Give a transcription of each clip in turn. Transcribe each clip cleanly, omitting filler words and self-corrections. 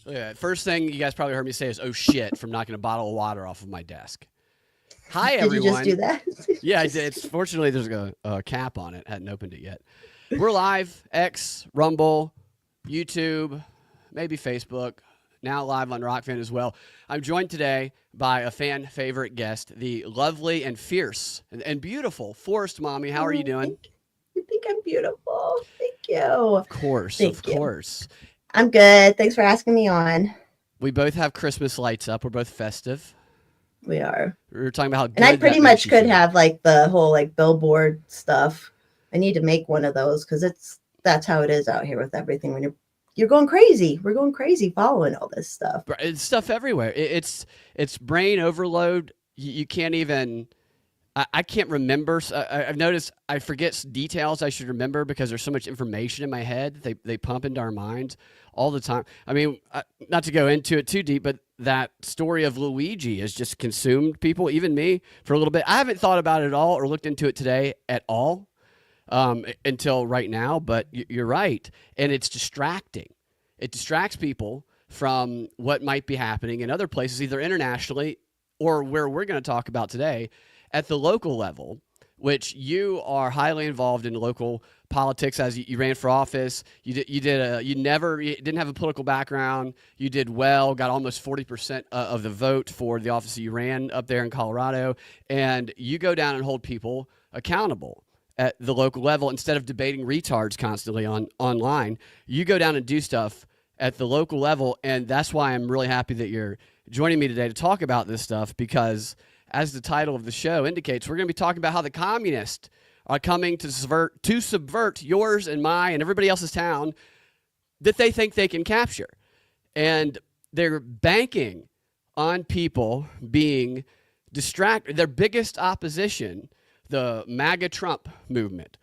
Yeah, first thing you guys probably heard me say is "oh shit" from knocking a bottle of water off of my desk. Hi Did you just do everyone. that? Yeah, I did. Fortunately, there's a cap on it. Hadn't opened it yet. We're live. X, Rumble, YouTube, maybe Facebook. Now live on Rockfan as well. I'm joined today by a fan favorite guest, the lovely and fierce and beautiful Forest Mommy. How are you Oh, doing? thank you. Think I'm beautiful. Thank you. Of course, of Thank you. course. I'm good. Thanks for asking me on. We both have Christmas lights up. We're both festive. We are. We were talking about how And I good pretty that makes much you could feel. have like the whole like billboard stuff. I need to make one of those because that's how it is out here with everything. When you're going crazy. We're going crazy following all this stuff. It's stuff everywhere. It's brain overload. You can't even. I can't remember. I've noticed I forget details I should remember because there's so much information in my head. They pump into our minds all the time. I mean, not to go into it too deep, but that story of Luigi has just consumed people, even me, for a little bit. I haven't thought about it at all or looked into it today at all until right now. But you're right, and it's distracting. It distracts people from what might be happening in other places, either internationally or where we're going to talk about today at the local level, which you are highly involved in local politics as you ran for office. You didn't have a political background. You did well, got almost 40% of the vote for the office that you ran up there in Colorado. And you go down and hold people accountable at the local level instead of debating retards constantly online. You go down and do stuff at the local level. And that's why I'm really happy that you're joining me today to talk about this stuff because as the title of the show indicates, we're going to be talking about how the communists are coming to subvert yours and my and everybody else's town that they think they can capture. And they're banking on people being distracted. Their biggest opposition, the MAGA Trump movement,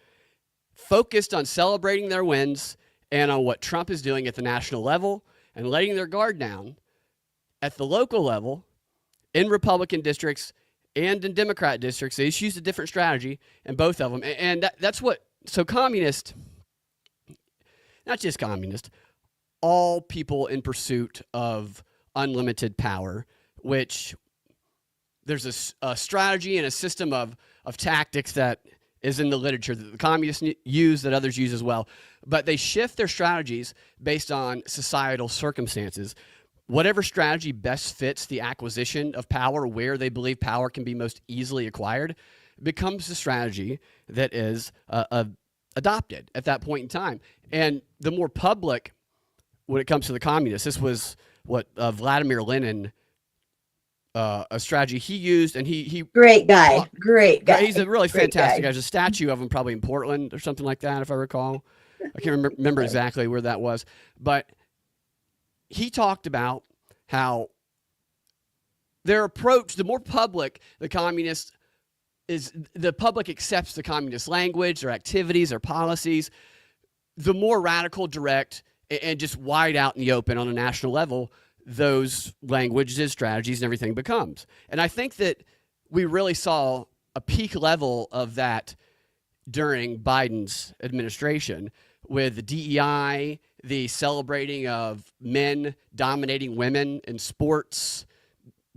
focused on celebrating their wins and on what Trump is doing at the national level and letting their guard down at the local level in Republican districts and in Democrat districts. They just used a different strategy in both of them. And that's what, so communist, not just communist, all people in pursuit of unlimited power, which there's a strategy and a system of tactics that is in the literature that the communists use, that others use as well. But they shift their strategies based on societal circumstances. Whatever strategy best fits the acquisition of power, where they believe power can be most easily acquired, becomes the strategy that is adopted at that point in time. And the more public, when it comes to the communists, this was what Vladimir Lenin, a strategy he used, and he Great guy. Great guy. he's a really Great fantastic guy. guy. There's a statue of him probably in Portland or something like that, if I recall. I can't remember exactly where that was, but he talked about how their approach, the more public the communists is, the public accepts the communist language, their activities, their policies, the more radical, direct, and just wide out in the open on a national level those languages, strategies, and everything becomes. And I think that we really saw a peak level of that during Biden's administration with the DEI, the celebrating of men dominating women in sports,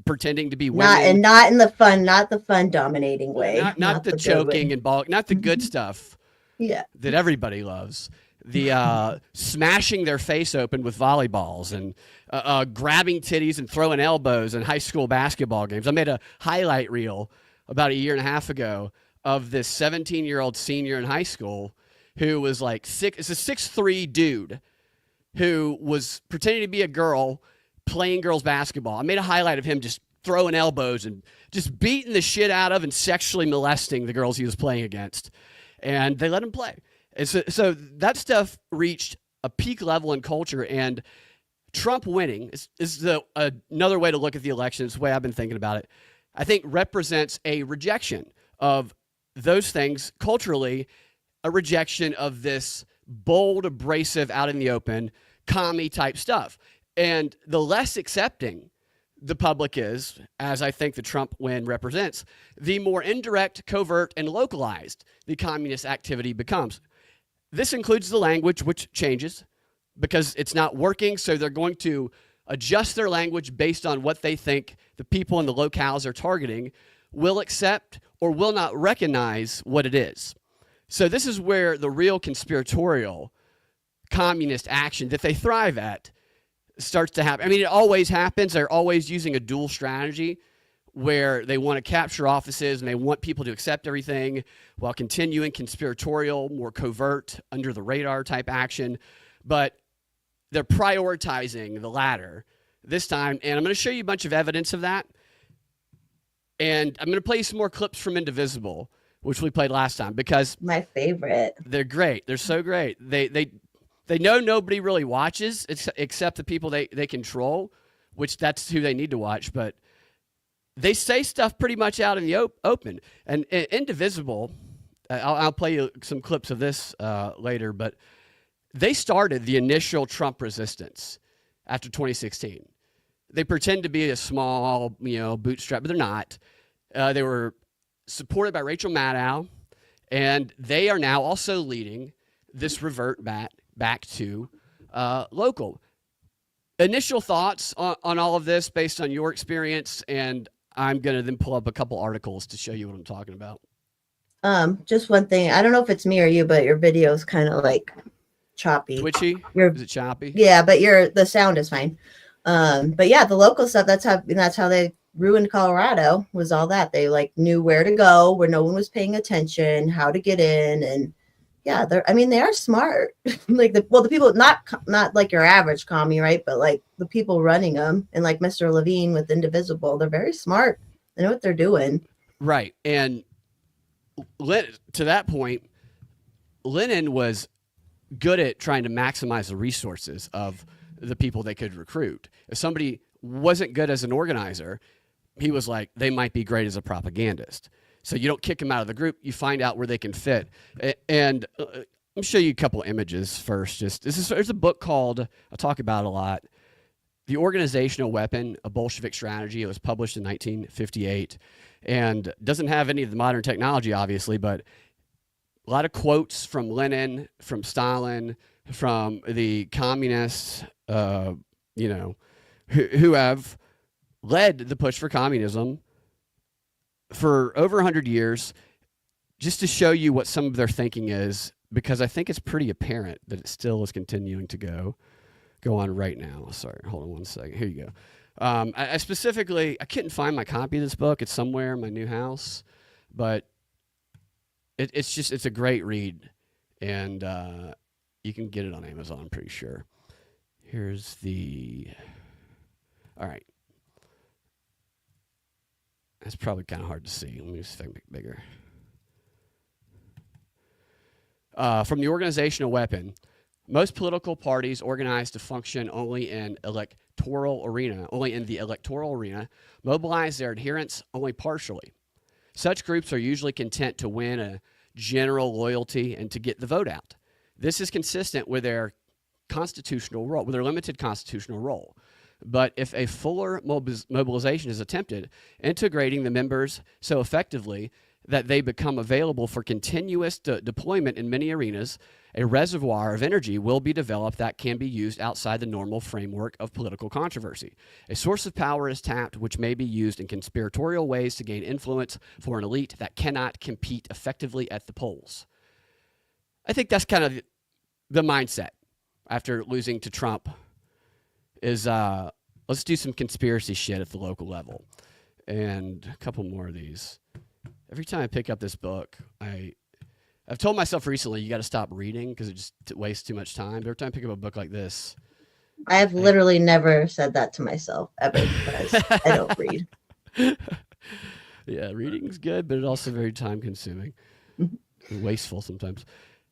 pretending to be women. Not in the fun dominating way. Not the the good way. choking and ball, not the good stuff Yeah. that everybody loves. The smashing their face open with volleyballs and grabbing titties and throwing elbows in high school basketball games. I made a highlight reel about a year and a half ago of this 17-year-old senior in high school who was like it's a 6'3" dude who was pretending to be a girl playing girls basketball. I made a highlight of him just throwing elbows and just beating the shit out of and sexually molesting the girls he was playing against. And they let him play. And so that stuff reached a peak level in culture, and Trump winning is another way to look at the election. It's the way I've been thinking about it. I think represents a rejection of those things culturally, a rejection of this bold, abrasive, out in the open, commie type stuff. And the less accepting the public is, as I think the Trump win represents, the more indirect, covert, and localized the communist activity becomes. This includes the language, which changes because it's not working. So they're going to adjust their language based on what they think the people in the locales they're targeting will accept or will not recognize what it is. So this is where the real conspiratorial communist action that they thrive at starts to happen. I mean, it always happens. They're always using a dual strategy where they want to capture offices and they want people to accept everything while continuing conspiratorial, more covert, under the radar type action. But they're prioritizing the latter this time. And I'm going to show you a bunch of evidence of that. And I'm going to play you some more clips from Indivisible, which we played last time, because my favorite. They're great. They're so great. They know nobody really watches except the people they control, which that's who they need to watch. But they say stuff pretty much out in the open. And Indivisible, I'll play you some clips of this later, but they started the initial Trump resistance after 2016. They pretend to be a small, bootstrap, but they're not. They were supported by Rachel Maddow, and they are now also leading this revert back to local. Initial thoughts on all of this based on your experience, and I'm going to then pull up a couple articles to show you what I'm talking about. Just one thing. I don't know if it's me or you, but your video is kind of like choppy. Twitchy? Is it choppy? Yeah, but the sound is fine. But yeah, the local stuff, that's how they ruined Colorado, was all that. They knew where to go, where no one was paying attention, how to get in. And yeah, they are smart. the people, not like your average commie, right? But the people running them, and Mr. Levine with Indivisible, they're very smart. They know what they're doing. Right. And to that point, Lenin was good at trying to maximize the resources of the people they could recruit. If somebody wasn't good as an organizer, he was like, they might be great as a propagandist. So you don't kick them out of the group. You find out where they can fit. And let me show you a couple images first. There's a book called, I talk about a lot, The Organizational Weapon, A Bolshevik Strategy. It was published in 1958 and doesn't have any of the modern technology, obviously, but a lot of quotes from Lenin, from Stalin, from the communists, who have led the push for communism for over 100 years, just to show you what some of their thinking is, because I think it's pretty apparent that it still is continuing to go on right now. Sorry, hold on one second. Here you go. I specifically, I couldn't find my copy of this book. It's somewhere in my new house, but it's a great read, and you can get it on Amazon, I'm pretty sure. All right. That's probably kind of hard to see. Let me just make it bigger. From the organizational weapon, most political parties organized to function only in the electoral arena, mobilize their adherents only partially. Such groups are usually content to win a general loyalty and to get the vote out. This is consistent with their constitutional role, with their limited constitutional role. But if a fuller mobilization is attempted, integrating the members so effectively that they become available for continuous deployment in many arenas, a reservoir of energy will be developed that can be used outside the normal framework of political controversy. A source of power is tapped which may be used in conspiratorial ways to gain influence for an elite that cannot compete effectively at the polls. I think that's kind of the mindset after losing to Trump is let's do some conspiracy shit at the local level. And a couple more of these. Every time I pick up this book, I've told myself recently, you got to stop reading because it just wastes too much time. But every time I pick up a book like this, I have literally never said that to myself ever because I don't read. Yeah, reading's good, but it's also very time consuming, wasteful sometimes.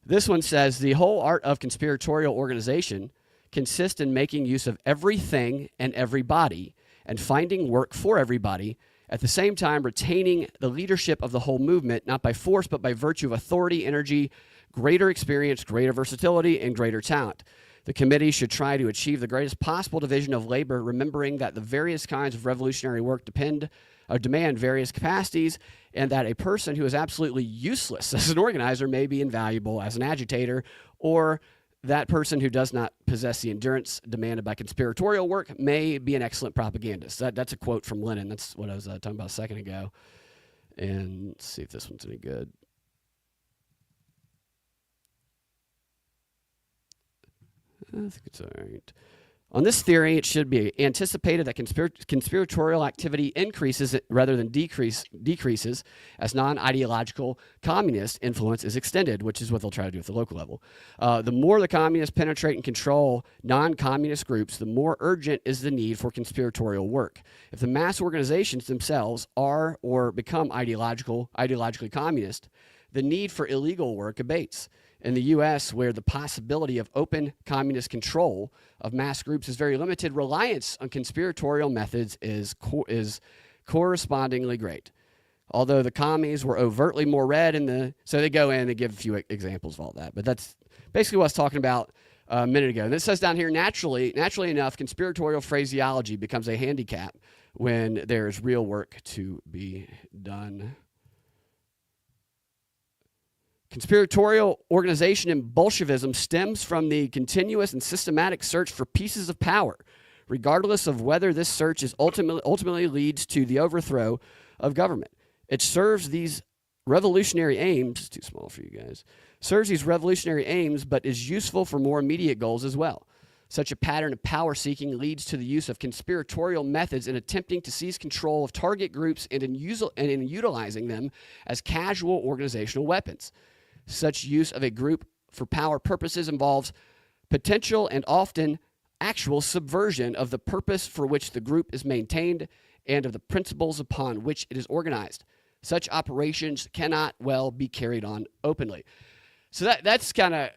This one says the whole art of conspiratorial organization consists in making use of everything and everybody and finding work for everybody, at the same time retaining the leadership of the whole movement, not by force, but by virtue of authority, energy, greater experience, greater versatility, and greater talent. The committee should try to achieve the greatest possible division of labor, remembering that the various kinds of revolutionary work demand various capacities, and that a person who is absolutely useless as an organizer may be invaluable as an agitator, or that person who does not possess the endurance demanded by conspiratorial work may be an excellent propagandist. That's a quote from Lenin. That's what I was talking about a second ago. And let's see if this one's any good. I think it's all right. On this theory, it should be anticipated that conspiratorial activity increases rather than decreases as non-ideological communist influence is extended, which is what they'll try to do at the local level. The more the communists penetrate and control non-communist groups, the more urgent is the need for conspiratorial work. If the mass organizations themselves are or become ideologically communist, the need for illegal work abates. In the U.S., where the possibility of open communist control of mass groups is very limited, reliance on conspiratorial methods is correspondingly great. Although the commies were overtly more red so they go in and give a few examples of all that. But that's basically what I was talking about a minute ago. And it says down here, naturally enough, conspiratorial phraseology becomes a handicap when there's real work to be done. Conspiratorial organization in Bolshevism stems from the continuous and systematic search for pieces of power, regardless of whether this search is ultimately leads to the overthrow of government. It serves these revolutionary aims, too small for you guys, serves these revolutionary aims, but is useful for more immediate goals as well. Such a pattern of power seeking leads to the use of conspiratorial methods in attempting to seize control of target groups and in utilizing them as casual organizational weapons. Such use of a group for power purposes involves potential and often actual subversion of the purpose for which the group is maintained and of the principles upon which it is organized. Such operations cannot well be carried on openly. So that's kind of,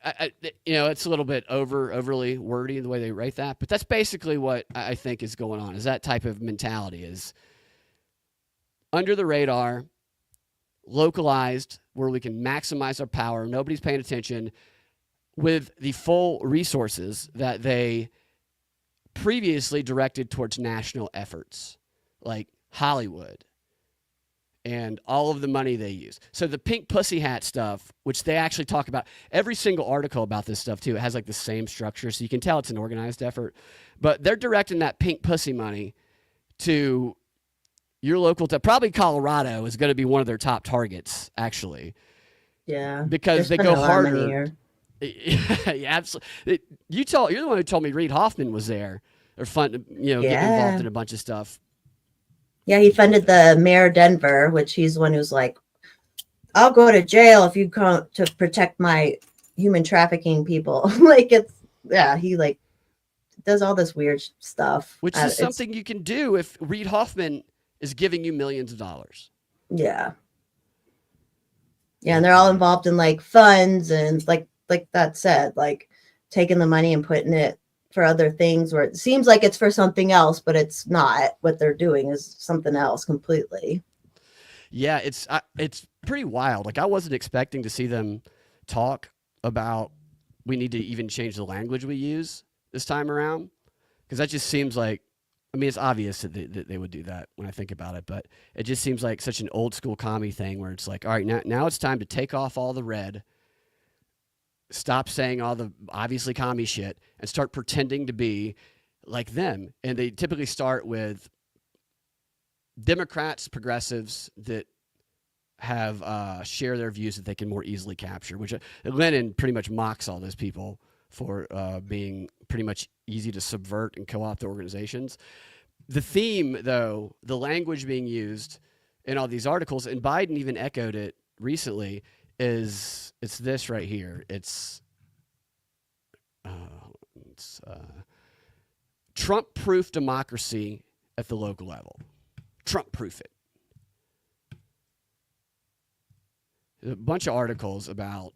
it's a little bit overly wordy in the way they write that, but that's basically what I think is going on, is that type of mentality is under the radar, localized, where we can maximize our power. Nobody's paying attention with the full resources that they previously directed towards national efforts, like Hollywood and all of the money they use. So the pink pussy hat stuff, which they actually talk about, every single article about this stuff too, it has like the same structure, so you can tell it's an organized effort. But they're directing that pink pussy money to your local, probably Colorado is going to be one of their top targets, actually. Yeah. Because they go harder. Yeah, absolutely. You're the one who told me Reid Hoffman was there. Or getting involved in a bunch of stuff. Yeah, he funded the mayor of Denver, which he's the one who's like, I'll go to jail if you come to protect my human trafficking people. He like does all this weird stuff. Which is something you can do if Reid Hoffman is giving you millions of dollars. Yeah. Yeah, and they're all involved in like funds and like that said, like taking the money and putting it for other things where it seems like it's for something else, but it's not. What they're doing is something else completely. Yeah, it's pretty wild. Like I wasn't expecting to see them talk about we need to even change the language we use this time around, because that just seems like, I mean, it's obvious that they would do that when I think about it, but it just seems like such an old school commie thing where it's like, all right, now it's time to take off all the red, stop saying all the obviously commie shit, and start pretending to be like them. And they typically start with Democrats, progressives that have share their views that they can more easily capture, which Lenin pretty much mocks all those people for being pretty much easy to subvert and co-opt organizations. The theme, though, the language being used in all these articles, and Biden even echoed it recently, it's this right here. It's Trump-proof democracy at the local level. Trump-proof it. A bunch of articles about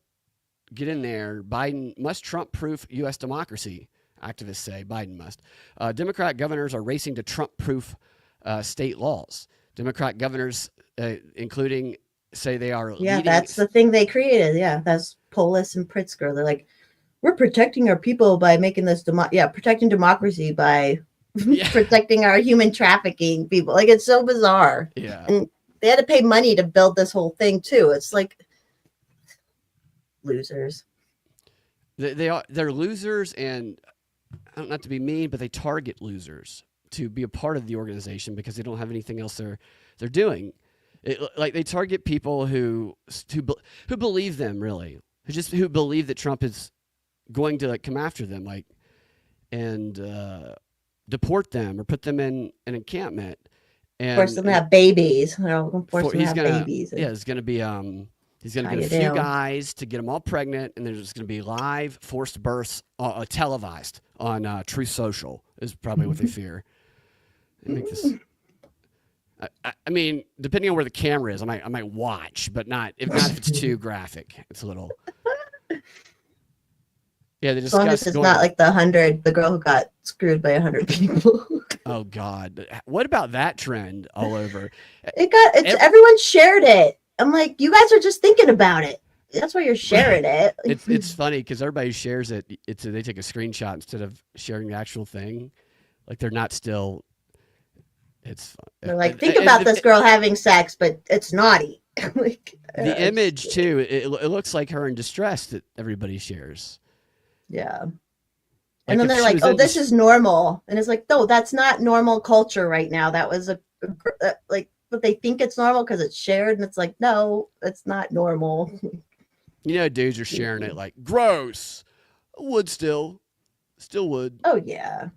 get in there. Biden must Trump-proof U.S. democracy. Activists say Biden must. Democrat governors are racing to Trump-proof state laws. Democrat governors, including, say they are. Yeah, that's the thing they created. Yeah, that's Polis and Pritzker. They're like, we're protecting our people by making this protecting democracy by protecting our human trafficking people. Like, it's so bizarre. Yeah, and they had to pay money to build this whole thing too. It's like losers. they're losers, and not to be mean, but they target losers to be a part of the organization because they don't have anything else they're doing. Like they target people who believe them, really, who believe that Trump is going to like come after them, like, and deport them or put them in an encampment and force them to have babies. Force them to he's have gonna babies. it's gonna be he's gonna get a few guys to get them all pregnant, and there's just gonna be live forced births televised on Truth Social is probably what they fear. They make this. I mean, depending on where the camera is, I might watch, but not if it's too graphic. It's a little. Yeah, they as long as it's not like the girl who got screwed by 100 people. Oh God, what about that trend all over? Everyone shared it. I'm like, you guys are just thinking about it. That's why you're sharing it. It's funny because everybody shares it. They take a screenshot instead of sharing the actual thing. Like they're not still. It's they're like, think about this girl having sex, but it's naughty. Like, the image too. It looks like her in distress that everybody shares. Yeah. And then they're like, oh, this is normal. And it's like, no, that's not normal culture right now. That was like, but they think it's normal because it's shared. And it's like, no, it's not normal. Dudes are sharing it like, gross. Would still would. Oh, yeah.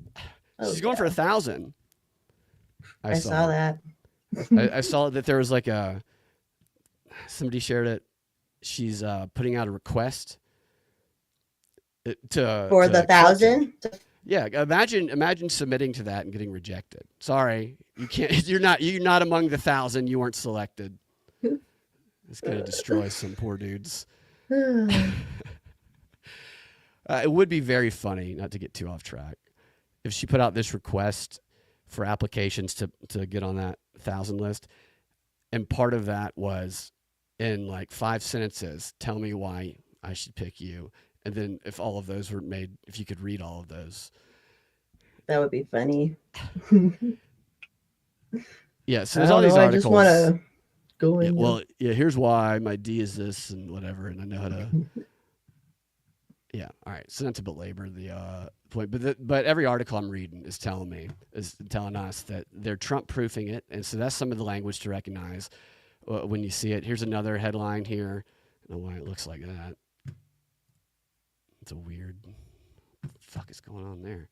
She's going for 1,000. I saw that. I saw that there was like somebody shared it. She's putting out a request for the 1,000. Yeah, imagine submitting to that and getting rejected. Sorry, you can't. You're not among the 1,000. You weren't selected. It's gonna destroy some poor dudes. It would be very funny, not to get too off track, if she put out this request for applications to get on that 1,000 list, and part of that was in like 5 sentences, tell me why I should pick you. And then if all of those were made, if you could read all of those. That would be funny. Yeah, so there's all these articles. I just want to go in. Yeah, well, yeah, here's why my D is this and whatever, and I know how to. Yeah, all right. So not to belabor the point, but every article I'm reading is telling us that they're Trump-proofing it, and so that's some of the language to recognize when you see it. Here's another headline here. I don't know why it looks like that. It's a weird. What the fuck is going on there?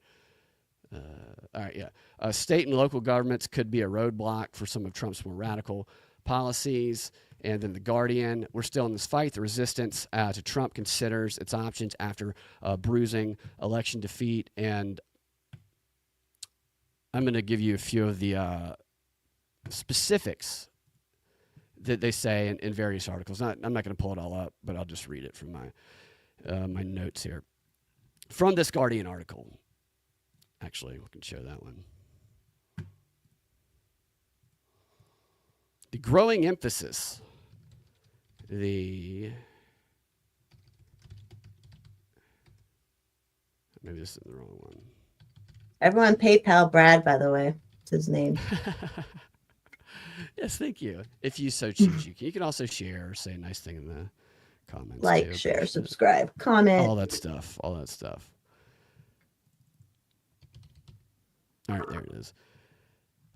All right, yeah. State and local governments could be a roadblock for some of Trump's more radical policies. And then The Guardian, we're still in this fight. The resistance to Trump considers its options after bruising election defeat. And I'm going to give you a few of the specifics that they say in various articles. I'm not going to pull it all up, but I'll just read it from my notes here. From this Guardian article. Actually, we can show that one. The growing emphasis. Maybe this is the wrong one. Everyone PayPal Brad, by the way. It's his name. Yes, thank you. If you so choose, you can also share or say a nice thing in the comments. Like, share, subscribe, comment. All that stuff. All right, there it is.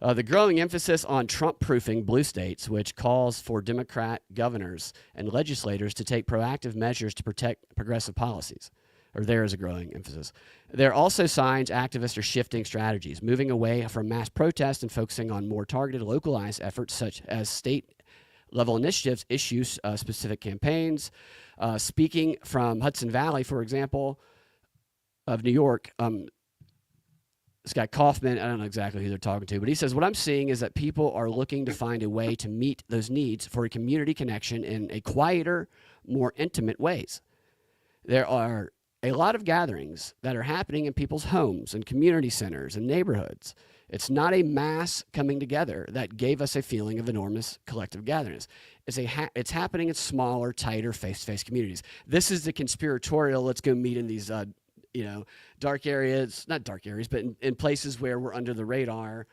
The growing emphasis on Trump-proofing blue states, which calls for Democrat governors and legislators to take proactive measures to protect progressive policies. Or there is a growing emphasis. There are also signs activists are shifting strategies, moving away from mass protest and focusing on more targeted, localized efforts such as state-level initiatives, specific campaigns. Speaking from Hudson Valley, for example, of New York, this guy Kaufman, I don't know exactly who they're talking to, but he says, what I'm seeing is that people are looking to find a way to meet those needs for a community connection in a quieter, more intimate ways. There are a lot of gatherings that are happening in people's homes and community centers and neighborhoods. It's not a mass coming together that gave us a feeling of enormous collective gatherings. It's happening in smaller, tighter, face-to-face communities. This is the conspiratorial, let's go meet in these dark areas, not dark areas, but in places where we're under the radar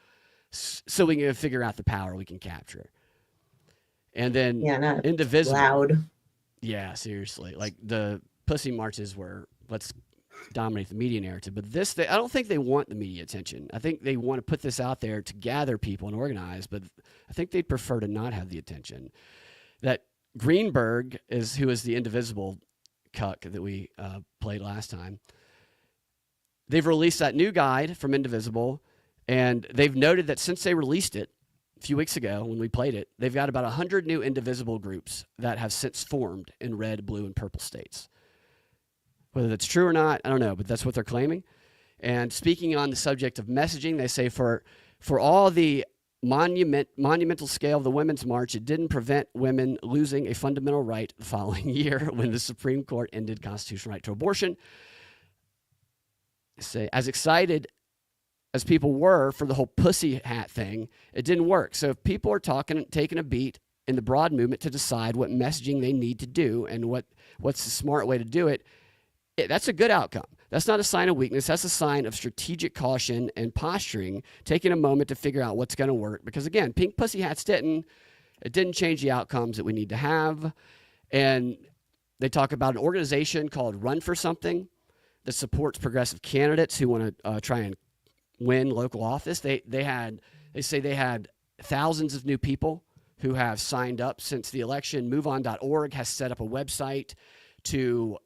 so we can figure out the power we can capture. And then not indivisible. Loud. Yeah, seriously. Like the pussy marches were let's dominate the media narrative. But I don't think they want the media attention. I think they want to put this out there to gather people and organize, but I think they'd prefer to not have the attention. That Greenberg who is the Indivisible cuck that we played last time. They've released that new guide from Indivisible, and they've noted that since they released it a few weeks ago when we played it, they've got about 100 new Indivisible groups that have since formed in red, blue, and purple states. Whether that's true or not, I don't know, but that's what they're claiming. And speaking on the subject of messaging, they say for all the monumental scale of the Women's March, it didn't prevent women losing a fundamental right the following year when the Supreme Court ended constitutional right to abortion. Say, as excited as people were for the whole pussy hat thing, it didn't work. So if people are taking a beat in the broad movement to decide what messaging they need to do and what's the smart way to do it, that's a good outcome. That's not a sign of weakness. That's a sign of strategic caution and posturing, taking a moment to figure out what's going to work. Because again, pink pussy hats didn't change the outcomes that we need to have. And they talk about an organization called Run for Something that supports progressive candidates who want to try and win local office. They say they had thousands of new people who have signed up since the election. MoveOn.org has set up a website to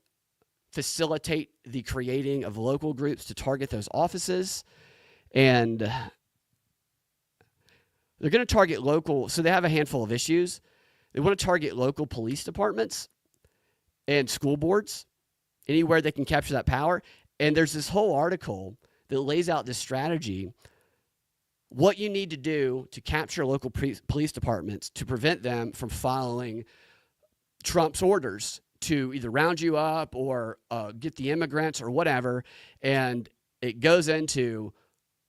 facilitate the creating of local groups to target those offices. And they're going to target local, so they have a handful of issues. They want to target local police departments and school boards, anywhere they can capture that power. And there's this whole article that lays out this strategy, what you need to do to capture local police departments to prevent them from following Trump's orders to either round you up or get the immigrants or whatever. And it goes into,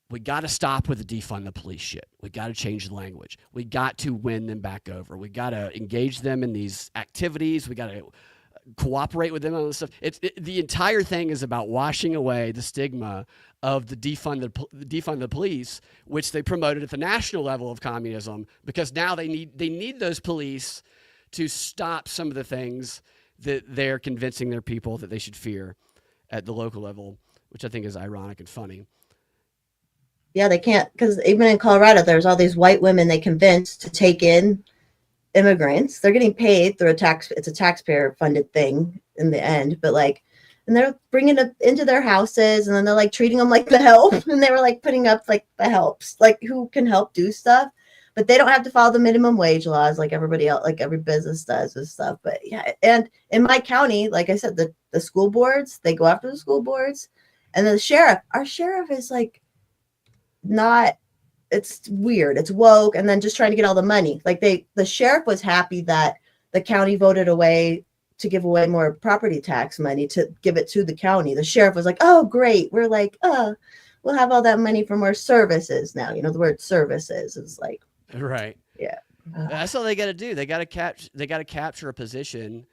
we got to stop with the defund the police shit. We got to change the language. We got to win them back over. We got to engage them in these activities. We got to cooperate with them on this stuff. The entire thing is about washing away the stigma of the defund the police, which they promoted at the national level of communism, because now they need those police to stop some of the things that they're convincing their people that they should fear at the local level, which I think is ironic and funny. Yeah, they can't, because even in Colorado, there's all these white women they convinced to take in immigrants. They're getting paid through it's a taxpayer funded thing in the end, but and they're bringing it into their houses, and then they're treating them like the help, and they were putting up the helps, who can help do stuff, but they don't have to follow the minimum wage laws like everybody else, like every business does and stuff. But yeah, and in my county, like I said, the school boards, they go after the school boards, and then our sheriff is not, it's weird. It's woke, and then just trying to get all the money. The sheriff was happy that the county voted away to give away more property tax money to give it to the county. The sheriff was like, "Oh, great. We're we'll have all that money for more services now." The word services is right. Yeah. That's all they got to do. They got to capture a position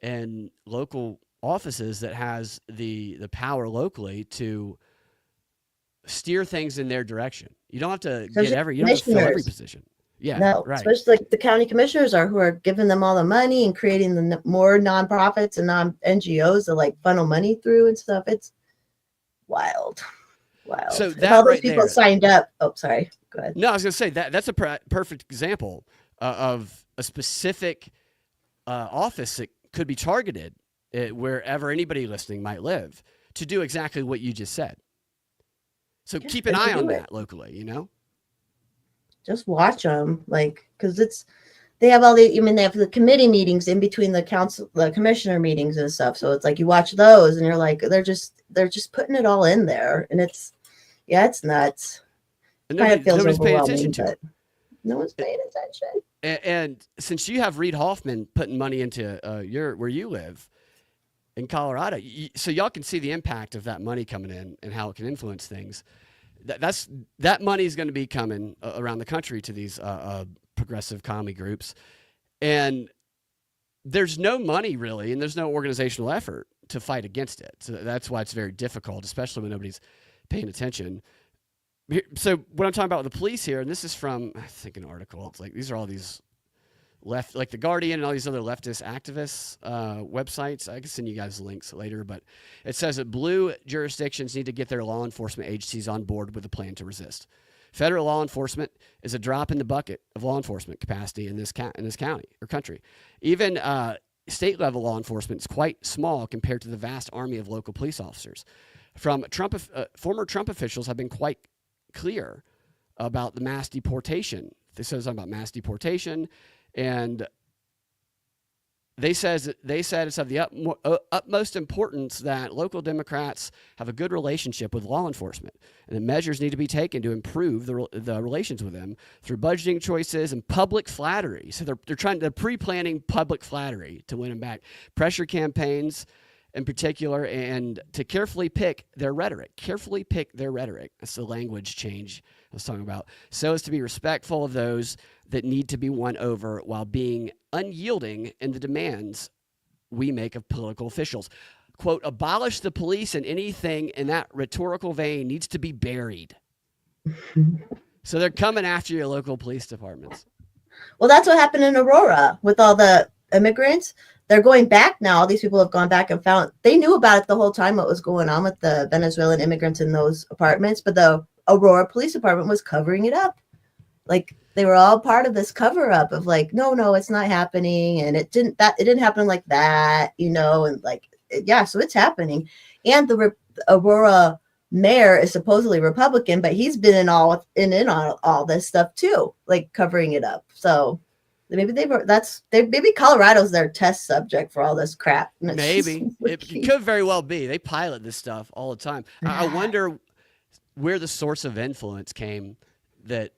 in local offices that has the power locally to steer things in their direction. You don't have to you don't have to fill every position. Yeah, no, right. Especially the county commissioners who are giving them all the money and creating the more nonprofits and non-NGOs to funnel money through and stuff. It's wild. So if all those people signed up. Oh, sorry. Go ahead. No, I was going to say that's a perfect example of a specific office that could be targeted wherever anybody listening might live to do exactly what you just said. So keep an eye on that locally, Just watch them, because they have they have the committee meetings in between the commissioner meetings and stuff. So it's you watch those and you're they're just putting it all in there, and it's nuts. And nobody's paying attention to it. No one's paying attention. And since you have Reid Hoffman putting money into where you live in Colorado, so y'all can see the impact of that money coming in and how it can influence things. That money is going to be coming around the country to these progressive commie groups, and there's no money really, and there's no organizational effort to fight against it. So that's why it's very difficult, especially when nobody's paying attention. So what I'm talking about with the police here, and this is from, I think, an article. It's these are all these left, like the Guardian and all these other leftist activists websites. I can send you guys links later, but it says that blue jurisdictions need to get their law enforcement agencies on board with a plan to resist. Federal law enforcement is a drop in the bucket of law enforcement capacity in this county or country. Even state level law enforcement is quite small compared to the vast army of local police officers. From former Trump officials have been quite clear about the mass deportation. They said something about mass deportation, and they said it's of the utmost importance that local Democrats have a good relationship with law enforcement, and the measures need to be taken to improve the relations with them through budgeting choices and public flattery. So they're pre-planning public flattery to win them back, pressure campaigns in particular, and to carefully pick their rhetoric. That's the language change I was talking about. So as to be respectful of those that need to be won over while being unyielding in the demands we make of political officials. Quote, abolish the police, and anything in that rhetorical vein needs to be buried. So they're coming after your local police departments. Well, that's what happened in Aurora with all the immigrants. They're going back now. All these people have gone back and found, they knew about it the whole time, what was going on with the Venezuelan immigrants in those apartments, but the Aurora Police Department was covering it up. Like, they were all part of this cover up of like, no, it's not happening. And it didn't happen like that, and like, yeah, so it's happening. And the Aurora mayor is supposedly Republican, but he's been in on all this stuff too, like covering it up. So maybe Colorado's their test subject for all this crap. Maybe it could very well be. They pilot this stuff all the time. I wonder where the source of influence came that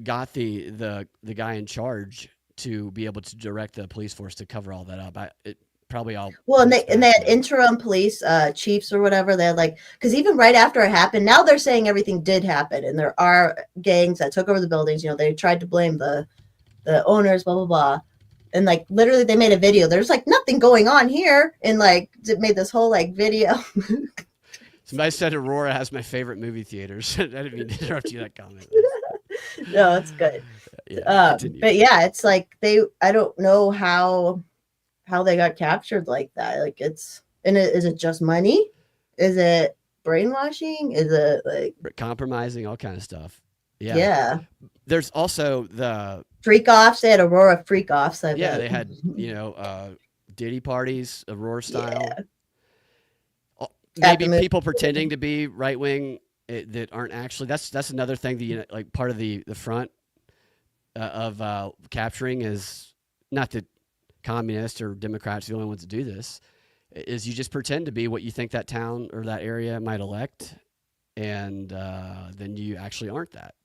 got the guy in charge to be able to direct the police force to cover all that up. And they had interim police chiefs or whatever. They had because even right after it happened, now they're saying everything did happen, and there are gangs that took over the buildings. They tried to blame the owners, blah blah blah, and literally they made a video. There's nothing going on here, and it made this whole video. Somebody said Aurora has my favorite movie theaters. I didn't mean to interrupt you that comment. No, it's good. Yeah, but yeah, it's I don't know how they got captured like that. Is it just money? Is it brainwashing? Is it compromising? All kind of stuff. Yeah. Yeah. There's also the freak offs. They had Aurora freak offs. Yeah, they had Diddy parties, Aurora style. Yeah. Maybe people pretending to be right wing that aren't actually. That's another thing that part of the front of capturing is not that communists or Democrats are the only ones to do this. Is you just pretend to be what you think that town or that area might elect, and then you actually aren't that.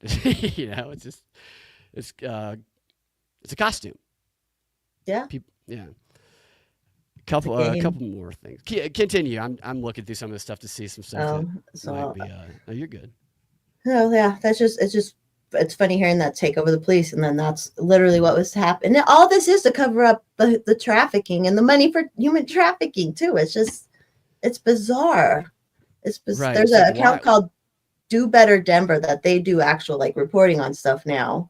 It's a costume. Yeah. Yeah. Couple more things. Continue. I'm looking through some of the stuff to see some stuff. Might be, you're good. Oh yeah, it's funny hearing that take over the police, and then that's literally what was happening. And all this is to cover up the trafficking and the money for human trafficking too. It's bizarre. Right. There's an account called Do Better Denver that they do actual reporting on stuff now,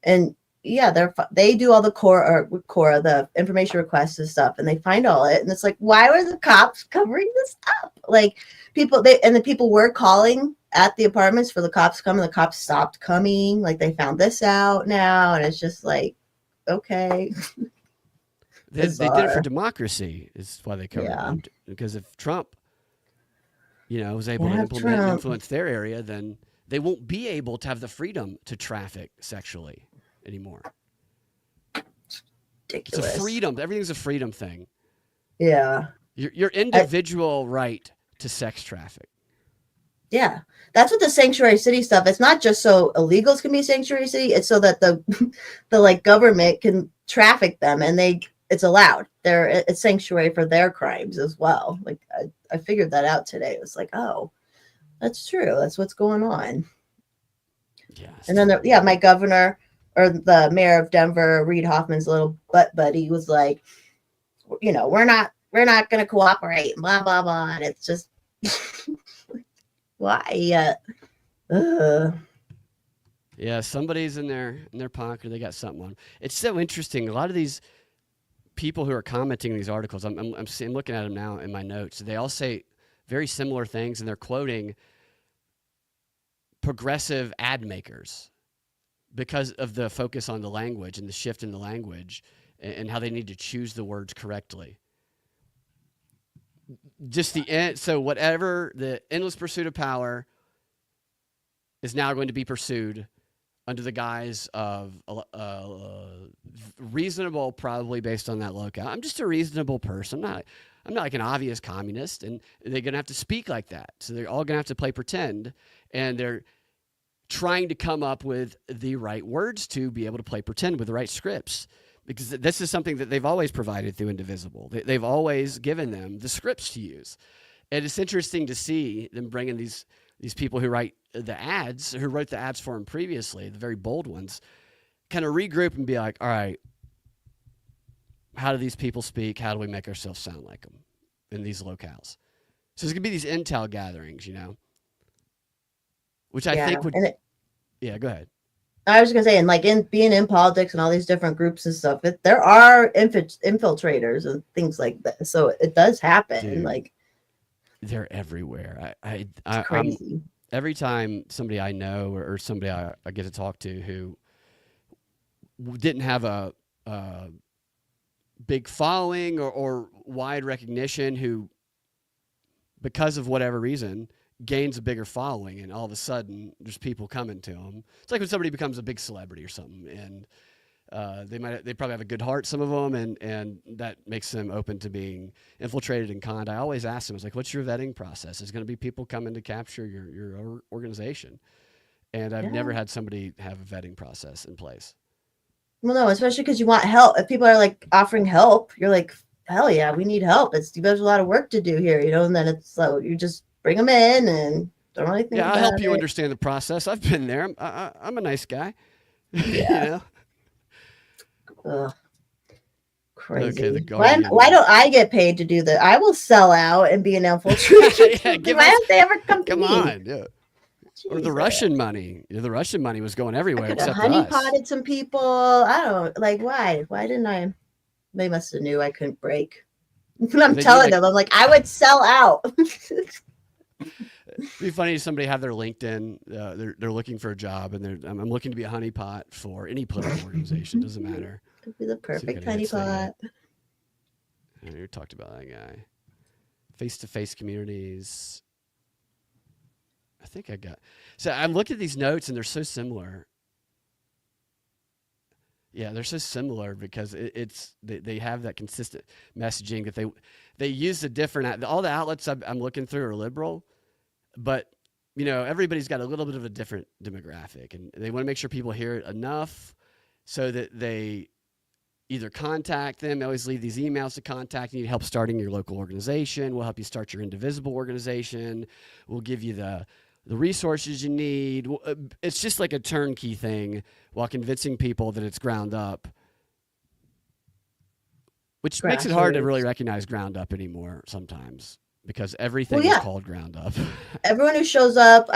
and yeah, they do all the core the information requests and stuff, and they find all it, and it's why were the cops covering this up? The people were calling at the apartments for the cops to come, and the cops stopped coming. They found this out now, and it's just okay. They did it for democracy. Is why they covered it. Because if Trump, was able to implement and influence their area, then they won't be able to have the freedom to traffic sexually anymore. Ridiculous. It's a freedom. Everything's a freedom thing. Yeah. Your individual right to sex traffic. Yeah. That's what the sanctuary city stuff. It's not just so illegals can be a sanctuary city. It's so that the government can traffic them, and it's allowed. It's sanctuary for their crimes as well. I figured that out today. It was oh, that's true. That's what's going on. Yes. And then my governor, or the mayor of Denver, Reid Hoffman's little butt buddy, was we're not going to cooperate, blah blah blah, and it's just why? Yeah, somebody's in their pocket. They got something on. It's so interesting. A lot of these people who are commenting these articles, I'm looking at them now in my notes. They all say very similar things, and they're quoting progressive ad makers because of the focus on the language and the shift in the language and how they need to choose the words correctly. Just the end. So whatever the endless pursuit of power is now going to be pursued under the guise of reasonable, probably based on that locale. I'm just a reasonable person. I'm not like an obvious communist, and they're going to have to speak like that. So they're all going to have to play pretend, and they're trying to come up with the right words to be able to play pretend with the right scripts, because this is something that they've always provided through Indivisible. They've always given them the scripts to use. And it's interesting to see them bringing these people who write the ads, who wrote the ads for them previously, the very bold ones, kind of regroup and be like, all right, how do these people speak? How do we make ourselves sound like them in these locales? So there's going to be these intel gatherings, which I think would... Yeah, go ahead. I was going to say, and like being in politics and all these different groups and stuff, there are infiltrators and things like that. So it does happen. Dude, like they're everywhere. It's crazy. Every time somebody I know or somebody I get to talk to who didn't have a big following or wide recognition, who, because of whatever reason, gains a bigger following, and all of a sudden there's people coming to them. It's like when somebody becomes a big celebrity or something, and they probably have a good heart, some of them, and that makes them open to being infiltrated and conned. I always ask them, I was like, what's your vetting process? There's going to be people coming to capture your organization. And I've never had somebody have a vetting process in place. Well, no, especially because you want help. If people are like offering help, you're like, hell yeah, we need help. There's a lot of work to do here, and then it's so you just bring them in and don't really think I'll help you understand the process. I've been there. I'm a nice guy. Yeah. Ugh. Crazy. Okay, why don't I get paid to do that? I will sell out and be an infiltrator. Why don't they ever come to me? Come on, yeah. Or the Russian money. The Russian money was going everywhere except honey us. Potted some people. I don't like why. Why didn't I? They must have knew I couldn't break. I'm telling them, I'm like, I would sell out. It'd be funny if somebody have their LinkedIn. They're looking for a job, and I'm looking to be a honeypot for any political organization. Doesn't matter. Could be the perfect honeypot. You talked about that guy. Face-to-face communities. I think I got. So I'm looking at these notes, and they're so similar. Yeah, they're so similar because they have that consistent messaging that they use the different. All the outlets I'm looking through are liberal, but everybody's got a little bit of a different demographic, and they want to make sure people hear it enough so that they either contact them. They always leave these emails to contact. You need help starting your local organization. We'll help you start your Indivisible organization. We'll give you the resources you need. It's just like a turnkey thing while convincing people that it's ground up, which makes it hard to really recognize ground up anymore sometimes because everything is called ground up. Everyone who shows up,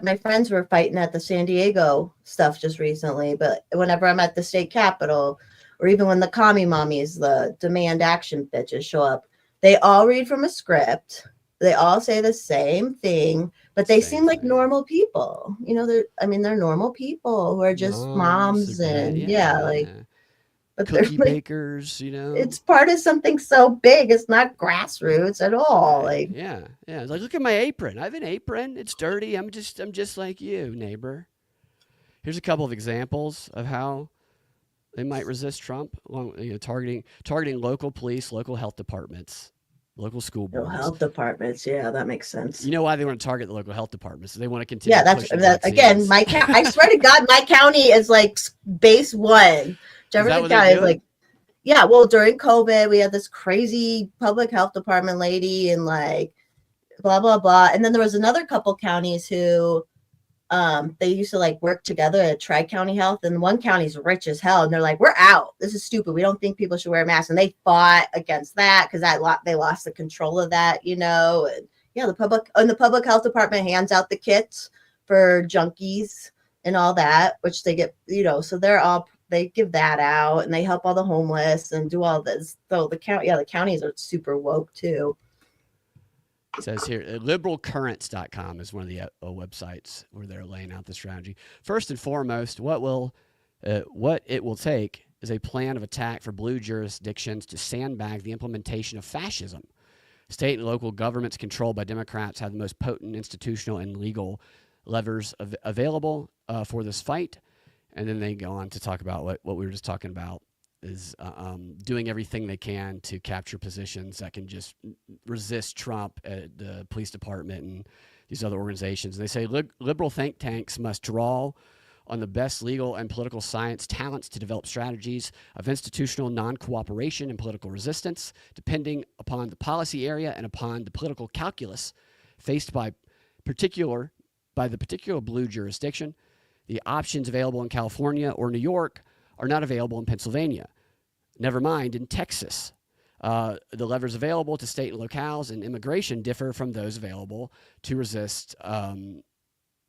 my friends were fighting at the San Diego stuff just recently, but whenever I'm at the state capitol or even when the commie mommies, the demand action bitches show up, they all read from a script. They all say the same thing, but they seem like normal people. They're normal people who are just moms and but cookie bakers, It's part of something so big. It's not grassroots at all. It's like, look at my apron. I have an apron. It's dirty. I'm just like you, neighbor. Here's a couple of examples of how they might resist Trump. Targeting local police, local health departments. Local school boards. Health departments, yeah, that makes sense. You know why they want to target the local health departments? They want to continue. Yeah, again. I swear to God, my county is like base one. Jefferson County is like, yeah. Well, during COVID, we had this crazy public health department lady and like, blah blah blah. And then there was another couple counties who, they used to like work together at Tri-County Health, and one county's rich as hell, and they're like, we're out. This is stupid. We don't think people should wear masks, and they fought against that because they lost the control of that, And yeah, the public health department hands out the kits for junkies and all that, which they get, so they give that out and they help all the homeless and do all this. So the counties are super woke too. It says here, liberalcurrents.com is one of the websites where they're laying out the strategy. First and foremost, what it will take is a plan of attack for blue jurisdictions to sandbag the implementation of fascism. State and local governments controlled by Democrats have the most potent institutional and legal levers available for this fight. And then they go on to talk about what we were just talking about, is doing everything they can to capture positions that can just resist Trump at the police department and these other organizations. And they say liberal think tanks must draw on the best legal and political science talents to develop strategies of institutional non-cooperation and political resistance, depending upon the policy area and upon the political calculus faced by the particular blue jurisdiction. The options available in California or New York are not available in Pennsylvania. Never mind in Texas. The levers available to state and locales and immigration differ from those available to resist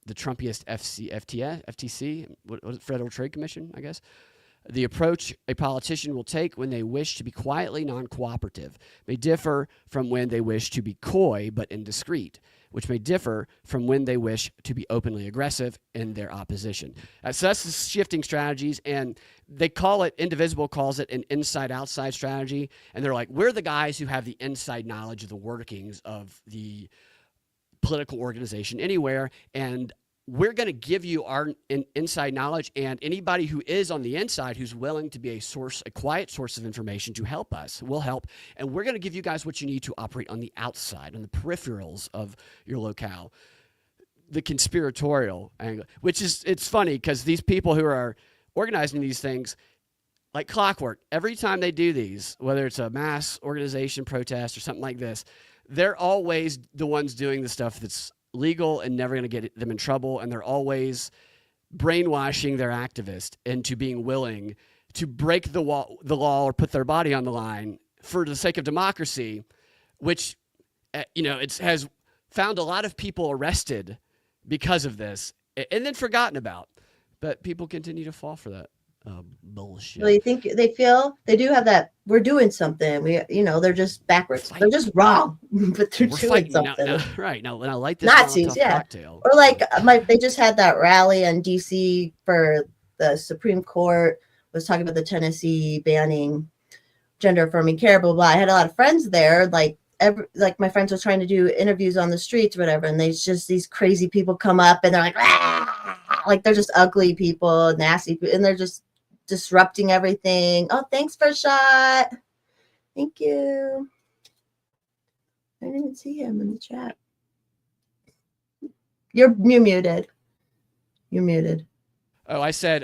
the Trumpiest FTC, Federal Trade Commission, I guess. The approach a politician will take when they wish to be quietly non-cooperative may differ from when they wish to be coy but indiscreet, which may differ from when they wish to be openly aggressive in their opposition. So that's the shifting strategies, and they call it, Indivisible calls it an inside-outside strategy, and they're like, we're the guys who have the inside knowledge of the workings of the political organization anywhere, and we're going to give you our inside knowledge, and anybody who is on the inside who's willing to be a quiet source of information to help us will help, and we're going to give you guys what you need to operate on the outside, on the peripherals of your locale. The conspiratorial angle, which is, it's funny because these people who are organizing these things, like clockwork, every time they do these, whether it's a mass organization protest or something like this, they're always the ones doing the stuff that's legal and never going to get them in trouble, and they're always brainwashing their activists into being willing to break the law or put their body on the line for the sake of democracy, which it has found a lot of people arrested because of this and then forgotten about. But people continue to fall for that bullshit. Well, they do have that we're doing something. They're just backwards. They're just wrong, but they're doing something. Right now, like this Nazis, yeah. Cocktail. Or like they just had that rally in DC for the Supreme Court was talking about the Tennessee banning gender affirming care, blah, blah, blah. I had a lot of friends there. Like my friends were trying to do interviews on the streets or whatever, and these crazy people come up and they're like, ah! Like they're just ugly people, nasty, and they're just disrupting everything. Oh, thanks for a shot. Thank you. I didn't even see him in the chat. You're muted. You're muted. Oh, I said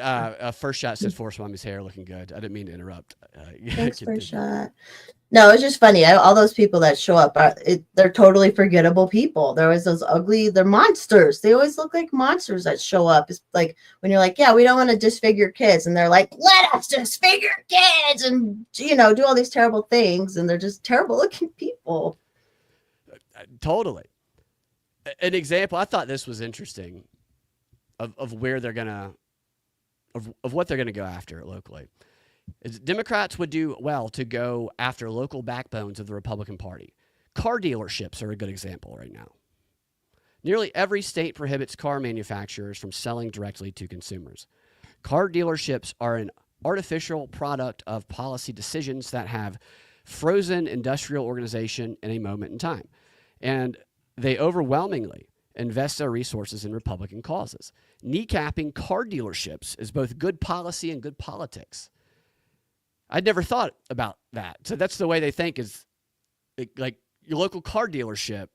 first shot says Force Mommy's hair looking good. I didn't mean to interrupt. Thanks for a shot. No, it's just funny. All those people that show up, they're totally forgettable people. They're always those ugly, they're monsters. They always look like monsters that show up. It's like when you're like, yeah, we don't want to disfigure kids. And they're like, let us disfigure kids and, do all these terrible things. And they're just terrible looking people. Totally. An example, I thought this was interesting of where they're going to, of what they're going to go after locally. Democrats would do well to go after local backbones of the Republican Party. Car dealerships are a good example right now. Nearly every state prohibits car manufacturers from selling directly to consumers. Car dealerships are an artificial product of policy decisions that have frozen industrial organization in a moment in time. And they overwhelmingly invest their resources in Republican causes. Kneecapping car dealerships is both good policy and good politics. I'd never thought about that. So that's the way they think, is like your local car dealership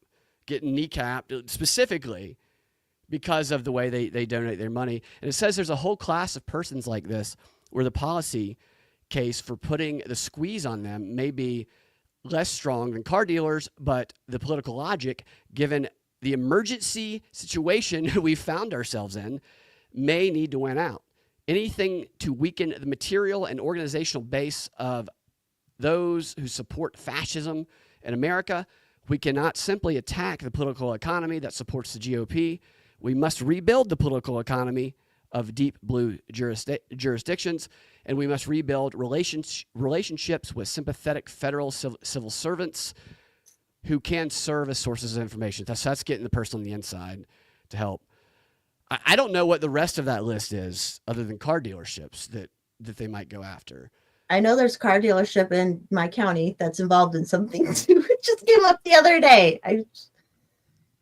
getting kneecapped specifically because of the way they donate their money. And it says there's a whole class of persons like this where the policy case for putting the squeeze on them may be less strong than car dealers, but the political logic, given the emergency situation we found ourselves in, may need to win out. Anything to weaken the material and organizational base of those who support fascism in America. We cannot simply attack the political economy that supports the GOP. We must rebuild the political economy of deep blue jurisdictions, and we must rebuild relationships with sympathetic federal civil servants who can serve as sources of information. That's getting the person on the inside to help. I don't know what the rest of that list is other than car dealerships that they might go after. I know there's a car dealership in my county that's involved in something too. It just came up the other day.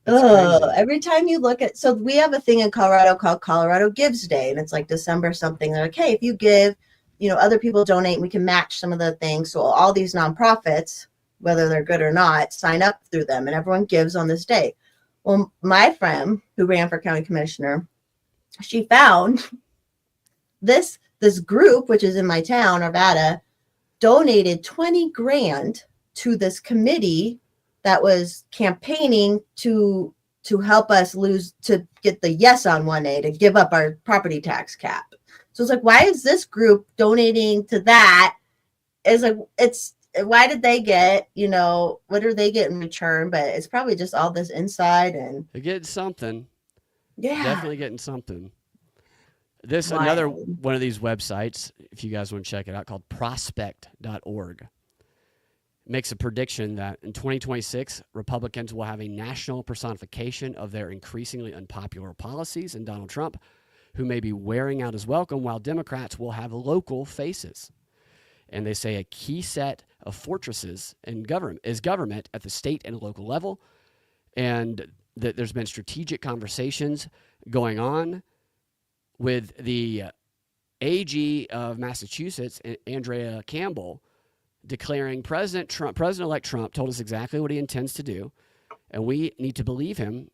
Every time you look at, so we have a thing in Colorado called Colorado Gives Day, and it's like December something. They're like, hey, if you give, other people donate, and we can match some of the things. So all these nonprofits, whether they're good or not, sign up through them, and everyone gives on this day. Well, my friend who ran for county commissioner, she found this group, which is in my town, Arvada, donated 20 grand to this committee that was campaigning to help us to get the yes on 1A, to give up our property tax cap. So it's like, why is this group donating to that? It's like, why did they get, what do they get in return? But it's probably just all this inside, and they're getting something. Yeah, definitely getting something. Another one of these websites, if you guys want to check it out, called prospect.org, makes a prediction that in 2026, Republicans will have a national personification of their increasingly unpopular policies and Donald Trump, who may be wearing out his welcome, while Democrats will have local faces. And they say a key set of fortresses in government is government at the state and local level, and that there's been strategic conversations going on with the AG of Massachusetts, Andrea Campbell, declaring President-elect Trump told us exactly what he intends to do, and we need to believe him.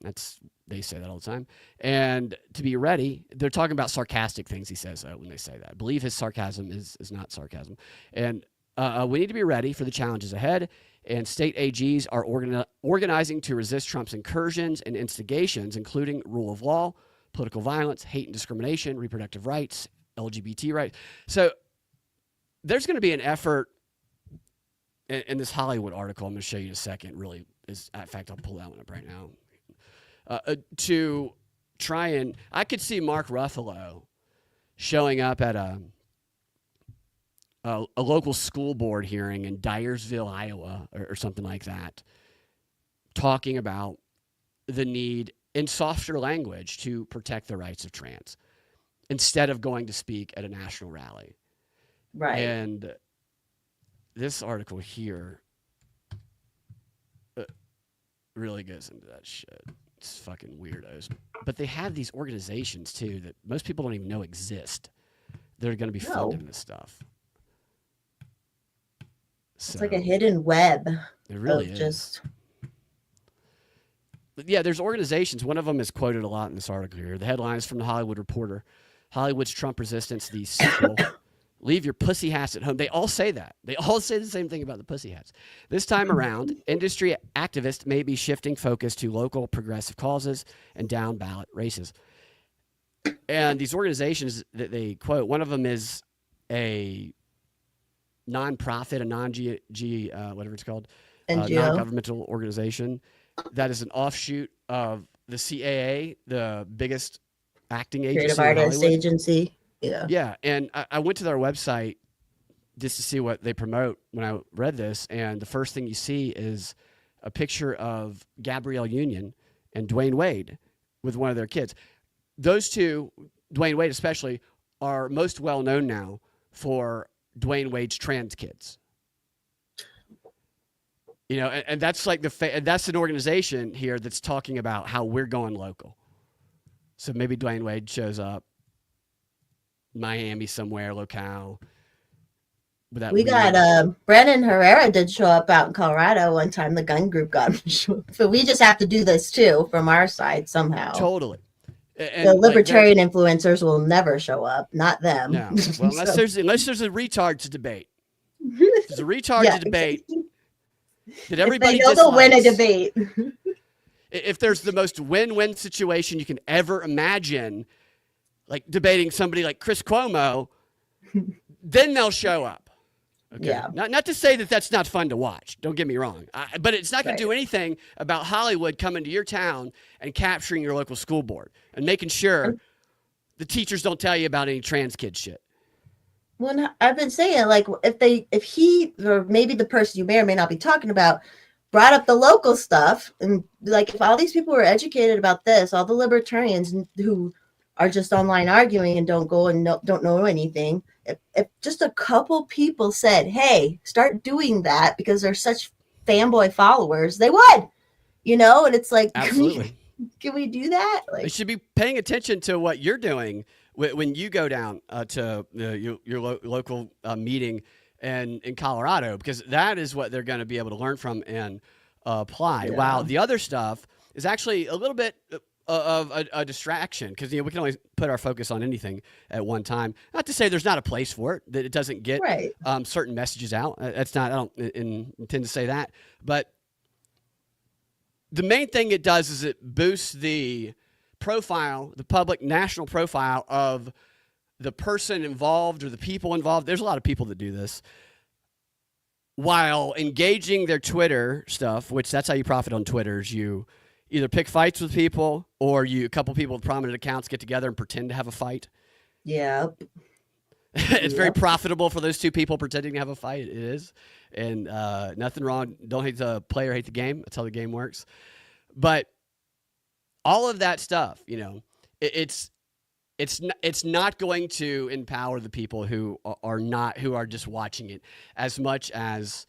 They say that all the time. And to be ready, they're talking about sarcastic things he says when they say that. Believe his sarcasm is not sarcasm. And we need to be ready for the challenges ahead. And state AGs are organizing to resist Trump's incursions and instigations, including rule of law, political violence, hate and discrimination, reproductive rights, LGBT rights. So there's going to be an effort in this Hollywood article. I'm going to show you in a second. Really is, in fact, I'll pull that one up right now. To try and, I could see Mark Ruffalo showing up at a local school board hearing in Dyersville, Iowa, or something like that, talking about the need in softer language to protect the rights of trans instead of going to speak at a national rally. Right. And this article here really goes into that shit. It's fucking weirdos. But they have these organizations, too, that most people don't even know exist. They're going to be funding this stuff. It's like a hidden web. It really is. Yeah, there's organizations. One of them is quoted a lot in this article here. The headline is from the Hollywood Reporter. Hollywood's Trump resistance, the sequel. Leave your pussy hats at home. They all say that. They all say the same thing about the pussy hats. This time around, industry activists may be shifting focus to local progressive causes and down ballot races. And these organizations that they quote, one of them is a nonprofit, whatever it's called, non-governmental organization that is an offshoot of the CAA, the biggest acting agency, creative artist agency. Yeah. Yeah. And I went to their website just to see what they promote when I read this. And the first thing you see is a picture of Gabrielle Union and Dwayne Wade with one of their kids. Those two, Dwayne Wade especially, are most well known now for Dwayne Wade's trans kids. You know, and that's like that's an organization here that's talking about how we're going local. So maybe Dwayne Wade shows up, Miami somewhere, locale. We got Brennan Herrera did show up out in Colorado one time. The gun group got him to show up. So we just have to do this too from our side somehow. Totally. And the libertarian influencers will never show up, not them. No. Well, unless there's a retard to debate. There's a retard to debate. That everybody if they know they'll win a debate. If there's the most win-win situation you can ever imagine, like debating somebody like Chris Cuomo, then they'll show up. Okay. Yeah. Not to say that that's not fun to watch. Don't get me wrong. But it's not going to do anything about Hollywood coming to your town and capturing your local school board and making sure the teachers don't tell you about any trans kid shit. Well, I've been saying, like, if he, or maybe the person you may or may not be talking about, brought up the local stuff, and like, if all these people were educated about this, all the libertarians who are just online arguing and don't go and don't know anything, if just a couple people said, hey, start doing that because they're such fanboy followers, they would, and it's like, absolutely. Can we do that? Like, they should be paying attention to what you're doing when you go down to your local meeting in Colorado, because that is what they're going to be able to learn from and apply. Yeah. While the other stuff is actually a little bit of a distraction, because we can only put our focus on anything at one time. Not to say there's not a place for it, that it doesn't get certain messages out. That's not, I don't intend to say that, but the main thing it does is it boosts the profile, the public national profile of the person involved or the people involved. There's a lot of people that do this while engaging their Twitter stuff, which that's how you profit on Twitter, is you either pick fights with people or a couple people with prominent accounts get together and pretend to have a fight. Yeah. It's very profitable for those two people pretending to have a fight. It is. And nothing wrong. Don't hate the player, hate the game. That's how the game works. But all of that stuff, it's not going to empower the people who are just watching it as much as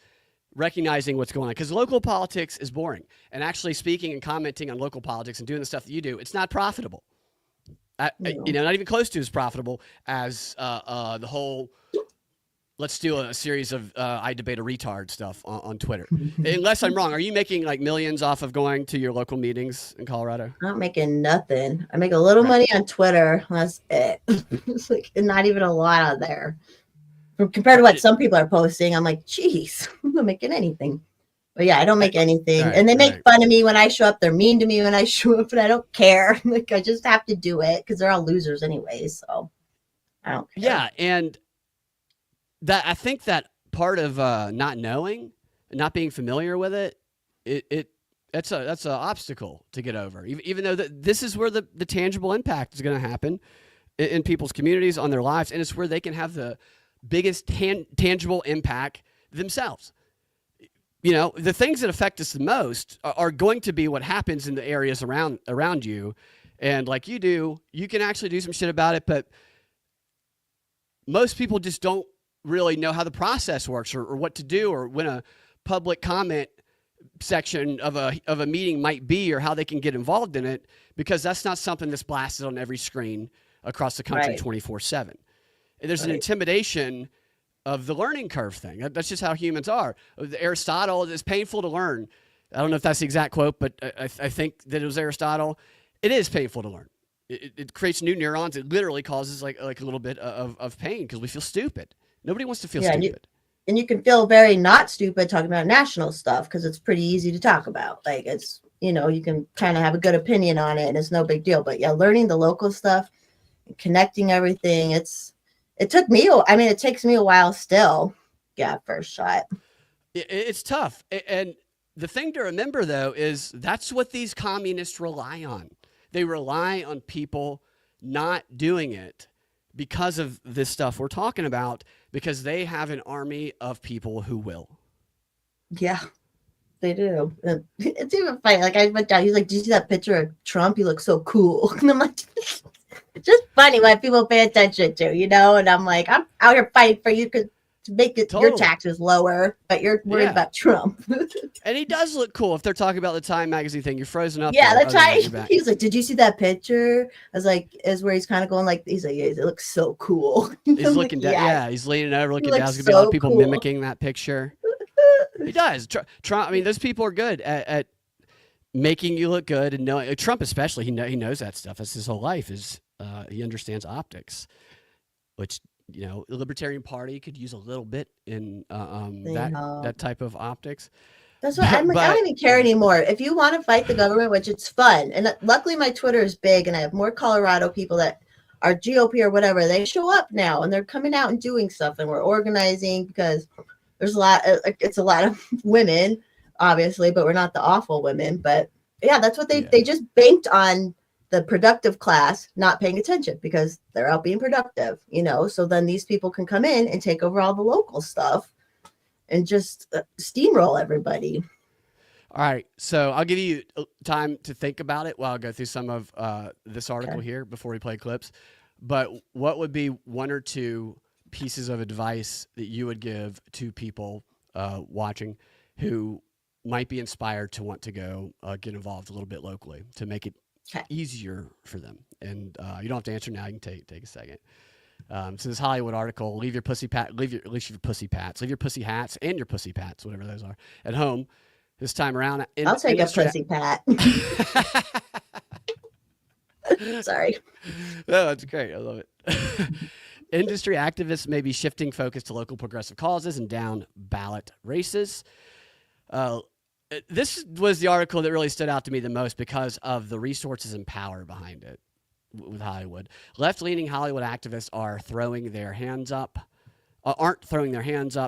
recognizing what's going on. Because local politics is boring. And actually speaking and commenting on local politics and doing the stuff that you do, it's not profitable. Not even close to as profitable as the whole let's do a series of I debate a retard stuff on Twitter. Unless I'm wrong, are you making like millions off of going to your local meetings in Colorado? I'm not making nothing. I make a little money on Twitter. That's it. It's like not even a lot on there. Compared to what some people are posting, I'm like, geez, I'm not making anything. But yeah, I don't make anything. And they make fun of me when I show up. They're mean to me when I show up, and I don't care. Like, I just have to do it because they're all losers anyways. So I don't care. Yeah, and that I think that part of not knowing, not being familiar with that's an obstacle to get over. Even though this is where the tangible impact is going to happen in people's communities, on their lives, and it's where they can have the biggest tangible impact themselves. The things that affect us the most are going to be what happens in the areas around you. And like you do, you can actually do some shit about it, but most people just don't really know how the process works or what to do, or when a public comment section of a meeting might be, or how they can get involved in it, because that's not something that's blasted on every screen across the country 24/7. And there's an intimidation of the learning curve thing. That's just how humans are. Aristotle, it's painful to learn. I don't know if that's the exact quote, but I think that it was Aristotle. It is painful to learn. It creates new neurons. It literally causes like a little bit of pain because we feel stupid. Nobody wants to feel stupid. And you can feel very not stupid talking about national stuff because it's pretty easy to talk about. Like, it's, you can kind of have a good opinion on it and it's no big deal. But yeah, learning the local stuff, connecting everything, it took me, it takes me a while still. Yeah, first shot. It's tough. And the thing to remember, though, is that's what these communists rely on. They rely on people not doing it because of this stuff we're talking about, because they have an army of people who will. Yeah, they do. It's even funny. Like, I went down, he's like, did you see that picture of Trump? He looks so cool. And I'm like, it's just funny when people pay attention to, and I'm like, I'm out here fighting for you to make your taxes lower, but you're worried about Trump. And he does look cool. If they're talking about the Time magazine thing, you're frozen up. Yeah, that's right. He's like, did you see that picture? I was like, is where he's kind of going like, he's like, yeah, it looks so cool. He's looking down. Yeah, he's leaning over, looking down. There's going to be a lot of people mimicking that picture. He does. Trump, those people are good at making you look good, and knowing. Trump especially, he knows that stuff. That's his whole life. He understands optics, which, the Libertarian Party could use a little bit in that type of optics. That's what I'm like. I don't even care anymore. If you want to fight the government, which it's fun, and luckily my Twitter is big, and I have more Colorado people that are GOP or whatever. They show up now, and they're coming out and doing stuff, and we're organizing because there's it's a lot of women, obviously, but we're not the awful women. But yeah, that's what they just banked on. the productive class not paying attention because they're out being productive, so then these people can come in and take over all the local stuff and just steamroll everybody. All right, so I'll give you time to think about it while I go through some of this article here before we play clips. But what would be one or two pieces of advice that you would give to people watching who might be inspired to want to go get involved a little bit locally to make it easier for them? And you don't have to answer now. You can take a second. So this Hollywood article: leave your pussy pats, leave your pussy hats and your pussy pats, whatever those are, at home. This time around, I'll take a pussy pat. Sorry. No, that's great. I love it. Industry activists may be shifting focus to local progressive causes and down ballot races. This was the article that really stood out to me the most because of the resources and power behind it with Hollywood. Left-leaning Hollywood activists aren't throwing their hands up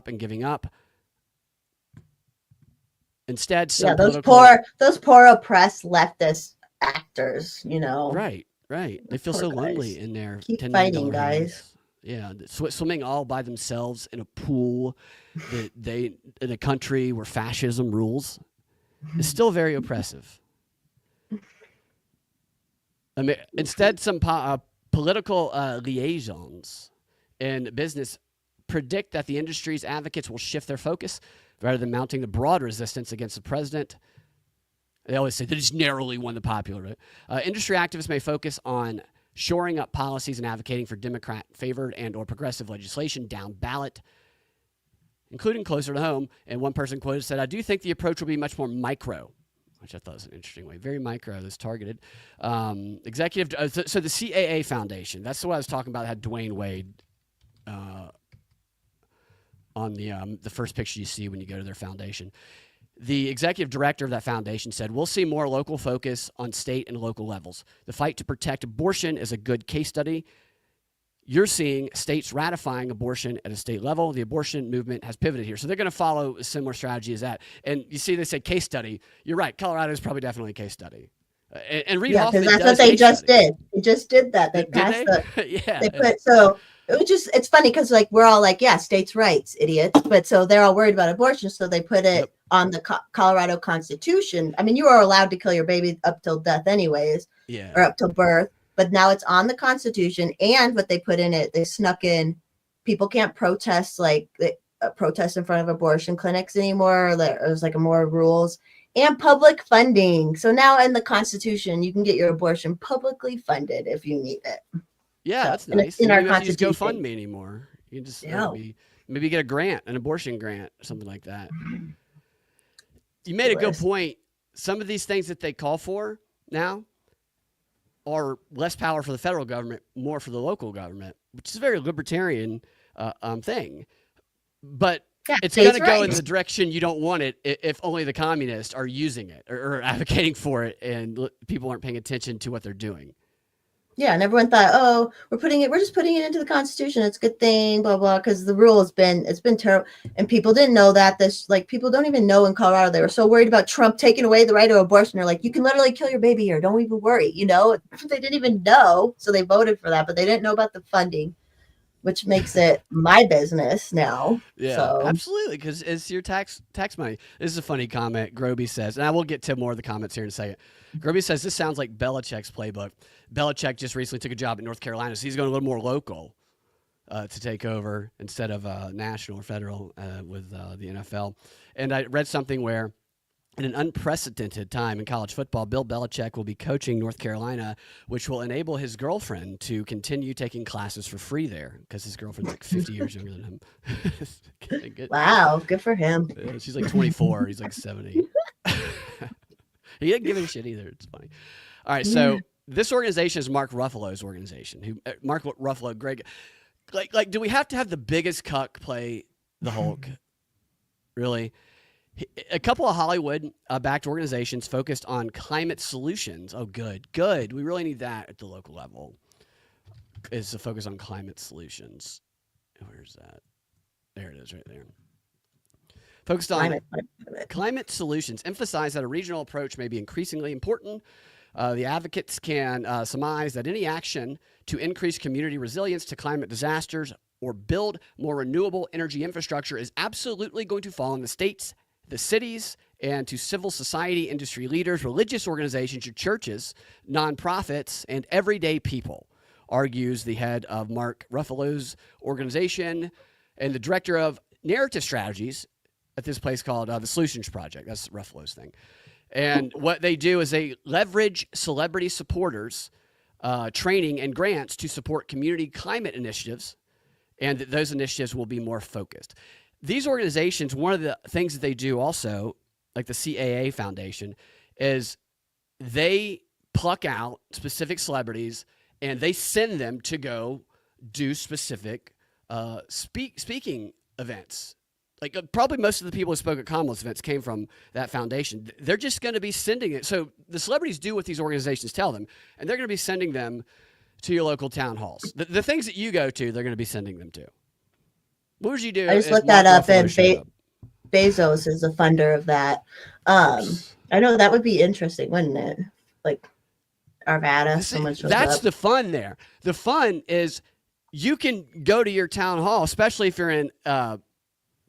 and giving up. Instead, those poor oppressed leftist actors, Right. They feel so lonely in their keep fighting, guys. Yeah, swimming all by themselves in a pool in a country where fascism rules is still very oppressive. I mean, instead, some political liaisons in business predict that the industry's advocates will shift their focus rather than mounting the broad resistance against the president. They always say they just narrowly won the popular vote. Industry activists may focus on shoring up policies and advocating for Democrat-favored and or progressive legislation down ballot, including closer to home. And one person quoted said, "I do think the approach will be much more micro," which I thought was an interesting way. Very micro, that's targeted. So the CAA Foundation, that's what I was talking about, had Dwayne Wade on the first picture you see when you go to their foundation. The executive director of that foundation said, "We'll see more local focus on state and local levels. The fight to protect abortion is a good case study. You're seeing states ratifying abortion at a state level. The abortion movement has pivoted here." So they're going to follow a similar strategy as that. And you see, they say case study. You're right. Colorado is probably definitely a case study. And Reid Hoffman because that's what they just did. They just did that. They passed it's funny because we're all like, yeah, states' rights, idiots. But so they're all worried about abortion, so they put it on the Colorado Constitution. I mean, you are allowed to kill your baby up till death, anyways, or up till birth. But now it's on the Constitution, and what they put in it, they snuck in, people can't protest protest in front of abortion clinics anymore. There's more rules and public funding. So now in the Constitution, you can get your abortion publicly funded if you need it. Yeah, that's nice. In our Constitution, just GoFundMe anymore. You can just maybe get a grant, an abortion grant, or something like that. You made a good point. Some of these things that they call for now are less power for the federal government, more for the local government, which is a very libertarian thing. But it's going to go in the direction you don't want it if only the communists are using it or advocating for it, and people aren't paying attention to what they're doing. Yeah, and everyone thought, oh, we're just putting it into the Constitution. It's a good thing, blah blah. Because the rule it's been terrible, and people didn't know that. People don't even know in Colorado. They were so worried about Trump taking away the right to abortion. They're like, you can literally kill your baby here. Don't even worry. They didn't even know, so they voted for that, but they didn't know about the funding, which makes it my business now. Yeah, so. Absolutely, because it's your tax money. This is a funny comment. Groby says, and I will get to more of the comments here in a second. Groby says, this sounds like Belichick's playbook. Belichick just recently took a job at North Carolina, so he's going a little more local to take over instead of national or federal with the NFL. And I read something where in an unprecedented time in college football, Bill Belichick will be coaching North Carolina, which will enable his girlfriend to continue taking classes for free there because his girlfriend's 50 years younger than him. Wow, good for him. She's 24. He's 70. He didn't give a shit either. It's funny. All right, so this organization is Mark Ruffalo's organization. Mark Ruffalo, Greg, do we have to have the biggest cuck play the Hulk? Really? A couple of Hollywood-backed organizations focused on climate solutions. Oh, good. We really need that at the local level, is to focus on climate solutions. Where's that? There it is right there. Focused on climate solutions. Emphasize that a regional approach may be increasingly important The advocates can surmise that any action to increase community resilience to climate disasters or build more renewable energy infrastructure is absolutely going to fall on the states, the cities, and to civil society, industry leaders, religious organizations, your churches, nonprofits, and everyday people, argues the head of Mark Ruffalo's organization and the director of narrative strategies at this place called the Solutions Project. That's Ruffalo's thing. And what they do is they leverage celebrity supporters, training, and grants to support community climate initiatives, and those initiatives will be more focused. These organizations, one of the things that they do also, like the CAA Foundation, is they pluck out specific celebrities and they send them to go do specific speaking events. Like probably most of the people who spoke at Kamala's events came from that foundation. They're just going to be sending it. So the celebrities do what these organizations tell them, and they're going to be sending them to your local town halls. The things that you go to, they're going to be sending them to. What would you do? I just looked that up, and Bezos is a funder of that. I know that would be interesting, wouldn't it? Like Arvada, someone shows that's up. the fun there. The fun is you can go to your town hall, especially if you're in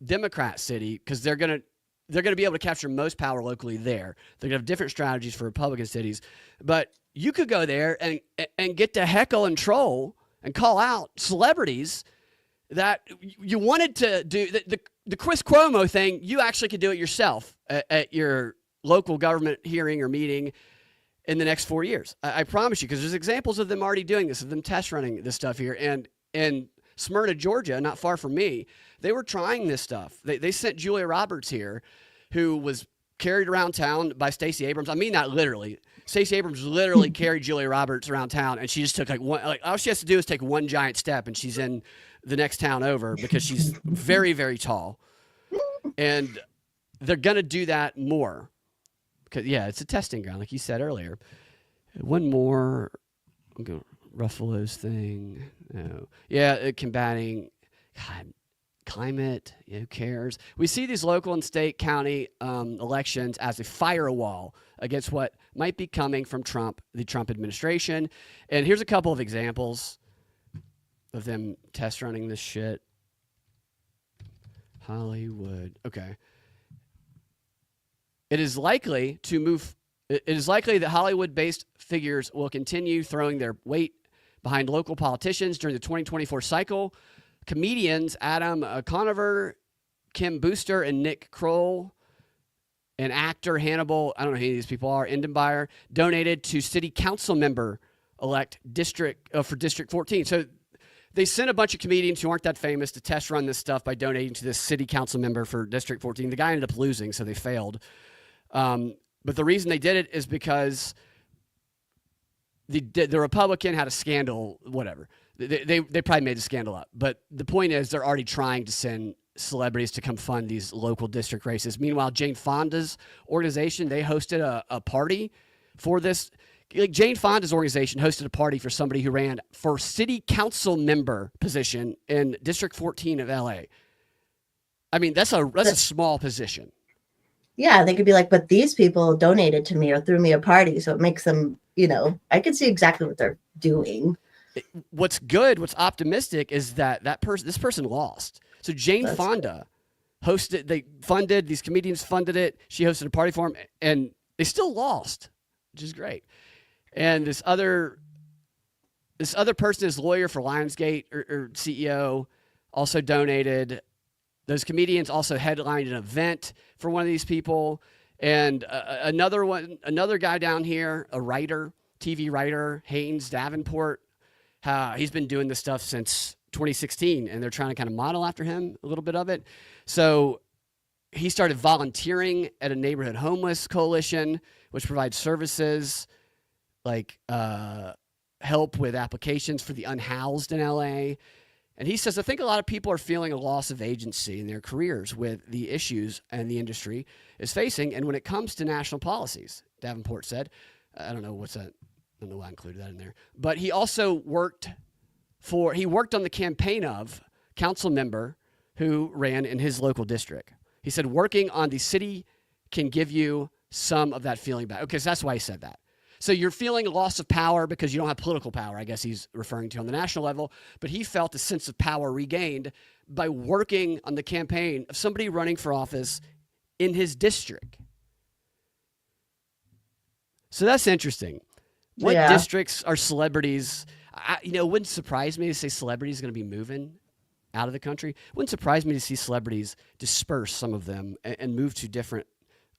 Democrat city, because they're gonna be able to capture most power locally there. They're gonna have different strategies for Republican cities, but you could go there and get to heckle and troll and call out celebrities that you wanted to do. The Chris Cuomo thing, you actually could do it yourself at your local government hearing or meeting in the next 4 years. I promise you, because there's examples of them already doing this, of them test running this stuff here. And in Smyrna, Georgia, not far from me, they were trying this stuff. They sent Julia Roberts here, who was carried around town by Stacey Abrams. I mean that literally. Stacey Abrams literally carried Julia Roberts around town, and she just took all she has to do is take one giant step, and she's in the next town over because she's very, very tall. And they're going to do that more. Because, yeah, it's a testing ground, like you said earlier. One more. I'm going Ruffalo's thing. No. Yeah, combating climate. Who cares? We see these local and state county elections as a firewall against what might be coming from the Trump administration. And here's a couple of examples of them test running this shit. Hollywood. Okay. It is likely that Hollywood-based figures will continue throwing their weight behind local politicians during the 2024 cycle. Comedians Adam Conover, Kim Booster, and Nick Kroll, and actor Hannibal, I don't know who these people are, Endenbeyer, donated to city council member-elect for District 14. So they sent a bunch of comedians who aren't that famous to test run this stuff by donating to this city council member for District 14. The guy ended up losing, so they failed. But the reason they did it is because the Republican had a scandal, whatever. They probably made the scandal up. But the point is they're already trying to send celebrities to come fund these local district races. Meanwhile, Jane Fonda's organization, they hosted a party for this. Like Jane Fonda's organization hosted a party for somebody who ran for city council member position in District 14 of LA. I mean, that's a small position. Yeah, they could be like, but these people donated to me or threw me a party, so it makes them, I can see exactly what they're doing. What's optimistic is that this person lost. So Jane Fonda these comedians funded it. She hosted a party for them, and they still lost, which is great. And this other person is lawyer for Lionsgate or CEO, also donated. Those comedians also headlined an event for one of these people. And another guy down here, a writer, TV writer, Haynes Davenport, he's been doing this stuff since 2016, and they're trying to kind of model after him a little bit of it. So he started volunteering at a neighborhood homeless coalition, which provides services like help with applications for the unhoused in LA. And he says, I think a lot of people are feeling a loss of agency in their careers with the issues and the industry is facing. And when it comes to national policies, Davenport said, I don't know why I included that in there. But he also worked on the campaign of council member who ran in his local district. He said, working on the city can give you some of that feeling back. Okay, so that's why he said that. So you're feeling a loss of power because you don't have political power, I guess he's referring to on the national level. But he felt a sense of power regained by working on the campaign of somebody running for office in his district. So that's interesting. What districts are celebrities? It wouldn't surprise me to say celebrities are going to be moving out of the country. It wouldn't surprise me to see celebrities disperse some of them and move to different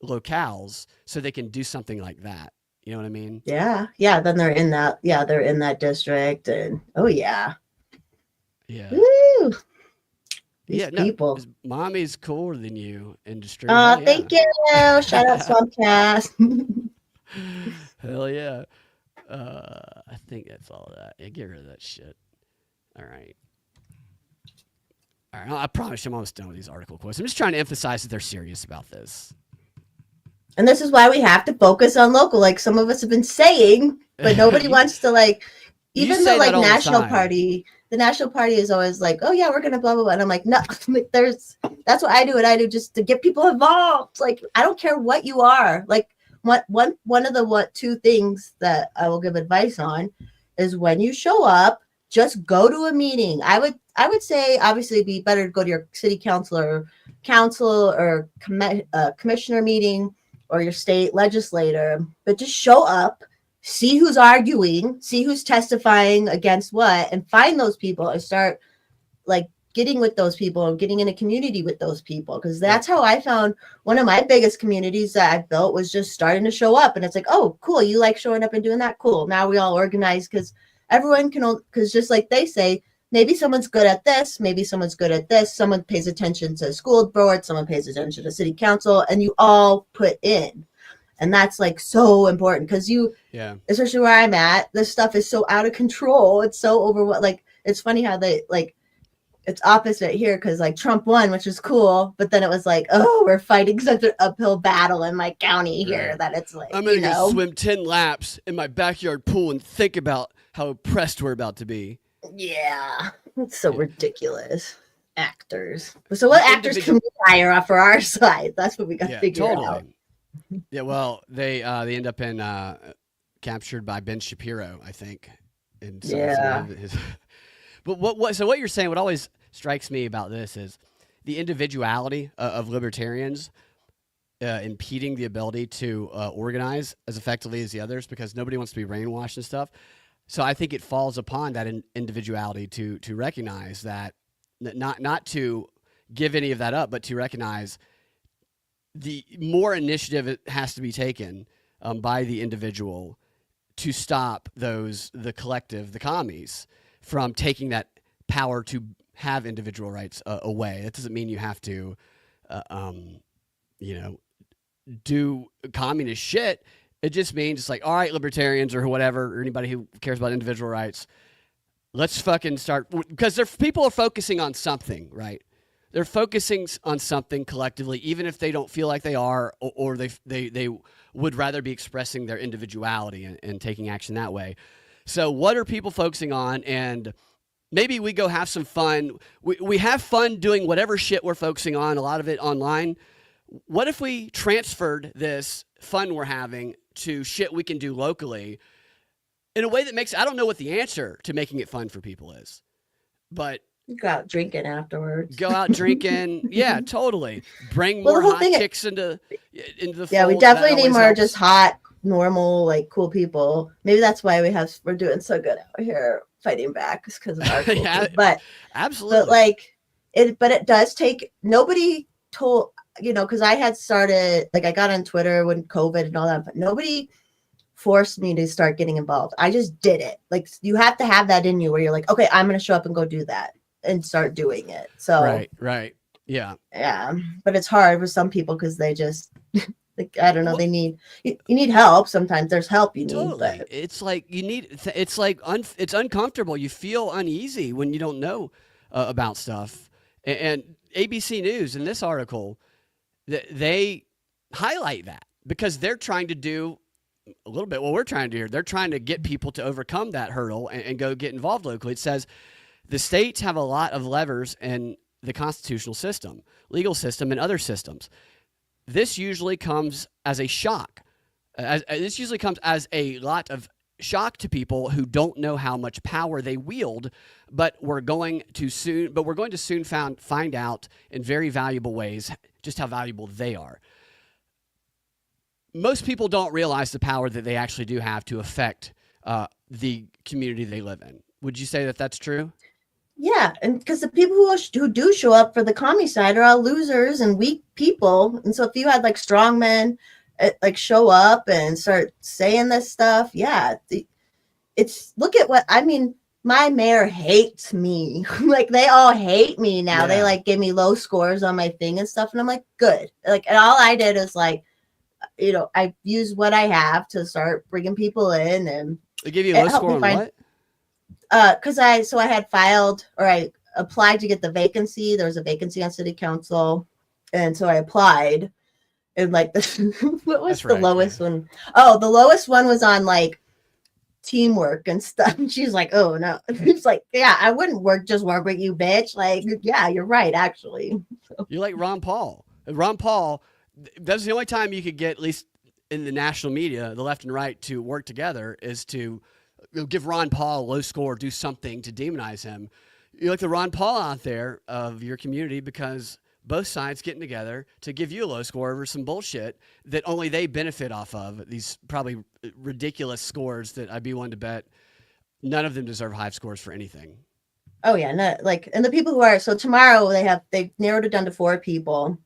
locales so they can do something like that. You know what I mean? Yeah. Yeah. Then they're in that. Yeah. They're in that district. And yeah. Yeah. Woo! These people. Mommy's cooler than you, industry. Oh, thank you. Shout out Swampcast. Hell yeah. I think that's all of that. Yeah, get rid of that shit. All right. I promise you I'm almost done with these article quotes. I'm just trying to emphasize that they're serious about this. And this is why we have to focus on local, like some of us have been saying, but nobody wants to even the national party. The national party is always like, oh yeah, we're gonna blah blah blah. And I'm like, no, that's what I do. What I do just to get people involved. Like, I don't care what you are. Like, one of the two things that I will give advice on is when you show up, just go to a meeting. I would say obviously it'd be better to go to your city council or commissioner meeting or your state legislator, but just show up, see who's arguing, see who's testifying against what, and find those people and start getting with those people and getting in a community with those people. Because that's how I found one of my biggest communities that I built was just starting to show up. And it's like, oh, cool. You like showing up and doing that? Cool. Now we all organize because everyone can, because just like they say, maybe someone's good at this. Maybe someone's good at this. Someone pays attention to school board. Someone pays attention to city council, and you all put in. And that's so important because especially where I'm at, this stuff is so out of control. It's so it's funny how they it's opposite here because Trump won, which is cool. But then it was we're fighting such an uphill battle in my county here that it's I'm going to go swim 10 laps in my backyard pool and think about how oppressed we're about to be. Yeah, it's so ridiculous. Actors. So what actors can we hire for our side? That's what we got to figure out. Yeah, well, they end up in captured by Ben Shapiro, I think. And so but what you're saying, what always strikes me about this is the individuality of libertarians impeding the ability to organize as effectively as the others because nobody wants to be brainwashed and stuff. So I think it falls upon that individuality to recognize that, not to give any of that up, but to recognize the more initiative has to be taken by the individual to stop the collective, the commies, from taking that power to have individual rights away. That doesn't mean you have to, do communist shit. It just means it's all right, libertarians or whatever, or anybody who cares about individual rights, let's fucking start, because people are focusing on something, right? They're focusing on something collectively, even if they don't feel like they are, or they would rather be expressing their individuality and taking action that way. So what are people focusing on? And maybe we go have some fun. We have fun doing whatever shit we're focusing on, a lot of it online. What if we transferred this fun we're having to shit we can do locally in a way that makes, I don't know what the answer to making it fun for people is, but go out drinking afterwards. Go out drinking. Yeah, totally. Bring more hot chicks into the fold. We definitely need more just hot, normal, cool people. Maybe that's why we're doing so good out here fighting back, because of our culture. But absolutely. But it does take, nobody told, because I had started, I got on Twitter when COVID and all that, but nobody forced me to start getting involved. I just did it. You have to have that in you where you're okay, I'm going to show up and go do that and start doing it. So right. Yeah. But it's hard for some people because they just I don't know, you need help. Sometimes there's help you need. Totally. But it's it's uncomfortable. You feel uneasy when you don't know about stuff. And ABC News in this article, they highlight that because they're trying to do a little bit what we're trying to do here. They're trying to get people to overcome that hurdle and go get involved locally. It says the states have a lot of levers in the constitutional system, legal system, and other systems. This usually comes as a shock This usually comes as a lot of shock to people who don't know how much power they wield, but we're going to soon find out in very valuable ways just how valuable they are. Most people don't realize the power that they actually do have to affect the community they live in. Would you say that that's true? Yeah, and because the people who do show up for the commie side are all losers and weak people, and so if you had like strong men like show up and start saying this stuff, yeah, it's look at what I mean. My mayor hates me. Like they all hate me now. Yeah. They like give me low scores on my thing and stuff, and I'm like, good. Like, and all I did is like, I used what I have to start bringing people in, and They give you a low score on what? Because I had filed or I applied to get the vacancy. There was a vacancy on city council, and so I applied. And like what was the lowest one? Oh, the lowest one was on like teamwork and stuff. And she's like, oh no. It's like, yeah, I wouldn't work with you, bitch. Like, yeah, you're right, actually. You're like Ron Paul. Ron Paul, that's the only time you could get, at least in the national media, the left and right, to work together is to give Ron Paul a low score, do something to demonize him. You're like the Ron Paul out there of your community because both sides getting together to give you a low score over some bullshit that only they benefit off of. These probably ridiculous scores that I'd be willing to bet none of them deserve high scores for anything. Oh yeah, no, like, and the people who are, so tomorrow they've narrowed it down to 4 people.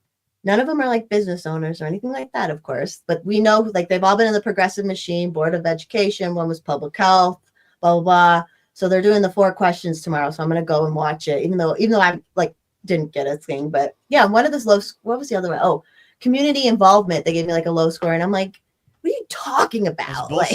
None of them are like business owners or anything like that, of course, but we know like they've all been in the progressive machine, Board of Education, one was public health, blah, blah, blah. So they're doing the 4 questions tomorrow. So I'm going to go and watch it, even though I'm like, didn't get a thing, but yeah, one of this low, what was the other one? Oh, community involvement. They gave me like a low score, and I'm like, what are you talking about? Like,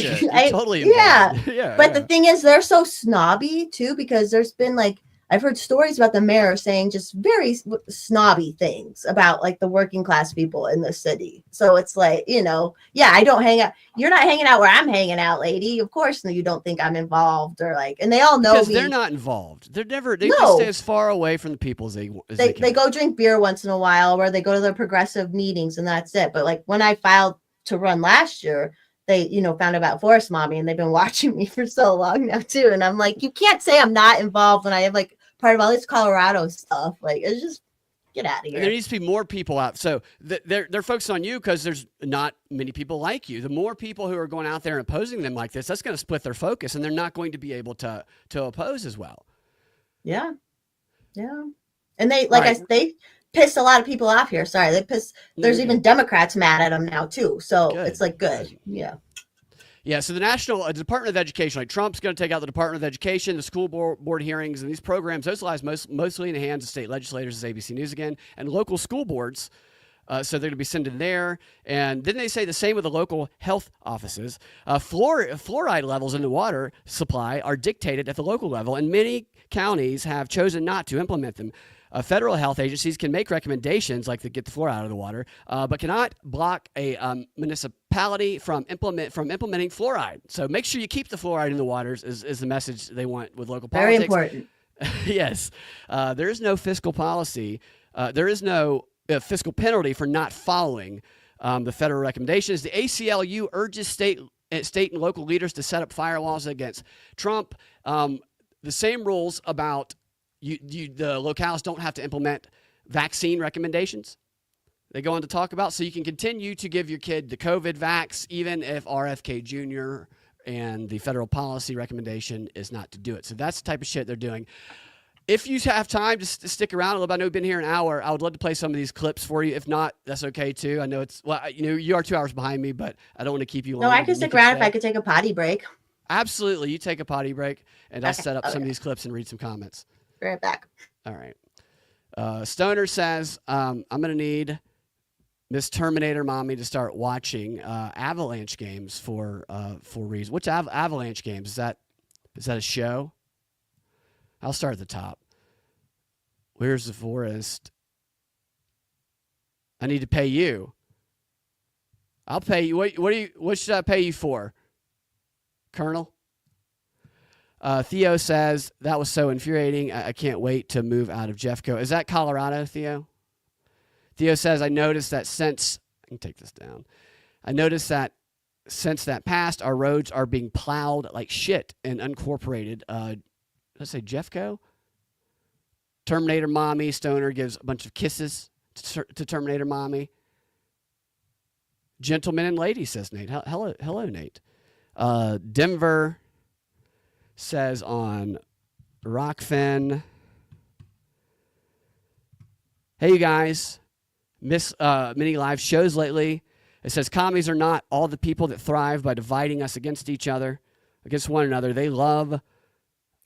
totally yeah. Yeah. But the thing is, they're so snobby too, because there's been like, I've heard stories about the mayor saying just very snobby things about like the working class people in the city. So it's like, yeah, I don't hang out. You're not hanging out where I'm hanging out, lady. Of course, you don't think I'm involved or like, and they all know because they're not involved. They just stay as far away from the people as they can. They go drink beer once in a while, or they go to the progressive meetings, and that's it. But like when I filed to run last year, they, found about Forest Mommy, and they've been watching me for so long now too. And I'm like, you can't say I'm not involved when I have like part of all this Colorado stuff. Like, it's just get out of here. And there needs to be more people out. So they're focused on you because there's not many people like you. The more people who are going out there and opposing them like this, that's going to split their focus, and they're not going to be able to oppose as well. Yeah. Yeah. And they, they pissed a lot of people off here. Sorry. There's even Democrats mad at them now too. So it's like, good. Yeah. Yeah, so the National Department of Education, like Trump's going to take out the Department of Education, the school board hearings, and these programs, those lies mostly in the hands of state legislators, as ABC News again, and local school boards. So they're going to be sending there. And then they say the same with the local health offices. Fluoride levels in the water supply are dictated at the local level, and many counties have chosen not to implement them. Federal health agencies can make recommendations like to get the fluoride out of the water, but cannot block a municipality from implementing fluoride. So make sure you keep the fluoride in the waters is the message they want with local politics. Very important. Yes. There is no fiscal policy. There is no fiscal penalty for not following the federal recommendations. The ACLU urges state and local leaders to set up firewalls against Trump. The same rules about the locales don't have to implement vaccine recommendations. They go on to talk about so you can continue to give your kid the COVID vax, even if RFK Jr. and the federal policy recommendation is not to do it. So that's the type of shit they're doing. If you have time to stick around a little bit, I know we've been here an hour. I would love to play some of these clips for you. If not, that's okay too. I know you are 2 hours behind me, but I don't want to keep you long. No, I can stick around if I could take a potty break. Absolutely. You take a potty break, and I'll set up some of these clips and read some comments. Be right back. All right. Stoner says, I'm going to need Miss Terminator Mommy to start watching Avalanche games for reasons. Which Avalanche games? Is that a show? I'll start at the top. Where's the forest? I need to pay you. I'll pay you. What should I pay you for? Colonel? Theo says, that was so infuriating. I can't wait to move out of Jeffco. Is that Colorado, Theo? Theo says, I noticed that since... I can take this down. I noticed that since that passed, our roads are being plowed like shit and unincorporated. Let's say Jeffco. Terminator Mommy. Stoner gives a bunch of kisses to Terminator Mommy. Gentlemen and ladies, says Nate. Hello, Nate. Denver says on Rockfin, hey, you guys. Miss many live shows lately. It says commies are not all the people that thrive by dividing us against each other, against one another. They love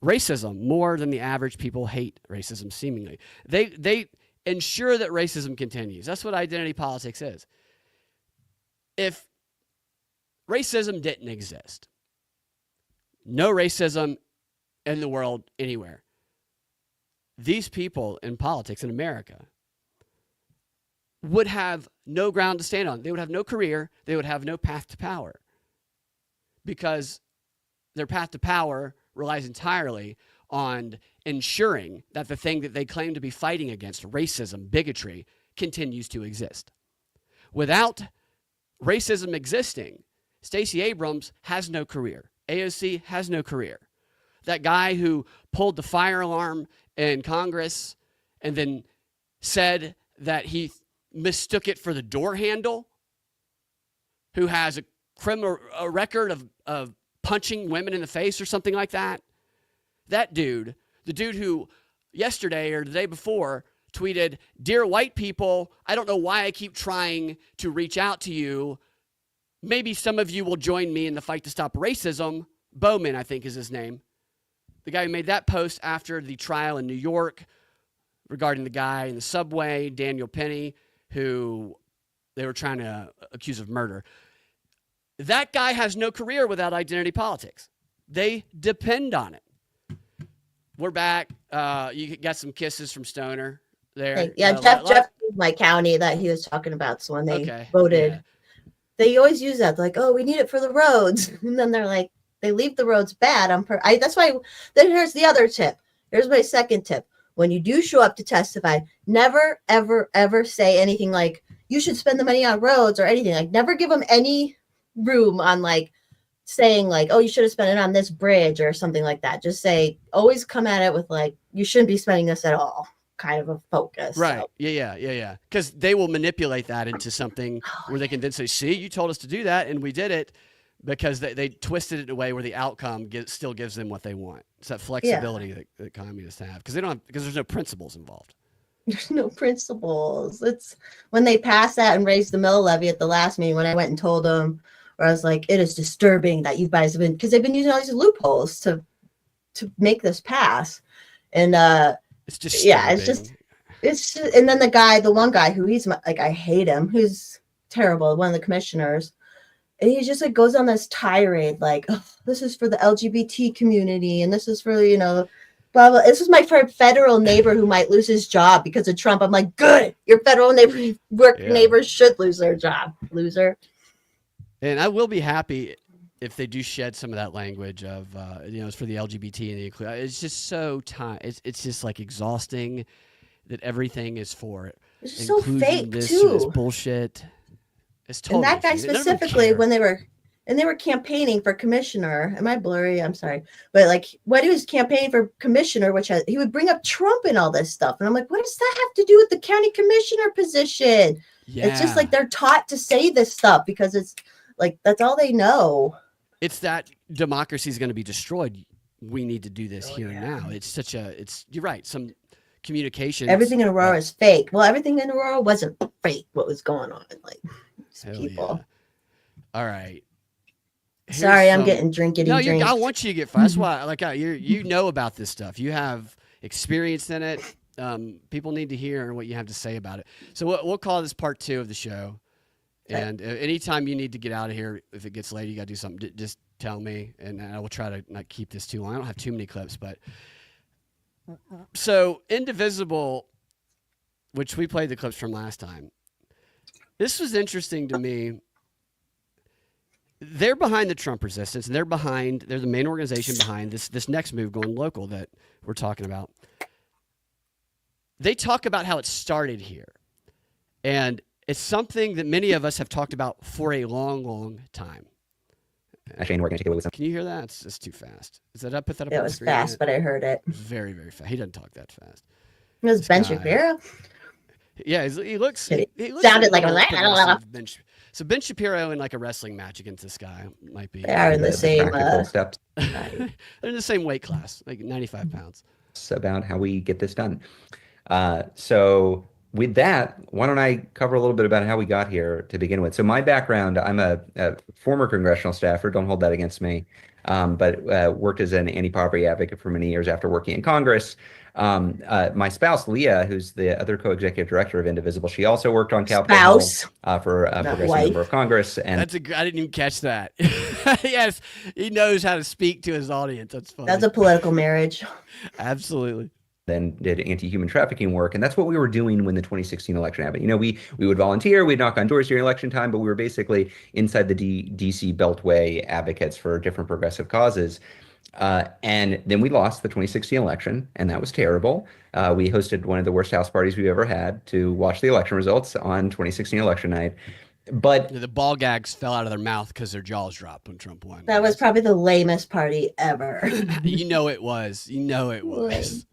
racism more than the average people hate racism, seemingly. They ensure that racism continues. That's what identity politics is. If racism didn't exist, no racism in the world anywhere, these people in politics in America would have no ground to stand on. They would have no career. They would have no path to power, because their path to power relies entirely on ensuring that the thing that they claim to be fighting against, racism, bigotry, continues to exist. Without racism existing, Stacey Abrams has no career. AOC has no career. That guy who pulled the fire alarm in Congress and then said that he mistook it for the door handle, who has a record of punching women in the face or something like that. That dude, the dude who yesterday or the day before tweeted, "Dear white people, I don't know why I keep trying to reach out to you. Maybe some of you will join me in the fight to stop racism." Bowman, I think is his name. The guy who made that post after the trial in New York regarding the guy in the subway, Daniel Penny, who they were trying to accuse of murder. That guy has no career without identity politics. They depend on it. We're back. You got some kisses from Stoner there. Yeah, Jeff, my county that he was talking about. So when they voted, yeah. They always use that. Like, oh, we need it for the roads. And then they're like, they leave the roads bad. That's why. Then here's the other tip. Here's my second tip. When you do show up to testify, never, ever, ever say anything like, you should spend the money on roads or anything. Like, never give them any room on like saying like, oh, you should have spent it on this bridge or something like that. Just say, always come at it with like, you shouldn't be spending this at all, kind of a focus. Right. So. Yeah. Because they will manipulate that into something where they can then say, see, you told us to do that and we did it, because they twisted it in a way where the outcome still gives them what they want. It's that flexibility that communists have, because there's no principles involved. There's no principles. It's when they passed that and raised the mill levy at the last meeting, when I went and told them, where I was like, it is disturbing that you guys have been, because they've been using all these loopholes to make this pass. And it's just and then the one guy who I hate him, who's terrible, one of the commissioners. And he just like goes on this tirade, like, oh, this is for the LGBT community, and this is for, blah, blah. This is my federal neighbor who might lose his job because of Trump. I'm like, good. Your federal neighbors should lose their job, loser. And I will be happy if they do shed some of that language of, it's for the LGBT and the inclusion. It's just so it's just like exhausting that everything is for it. It's so fake this too. This bullshit. It's totally. And that guy specifically, when they were campaigning for commissioner, am I blurry? I'm sorry. But like when he was campaigning for commissioner, he would bring up Trump and all this stuff. And I'm like, what does that have to do with the county commissioner position? Yeah. It's just like they're taught to say this stuff because it's like, that's all they know. It's that democracy is going to be destroyed. We need to do this here and now. You're right. Some communication. Everything in Aurora is fake. Well, everything in Aurora wasn't fake. What was going on? Like, people. Yeah. All right. Sorry, I'm getting drinkity. No, I want you to get fun. That's why, you know about this stuff. You have experience in it. People need to hear what you have to say about it. So we'll call this part 2 of the show. Okay. And anytime you need to get out of here, if it gets late, you got to do something. Just tell me, and I will try to not keep this too long. I don't have too many clips, but so Indivisible, which we played the clips from last time. This was interesting to me. They're behind the Trump resistance, and they're the main organization behind this next move going local that we're talking about. They talk about how it started here. And it's something that many of us have talked about for a long, long time. Shane, we're going to take it away with some. Can you hear that? It's too fast. Is that up? Put that up It on the was screen fast, yet? but I heard it. Very, very fast. He doesn't talk that fast. It was This Ben guy- Shapiro. Yeah, he looks. Did He looks sounded a like a little la- la- la- la. progressive. So Ben Shapiro in like a wrestling match against this guy might be. They are in the same. practical steps They're in the same weight class, like 95 pounds. about how we get this done. So with that, why don't I cover a little bit about how we got here to begin with? So my background, I'm a former congressional staffer. Don't hold that against me. But worked as an anti-poverty advocate for many years after working in Congress. My spouse, Leah, who's the other co-executive director of Indivisible, she also worked on Capitol Hill for a progressive wife. member of Congress. And I didn't even catch that. Yes, he knows how to speak to his audience. That's funny. That's a political marriage. Absolutely. then did anti-human trafficking work. And that's what we were doing when the 2016 election happened. You know, we would volunteer, we'd knock on doors during election time, but we were basically inside the DC Beltway advocates for different progressive causes. And then we lost the 2016 election, and that was terrible. We hosted one of the worst house parties we've ever had to watch the election results on 2016 election night. But The ball gags fell out of their mouth because their jaws dropped when Trump won. That was probably the lamest party ever. You know it was. You know it was.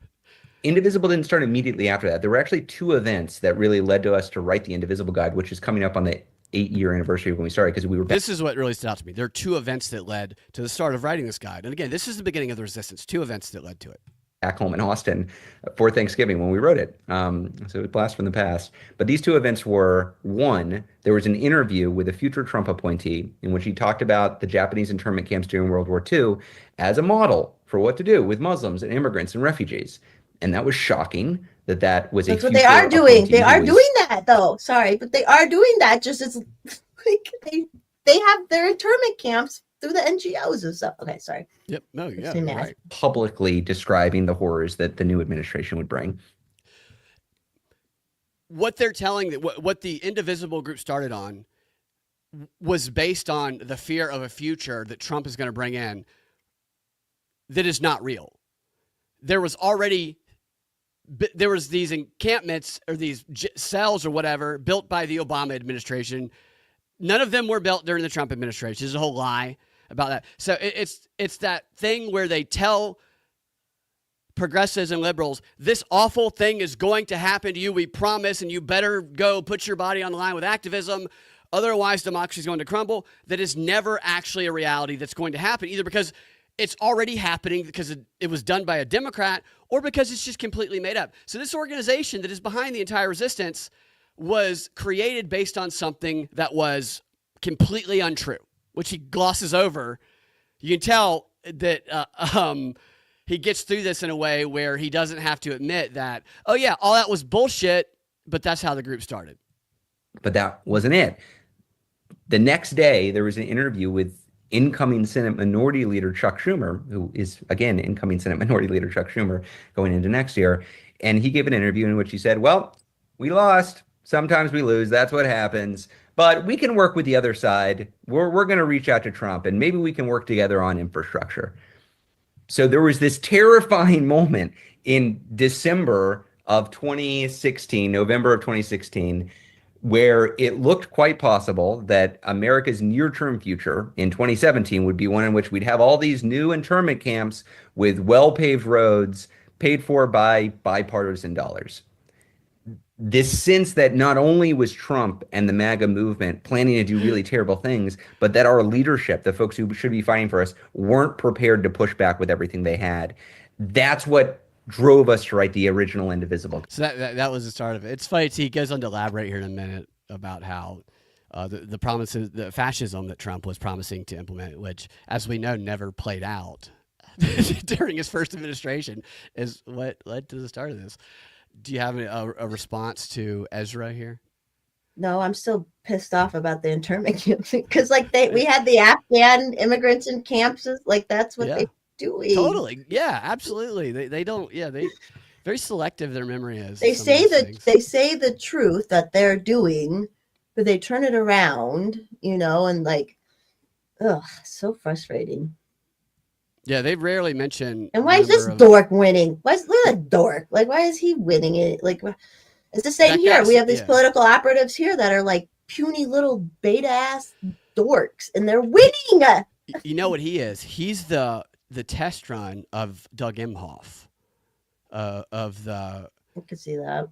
Indivisible didn't start immediately after that. There were actually two events that really led to us to write the Indivisible Guide, which is coming up on the 8-year anniversary of when we started, because we were This is what really stood out to me. There are two events that led to the start of writing this guide. And again, this is the beginning of the resistance. Two events that led to it. back home in Austin for Thanksgiving when we wrote it. So a blast from the past. But these two events were, one, there was an interview with a future Trump appointee in which he talked about the Japanese internment camps during World War II as a model for what to do with Muslims and immigrants and refugees. And that was shocking that was That's a what they are doing. appointee They are who was- doing that though. Sorry, but they are doing that. Just as like they have their internment camps through the NGOs and stuff. Okay, sorry. Yep. No, yeah, too you're mad. right. publicly describing the horrors that the new administration would bring. What they're telling, what the Indivisible group started on was based on the fear of a future that Trump is going to bring in that is not real. There was these encampments or these cells or whatever built by the Obama administration. None of them were built during the Trump administration. There's a whole lie about that. So it's that thing where they tell progressives and liberals, this awful thing is going to happen to you, we promise, and you better go put your body on the line with activism. Otherwise, democracy is going to crumble. That is never actually a reality that's going to happen, either because it's already happening because it was done by a Democrat or because it's just completely made up. So this organization that is behind the entire resistance was created based on something that was completely untrue, which he glosses over. You can tell that he gets through this in a way where he doesn't have to admit that, oh yeah, all that was bullshit, but that's how the group started. But that wasn't it. The next day, there was an interview with incoming Senate Minority Leader Chuck Schumer, who is, again, incoming Senate Minority Leader Chuck Schumer going into next year. And he gave an interview in which he said, well, we lost. Sometimes we lose. That's what happens. But we can work with the other side. We're going to reach out to Trump, and maybe we can work together on infrastructure. So there was this terrifying moment in December of 2016, November of 2016, where it looked quite possible that America's near-term future in 2017 would be one in which we'd have all these new internment camps with well-paved roads paid for by bipartisan dollars. This sense that not only was Trump and the MAGA movement planning to do really terrible things, but that our leadership, the folks who should be fighting for us, weren't prepared to push back with everything they had. That's what drove us to write the original Indivisible. So that was the start of it. It's funny, he goes on to elaborate here in a minute about how the promises, the fascism that Trump was promising to implement, which, as we know, never played out during his first administration, is what led to the start of this. Do you have a response to Ezra here? No, I'm still pissed off about the internment camps because, like, we had the Afghan immigrants in camps. Like, that's what they're doing. Totally, yeah, absolutely. They don't. Yeah, they very selective. Their memory is. They say the truth that they're doing, but they turn it around, and like, ugh, so frustrating. Yeah, they rarely mention. And why is this dork winning? Look at that dork. Like, why is he winning it? Like, it's the same here. We have these political operatives here that are like puny little beta ass dorks, and they're winning. You know what he is? He's the test run of Doug Emhoff, of I could see that.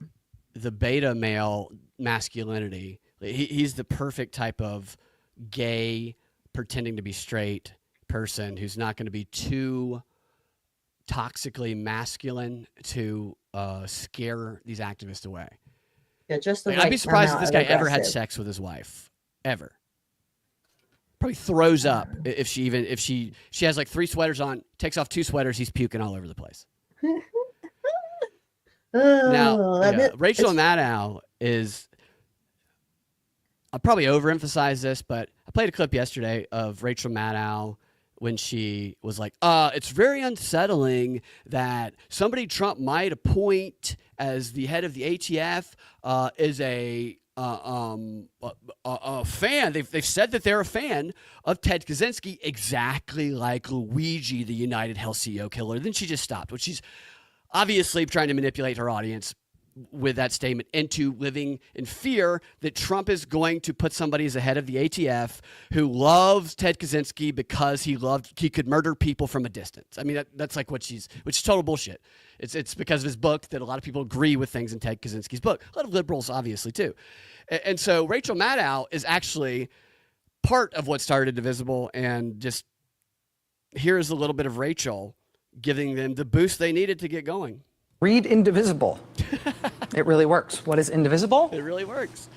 the beta male masculinity. He's the perfect type of gay, pretending to be straight person who's not going to be too toxically masculine to scare these activists away. Yeah, just the Like, I'd be right surprised if amount this of guy ever had aggressive. sex with his wife, ever. Probably throws up if she has like 3 sweaters on, takes off 2 sweaters, he's puking all over the place. Now, Oh, Rachel Maddow is. I'll probably overemphasize this, but I played a clip yesterday of Rachel Maddow when she was like, it's very unsettling that somebody Trump might appoint as the head of the ATF is a fan. They've said that they're a fan of Ted Kaczynski, exactly like Luigi, the United Health CEO killer. Then she just stopped, which she's obviously trying to manipulate her audience with that statement into living in fear that Trump is going to put somebody as the head of the ATF who loves Ted Kaczynski because he could murder people from a distance. I mean, that's like which is total bullshit. It's because of his book that a lot of people agree with things in Ted Kaczynski's book. A lot of liberals, obviously, too. And so Rachel Maddow is actually part of what started Divisible, and just here's a little bit of Rachel giving them the boost they needed to get going. Read Indivisible. It really works. What is Indivisible? It really works.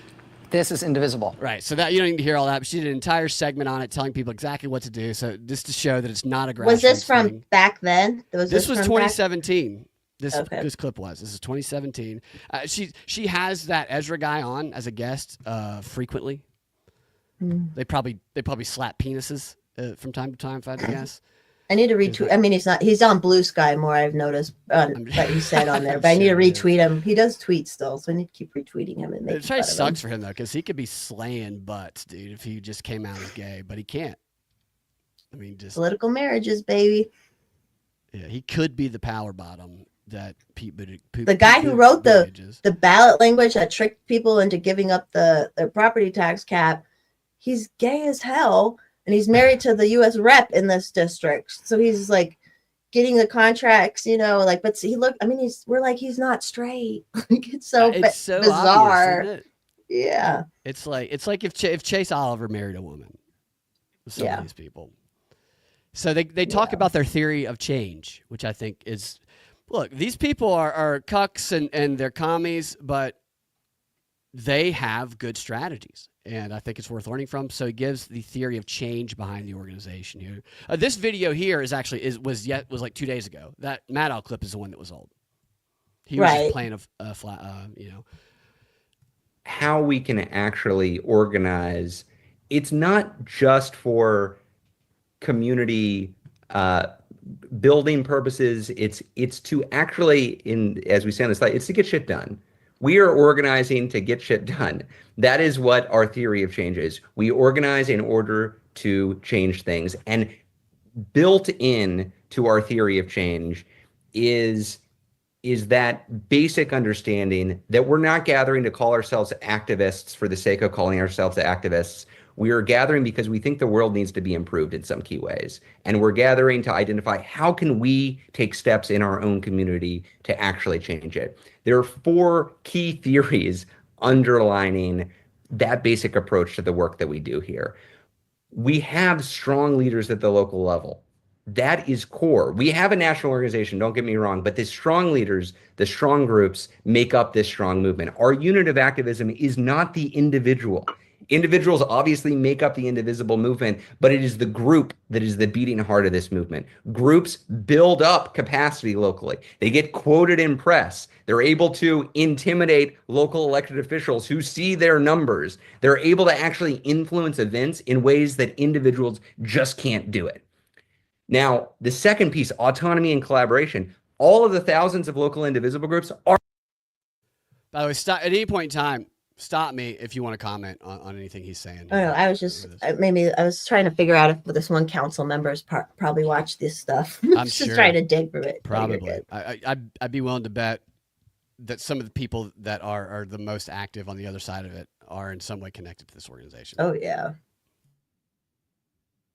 This is Indivisible. Right. So that you don't need to hear all that, but she did an entire segment on it telling people exactly what to do. So just to show that it's not a grassroots Was this from thing. back then? This was from 2017. This Okay. clip was. This is 2017. She has that Ezra guy on as a guest frequently. They probably slap penises from time to time, if I had to guess. I need to retweet. I mean, he's on Blue Sky more, I've noticed, that he said on there, but I need to Sure, yeah. retweet him. He does tweet still, so I need to keep retweeting him and It making probably fun of sucks him. for him though, because he could be slaying butts, dude, if he just came out as gay, but he can't. I mean, just Political marriages, baby. yeah, he could be the power bottom that Pete Buttigieg. The guy who wrote Buttigieg is. the ballot language that tricked people into giving up their property tax cap, he's gay as hell, and he's married to the U.S. rep in this district. So he's like getting the contracts, like, but we're like, he's not straight. Like, it's so bizarre. Obvious, isn't it? Yeah. It's like if Chase Oliver married a woman. Some Yeah. of these people. So they talk about their theory of change, which I think is, look, these people are cucks and they're commies, but they have good strategies. And I think it's worth learning from. So he gives the theory of change behind the organization here. This video here was like 2 days ago. That Maddow clip is the one that was old. He was just playing a flat, How we can actually organize. It's not just for community building purposes. It's to actually, as we say on the slide, it's to get shit done. We are organizing to get shit done. That is what our theory of change is. We organize in order to change things. And built in to our theory of change is that basic understanding that we're not gathering to call ourselves activists for the sake of calling ourselves activists. We are gathering because we think the world needs to be improved in some key ways. And we're gathering to identify how can we take steps in our own community to actually change it. There are 4 key theories underlining that basic approach to the work that we do here. We have strong leaders at the local level. That is core. We have a national organization, don't get me wrong, but the strong leaders, the strong groups make up this strong movement. Our unit of activism is not the individual. Individuals obviously make up the indivisible movement, but it is the group that is the beating heart of this movement. Groups build up capacity locally. They get quoted in press. They're able to intimidate local elected officials who see their numbers. They're able to actually influence events in ways that individuals just can't do it. Now, the second piece, autonomy and collaboration. All of the thousands of local indivisible groups are. By the way, stop at any point in time. Stop me if you want to comment on anything he's saying. I don't know. I was just I was trying to figure out if this one council member's probably watched this stuff. I'm just sure. trying to dig for it. Probably. I'd be willing to bet that some of the people that are the most active on the other side of it are in some way connected to this organization. Oh yeah.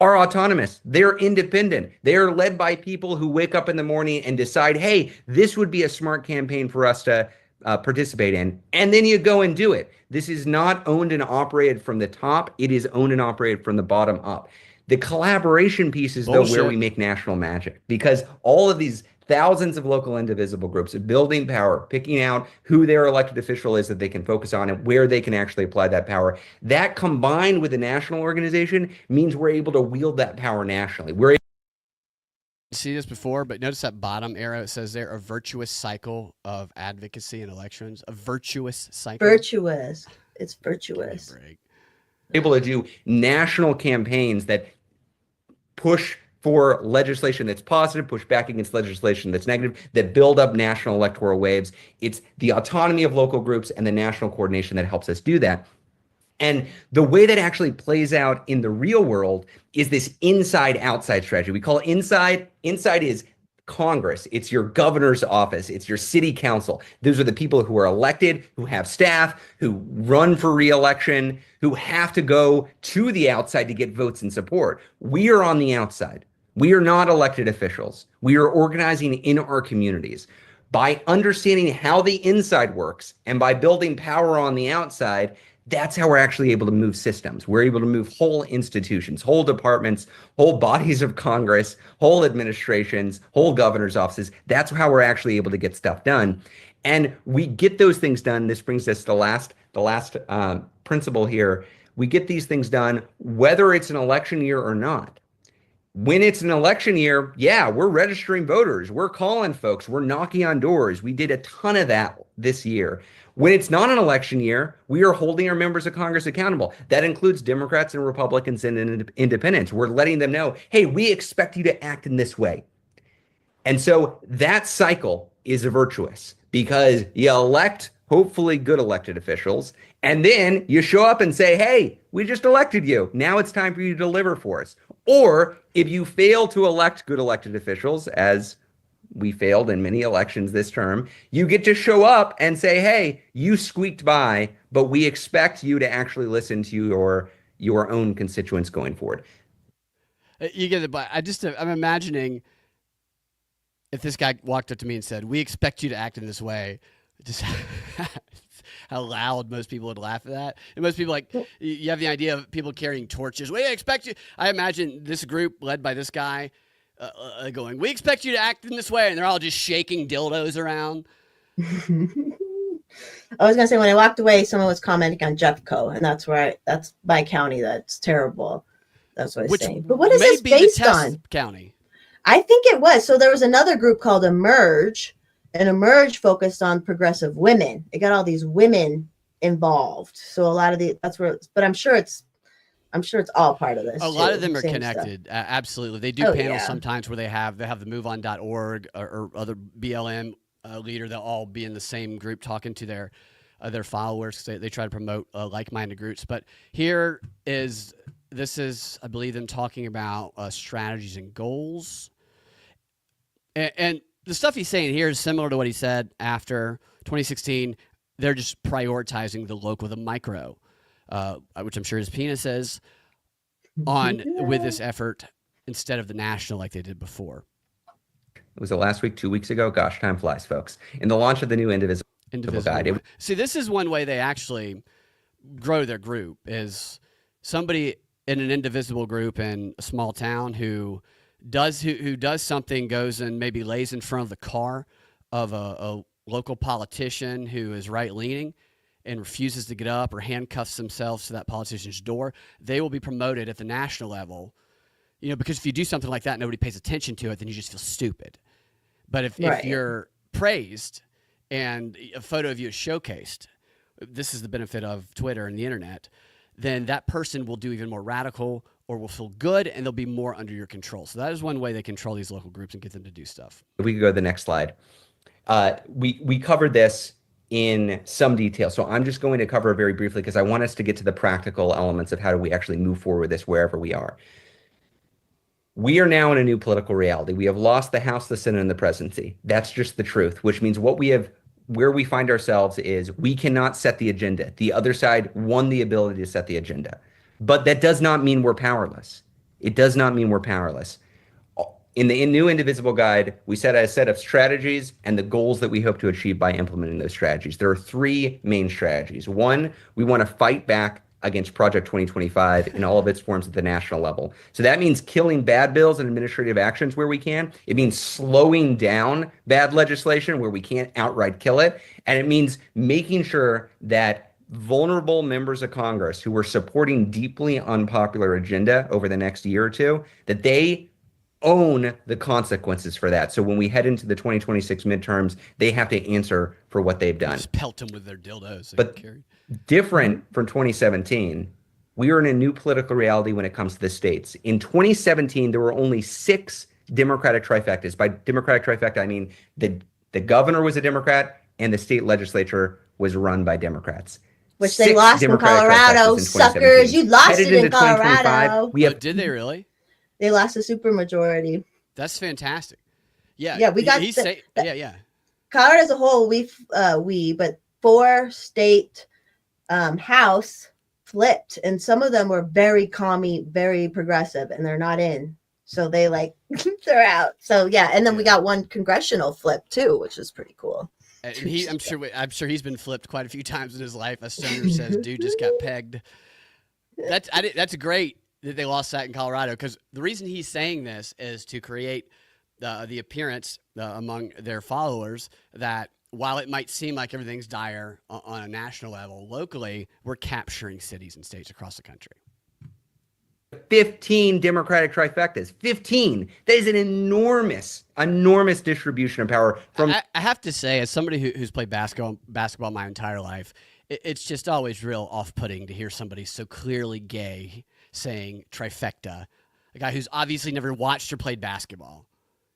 are autonomous. They're independent. They are led by people who wake up in the morning and decide, hey, this would be a smart campaign for us to participate in. And then you go and do it. This is not owned and operated from the top. It is owned and operated from the bottom up. The collaboration piece is, though, where we make national magic, because all of these thousands of local indivisible groups are building power, picking out who their elected official is that they can focus on and where they can actually apply that power. That combined with a national organization means we're able to wield that power nationally. We're see this before, but notice that bottom arrow, it says there, a virtuous cycle of advocacy in elections. A virtuous cycle. Virtuous. It's virtuous. able to do national campaigns that push for legislation that's positive, push back against legislation that's negative, that build up national electoral waves. It's the autonomy of local groups and the national coordination that helps us do that. And the way that actually plays out in the real world is this inside-outside strategy. We call it inside. Inside is Congress. It's your governor's office. It's your city council. Those are the people who are elected, who have staff, who run for re-election, who have to go to the outside to get votes and support. We are on the outside. We are not elected officials. We are organizing in our communities. By understanding how the inside works and by building power on the outside, that's how we're actually able to move systems. We're able to move whole institutions, whole departments, whole bodies of Congress, whole administrations, whole governor's offices. That's how we're actually able to get stuff done. And we get those things done. This brings us to the last principle here. We get these things done whether it's an election year or not. When it's an election year, yeah, we're registering voters. We're calling folks. We're knocking on doors. We did a ton of that this year. When it's not an election year, we are holding our members of Congress accountable. That includes Democrats and Republicans and independents. We're letting them know, hey, we expect you to act in this way. And so that cycle is virtuous because you elect hopefully good elected officials, and then you show up and say, hey, we just elected you. Now it's time for you to deliver for us. Or if you fail to elect good elected officials, as we failed in many elections this term, you get to show up and say, hey, you squeaked by, but we expect you to actually listen to your own constituents going forward. You get it, but I'm imagining if this guy walked up to me and said, we expect you to act in this way, just how loud most people would laugh at that. And most people, like, you have the idea of people carrying torches. We expect you. I imagine this group led by this guy going, we expect you to act in this way. And they're all just shaking dildos around. I was going to say, when I walked away, someone was commenting on Jeffco, and that's my county. That's terrible. That's what I was saying. But what is this based on? County. I think it was. So there was another group called Emerge, and Emerge focused on progressive women. It got all these women involved. So a lot of but I'm sure it's all part of this. A lot of them are connected. Absolutely. They do panels sometimes where they have the moveon.org or other BLM leader. They'll all be in the same group talking to their followers. They try to promote like-minded groups. But this is, I believe, them talking about strategies and goals. And the stuff he's saying here is similar to what he said after 2016. They're just prioritizing the local, the micro, which I'm sure his penis is, with this effort instead of the national like they did before. Was it last week, 2 weeks ago? Gosh, time flies, folks. In the launch of the new Indivisible Guide. See, this is one way they actually grow their group, is somebody in an indivisible group in a small town who does something, goes and maybe lays in front of the car of a local politician who is right-leaning and refuses to get up or handcuffs themselves to that politician's door. They will be promoted at the national level, because if you do something like that, nobody pays attention to it, then you just feel stupid. But if you're praised and a photo of you is showcased, this is the benefit of Twitter and the internet, then that person will do even more radical or will feel good, and they'll be more under your control. So that is one way they control these local groups and get them to do stuff. If we could go to the next slide. We covered this in some detail, so I'm just going to cover it very briefly because I want us to get to the practical elements of how do we actually move forward with this wherever we are. We are now in a new political reality. We have lost the House, the Senate, and the presidency. That's just the truth, which means where we find ourselves is we cannot set the agenda. The other side won the ability to set the agenda. But that does not mean we're powerless. It does not mean we're powerless. In the new Indivisible Guide, we set a set of strategies and the goals that we hope to achieve by implementing those strategies. There are three main strategies. One, we want to fight back against Project 2025 in all of its forms at the national level. So that means killing bad bills and administrative actions where we can. It means slowing down bad legislation where we can't outright kill it. And it means making sure that vulnerable members of Congress who are supporting deeply unpopular agenda over the next year or two, that they own the consequences for that. So when we head into the 2026 midterms, they have to answer for what they've done. Just pelt them with their dildos. But different from 2017, we are in a new political reality when it comes to the states. In 2017, there were only 6 Democratic trifectas. By Democratic trifecta, I mean the governor was a Democrat and the state legislature was run by Democrats. Which they lost in Colorado, suckers. You lost it in Colorado. Did they really? They lost a supermajority. That's fantastic. Yeah. Yeah, we got Colorado as a whole, but 4 state House flipped, and some of them were very commie, very progressive, and they're not in. So they they're out. So yeah, and then we got 1 congressional flip too, which is pretty cool. And I'm sure he's been flipped quite a few times in his life. A stoner says, "Dude just got pegged." That's great that they lost that in Colorado, because the reason he's saying this is to create the appearance among their followers that while it might seem like everything's dire on a national level, locally we're capturing cities and states across the country. 15 Democratic trifectas. 15. That is an enormous distribution of power. I have to say, as somebody who's played basketball my entire life, it's just always real off-putting to hear somebody so clearly gay saying trifecta, a guy who's obviously never watched or played basketball.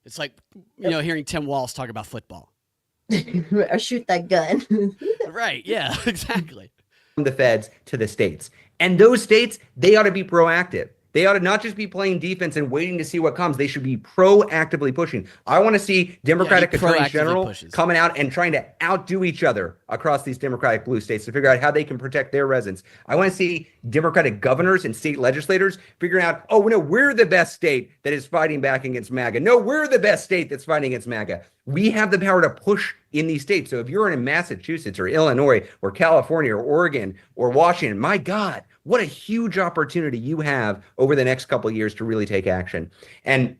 It's like, hearing Tim Walz talk about football. Or shoot that gun. Right, yeah, exactly. From the feds to the states. And those states, they ought to be proactive. They ought to not just be playing defense and waiting to see what comes. They should be proactively pushing. I want to see Democratic attorneys general coming out and trying to outdo each other across these Democratic blue states to figure out how they can protect their residents. I want to see Democratic governors and state legislators figuring out, oh, no, we're the best state that is fighting back against MAGA. No, we're the best state that's fighting against MAGA. We have the power to push in these states. So if you're in Massachusetts or Illinois or California or Oregon or Washington, my God, what a huge opportunity you have over the next couple of years to really take action. And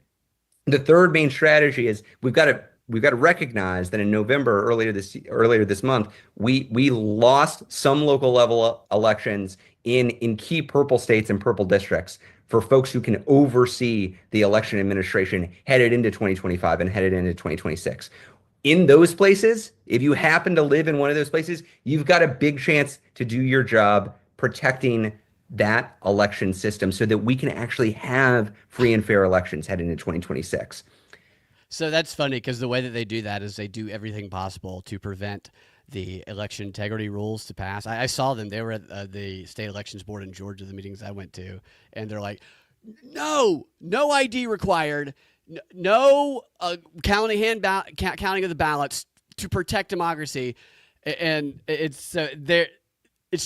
the third main strategy is we've got to recognize that in November, earlier this month, we lost some local level elections in key purple states and purple districts for folks who can oversee the election administration headed into 2025 and headed into 2026. In those places, if you happen to live in one of those places, you've got a big chance to do your job protecting that election system so that we can actually have free and fair elections heading into 2026. So that's funny, because the way that they do that is they do everything possible to prevent the election integrity rules to pass. I saw them. They were at the state elections board in Georgia, the meetings I went to, and they're like, no ID required, no counting of the ballots to protect democracy. And it's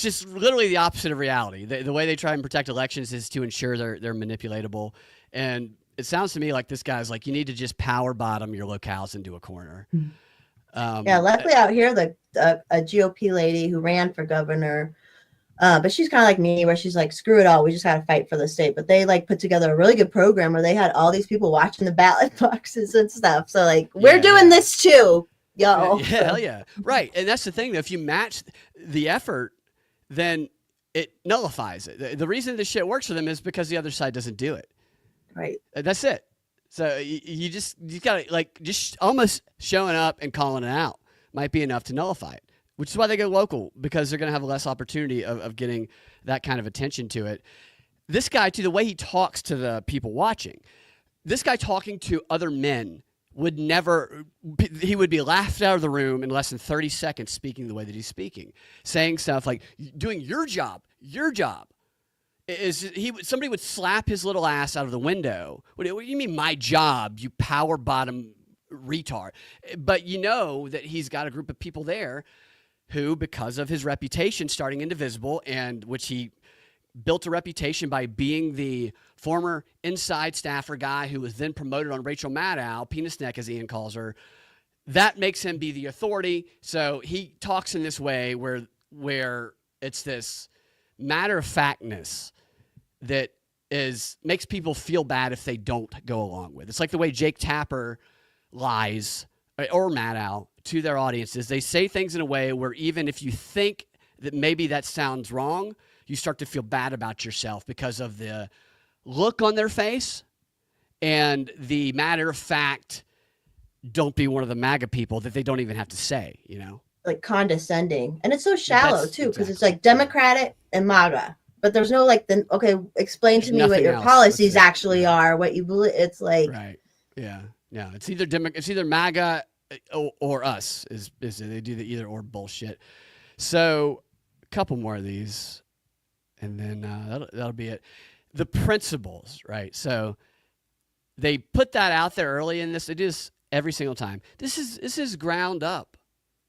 just literally the opposite of reality. The way they try and protect elections is to ensure they're manipulatable. And it sounds to me like this guy's like, you need to just power bottom your locales into a corner. Luckily out here, a GOP lady who ran for governor, but she's kind of like me, where she's like, screw it all, we just got to fight for the state. But they put together a really good program where they had all these people watching the ballot boxes and stuff. So we're doing this too, y'all. Yeah, hell yeah. Right. And that's the thing, that if you match the effort, then it nullifies it. The reason this shit works for them is because the other side doesn't do it. Right. That's it. So you gotta just almost showing up and calling it out might be enough to nullify it, which is why they go local, because they're going to have less opportunity of getting that kind of attention to it. This guy, too, the way he talks to the people watching, this guy talking to other men he would be laughed out of the room in less than 30 seconds speaking the way that he's speaking, saying stuff like, doing your job. Somebody would slap his little ass out of the window. What do you mean my job, you power bottom retard? But you know that he's got a group of people there who, because of his reputation starting Indivisible, and which he built a reputation by being the former inside staffer guy who was then promoted on Rachel Maddow, penis neck as Ian calls her. That makes him be the authority. So he talks in this way where it's this matter of factness that makes people feel bad if they don't go along with. It's like the way Jake Tapper lies, or Maddow, to their audiences. They say things in a way where even if you think that maybe that sounds wrong, you start to feel bad about yourself because of the look on their face and the matter of fact, don't be one of the MAGA people that they don't even have to say, you know? Like condescending. And it's so shallow too, because exactly. it's like Democratic and MAGA. But there's no like, okay, explain There's to me what nothing your else. policies That's it. actually are, what you believe. It's like, Right. Yeah. Yeah. It's either MAGA or us is they do the either or bullshit. So a couple more of these and then that'll be it. The principles, right? So they put that out there early in this. They do this every single time. This is ground up.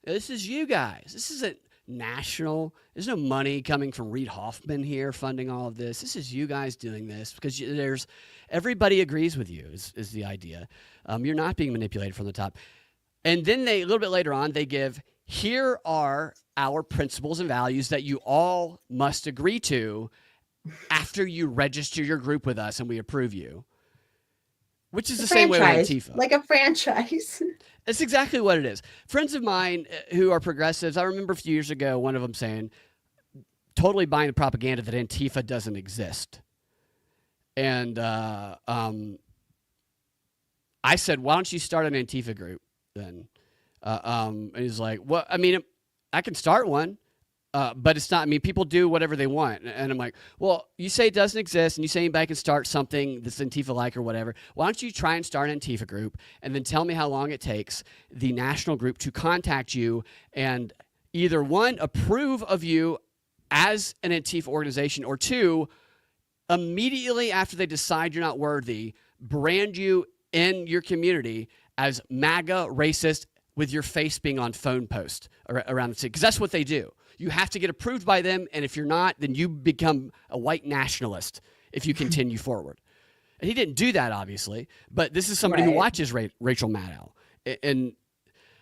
This is you guys. This isn't national. There's no money coming from Reid Hoffman here funding all of this. This is you guys doing this because everybody agrees with you is the idea. You're not being manipulated from the top. And then a little bit later on, they give, here are our principles and values that you all must agree to after you register your group with us and we approve you. Which is the same way with Antifa. Like a franchise. That's exactly what it is. Friends of mine who are progressives, I remember a few years ago, one of them saying, totally buying the propaganda that Antifa doesn't exist. And I said, why don't you start an Antifa group then? And he's like, well, I mean, I can start one. But it's not, I mean, people do whatever they want. And I'm like, well, you say it doesn't exist and you say anybody can start something that's Antifa-like or whatever. Why don't you try and start an Antifa group and then tell me how long it takes the national group to contact you and either one, approve of you as an Antifa organization, or two, immediately after they decide you're not worthy, brand you in your community as MAGA racist with your face being on phone posts around the city. Because that's what they do. You have to get approved by them, and if you're not, then you become a white nationalist if you continue forward. And he didn't do that, obviously, but this is somebody who watches Rachel Maddow. And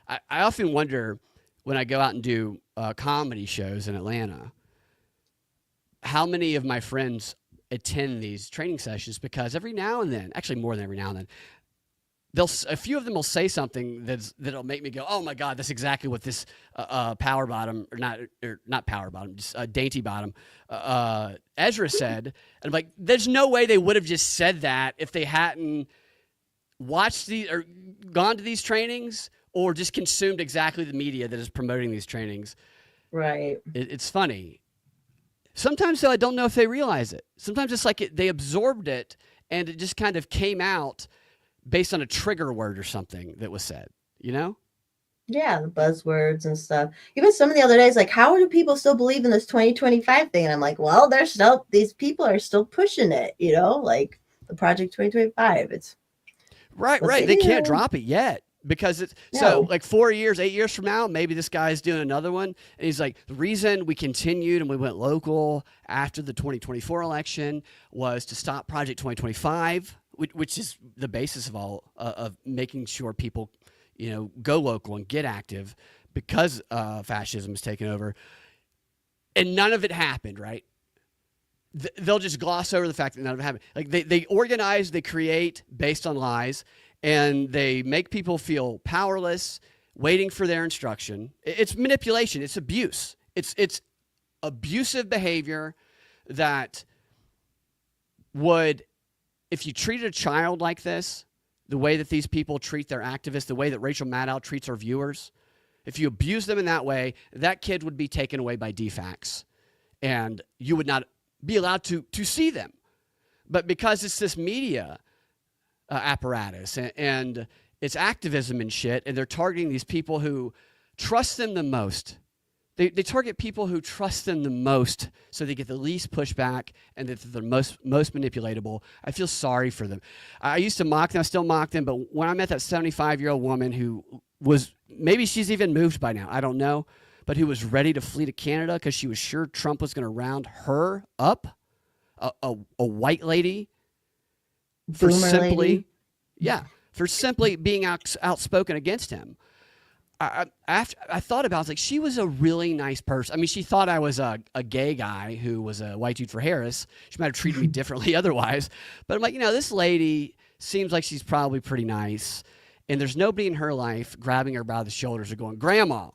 I often wonder when I go out and do comedy shows in Atlanta, how many of my friends attend these training sessions, because every now and then, actually more than every now and then, a few of them will say something that'll make me go, oh my God, that's exactly what this power bottom, or not power bottom, just dainty bottom, Ezra said. And I'm like, there's no way they would have just said that if they hadn't watched or gone to these trainings or just consumed exactly the media that is promoting these trainings. Right. It's funny. Sometimes, though, I don't know if they realize it. Sometimes it's like they absorbed it and it just kind of came out based on a trigger word or something that was said, you know? Yeah, the buzzwords and stuff. Even some of the other days, like, how do people still believe in this 2025 thing? And I'm like, well, these people are still pushing it, you know, like the Project 2025. It's right. They can't drop it yet because it's so like 8 years from now, maybe this guy's doing another one. And he's like, the reason we continued and we went local after the 2024 election was to stop Project 2025. Which is the basis of all of making sure people, you know, go local and get active because fascism is taking over, and none of it happened. Right? They'll just gloss over the fact that none of it happened. Like they organize, they create based on lies, and they make people feel powerless, waiting for their instruction. It's manipulation. It's abuse. It's abusive behavior that would. If you treated a child like this, the way that these people treat their activists, the way that Rachel Maddow treats our viewers, if you abuse them in that way, that kid would be taken away by DFACS, and you would not be allowed to see them. But because it's this media apparatus and it's activism and shit, and they're targeting these people who trust them the most. They target people who trust them the most so they get the least pushback and that they're the most manipulatable. I feel sorry for them. I used to mock them. I still mock them. But when I met that 75-year-old woman who was, maybe she's even moved by now, I don't know, but who was ready to flee to Canada because she was sure Trump was going to round her up, a white lady for Boomer simply, lady. yeah, for simply being outspoken against him. After I thought about it, I was like, she was a really nice person. I mean, she thought I was a gay guy who was a white dude for Harris. She might have treated me differently otherwise. But I'm like, this lady seems like she's probably pretty nice. And there's nobody in her life grabbing her by the shoulders or going, Grandma,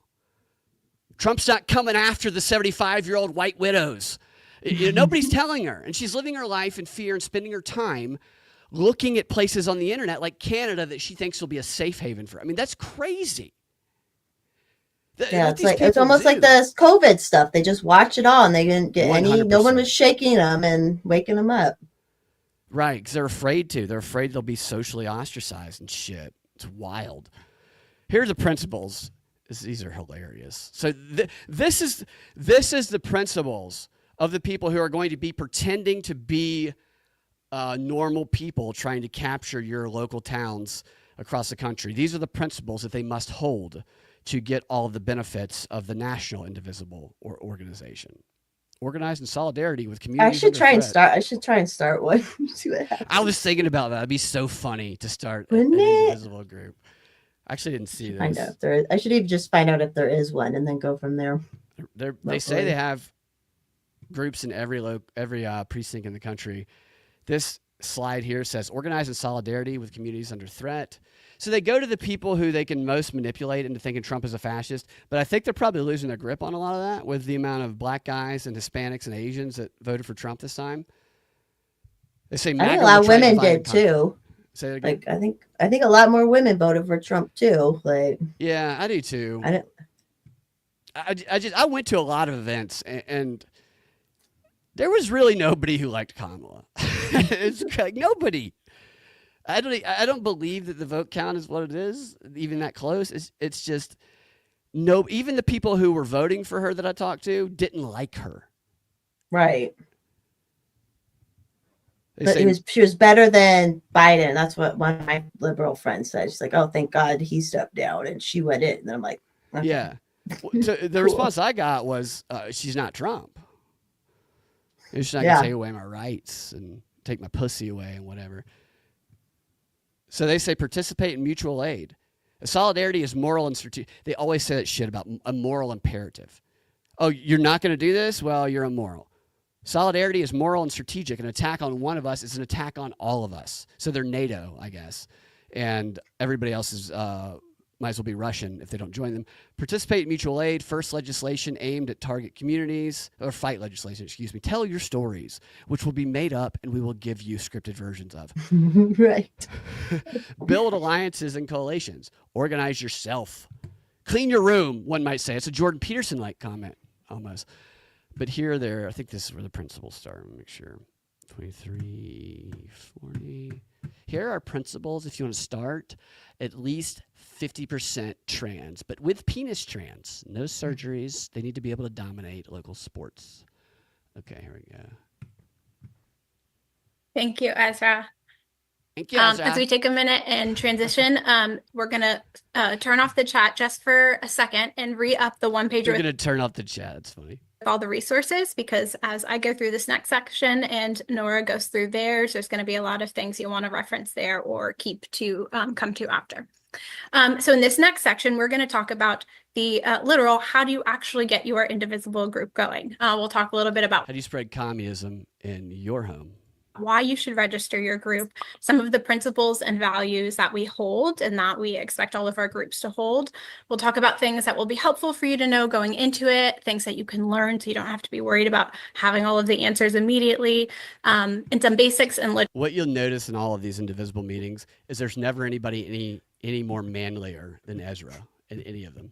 Trump's not coming after the 75-year-old white widows. Nobody's telling her. And she's living her life in fear and spending her time looking at places on the internet like Canada that she thinks will be a safe haven for. I mean, that's crazy. Yeah, it's almost like the COVID stuff. They just watch it all, and they didn't get 100%. no one was shaking them and waking them up. Right, because they're afraid to. They're afraid they'll be socially ostracized and shit. It's wild. Here are the principles. These are hilarious. So this is the principles of the people who are going to be pretending to be normal people trying to capture your local towns across the country. These are the principles that they must hold to get all of the benefits of the National Indivisible organization. Organized in solidarity with communities. I should try and start one. See what happens. I was thinking about that. It'd be so funny to start Wouldn't an it? Indivisible group. I actually didn't see this. Find out if there is. I should even just find out if there is one and then go from there. They say they have groups in every precinct in the country. This slide here says organize in solidarity with communities under threat. So they go to the people who they can most manipulate into thinking Trump is a fascist. But I think they're probably losing their grip on a lot of that with the amount of black guys and Hispanics and Asians that voted for Trump this time. They say I think a lot of women did too. Say that again. Like I think a lot more women voted for Trump too. Like yeah, I do too. I went to a lot of events and there was really nobody who liked Kamala. It's like nobody. I don't believe that the vote count is what it is, even that close. It's just no. Even the people who were voting for her that I talked to didn't like her. Right. But she was better than Biden. That's what one of my liberal friends said. She's like, "Oh, thank God he stepped down and she went in." And I'm like, okay. Yeah. The response I got was, "She's not Trump. She's not gonna take away my rights and take my pussy away and whatever." So they say participate in mutual aid. Solidarity is moral and strategic. They always say that shit about a moral imperative. Oh, you're not going to do this? Well, you're immoral. Solidarity is moral and strategic. An attack on one of us is an attack on all of us. So they're NATO, I guess. And everybody else is might as well be Russian if they don't join them. Participate in mutual aid. First legislation aimed at target communities, or fight legislation, excuse me. Tell your stories, which will be made up and we will give you scripted versions of. Right. Build alliances and coalitions. Organize yourself. Clean your room, one might say. It's a Jordan Peterson-like comment, almost. But here, I think this is where the principles start. Let me make sure. 23, 40. Here are principles if you want to start. At least 50% trans, but with penis trans. No surgeries. They need to be able to dominate local sports. Okay, here we go. Thank you, Ezra. Thank you, Ezra. As we take a minute and transition, we're going to turn off the chat just for a second and re-up the one-pager We're going to turn off the chat. It's funny. with all the resources, because as I go through this next section and Nora goes through theirs, there's going to be a lot of things you want to reference there or keep to come to after. So in this next section, we're going to talk about the literal, how do you actually get your indivisible group going? We'll talk a little bit about how do you spread communism in your home? Why you should register your group, some of the principles and values that we hold and that we expect all of our groups to hold. We'll talk about things that will be helpful for you to know going into it, things that you can learn so you don't have to be worried about having all of the answers immediately, and some basics and what you'll notice in all of these indivisible meetings is there's never anybody any more manlier than Ezra in any of them.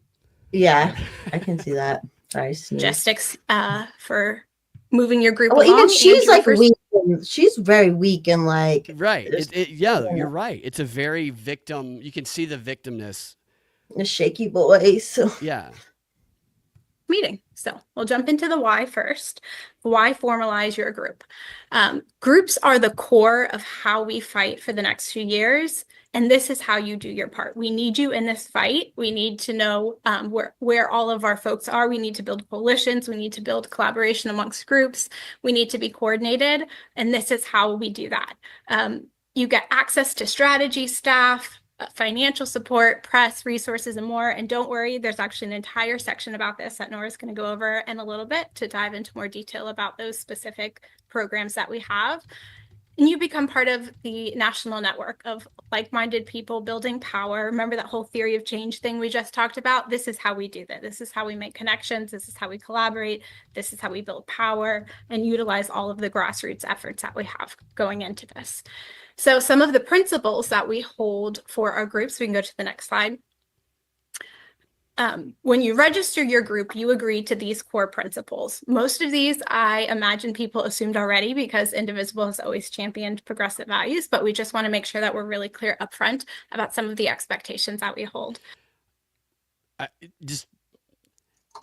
Yeah, I can see that. Sorry, logistics for moving your group along. Even she's like weak. She's very weak and like right. Yeah, you're right. It's a very victim. You can see the victimness. A shaky voice. So. Yeah. Meeting. So we'll jump into the why first. Why formalize your group? Groups are the core of how we fight for the next few years. And this is how you do your part. We need you in this fight. We need to know where all of our folks are. We need to build coalitions. We need to build collaboration amongst groups. We need to be coordinated. And this is how we do that. You get access to strategy staff, financial support, press, resources, and more. And don't worry, there's actually an entire section about this that Nora's going to go over in a little bit to dive into more detail about those specific programs that we have. And you become part of the national network of like-minded people building power. Remember that whole theory of change thing we just talked about? This is how we do that. This is how we make connections. This is how we collaborate. This is how we build power and utilize all of the grassroots efforts that we have going into this. So some of the principles that we hold for our groups, we can go to the next slide. When you register your group, you agree to these core principles. Most of these, I imagine people assumed already because Indivisible has always championed progressive values, but we just want to make sure that we're really clear upfront about some of the expectations that we hold. Just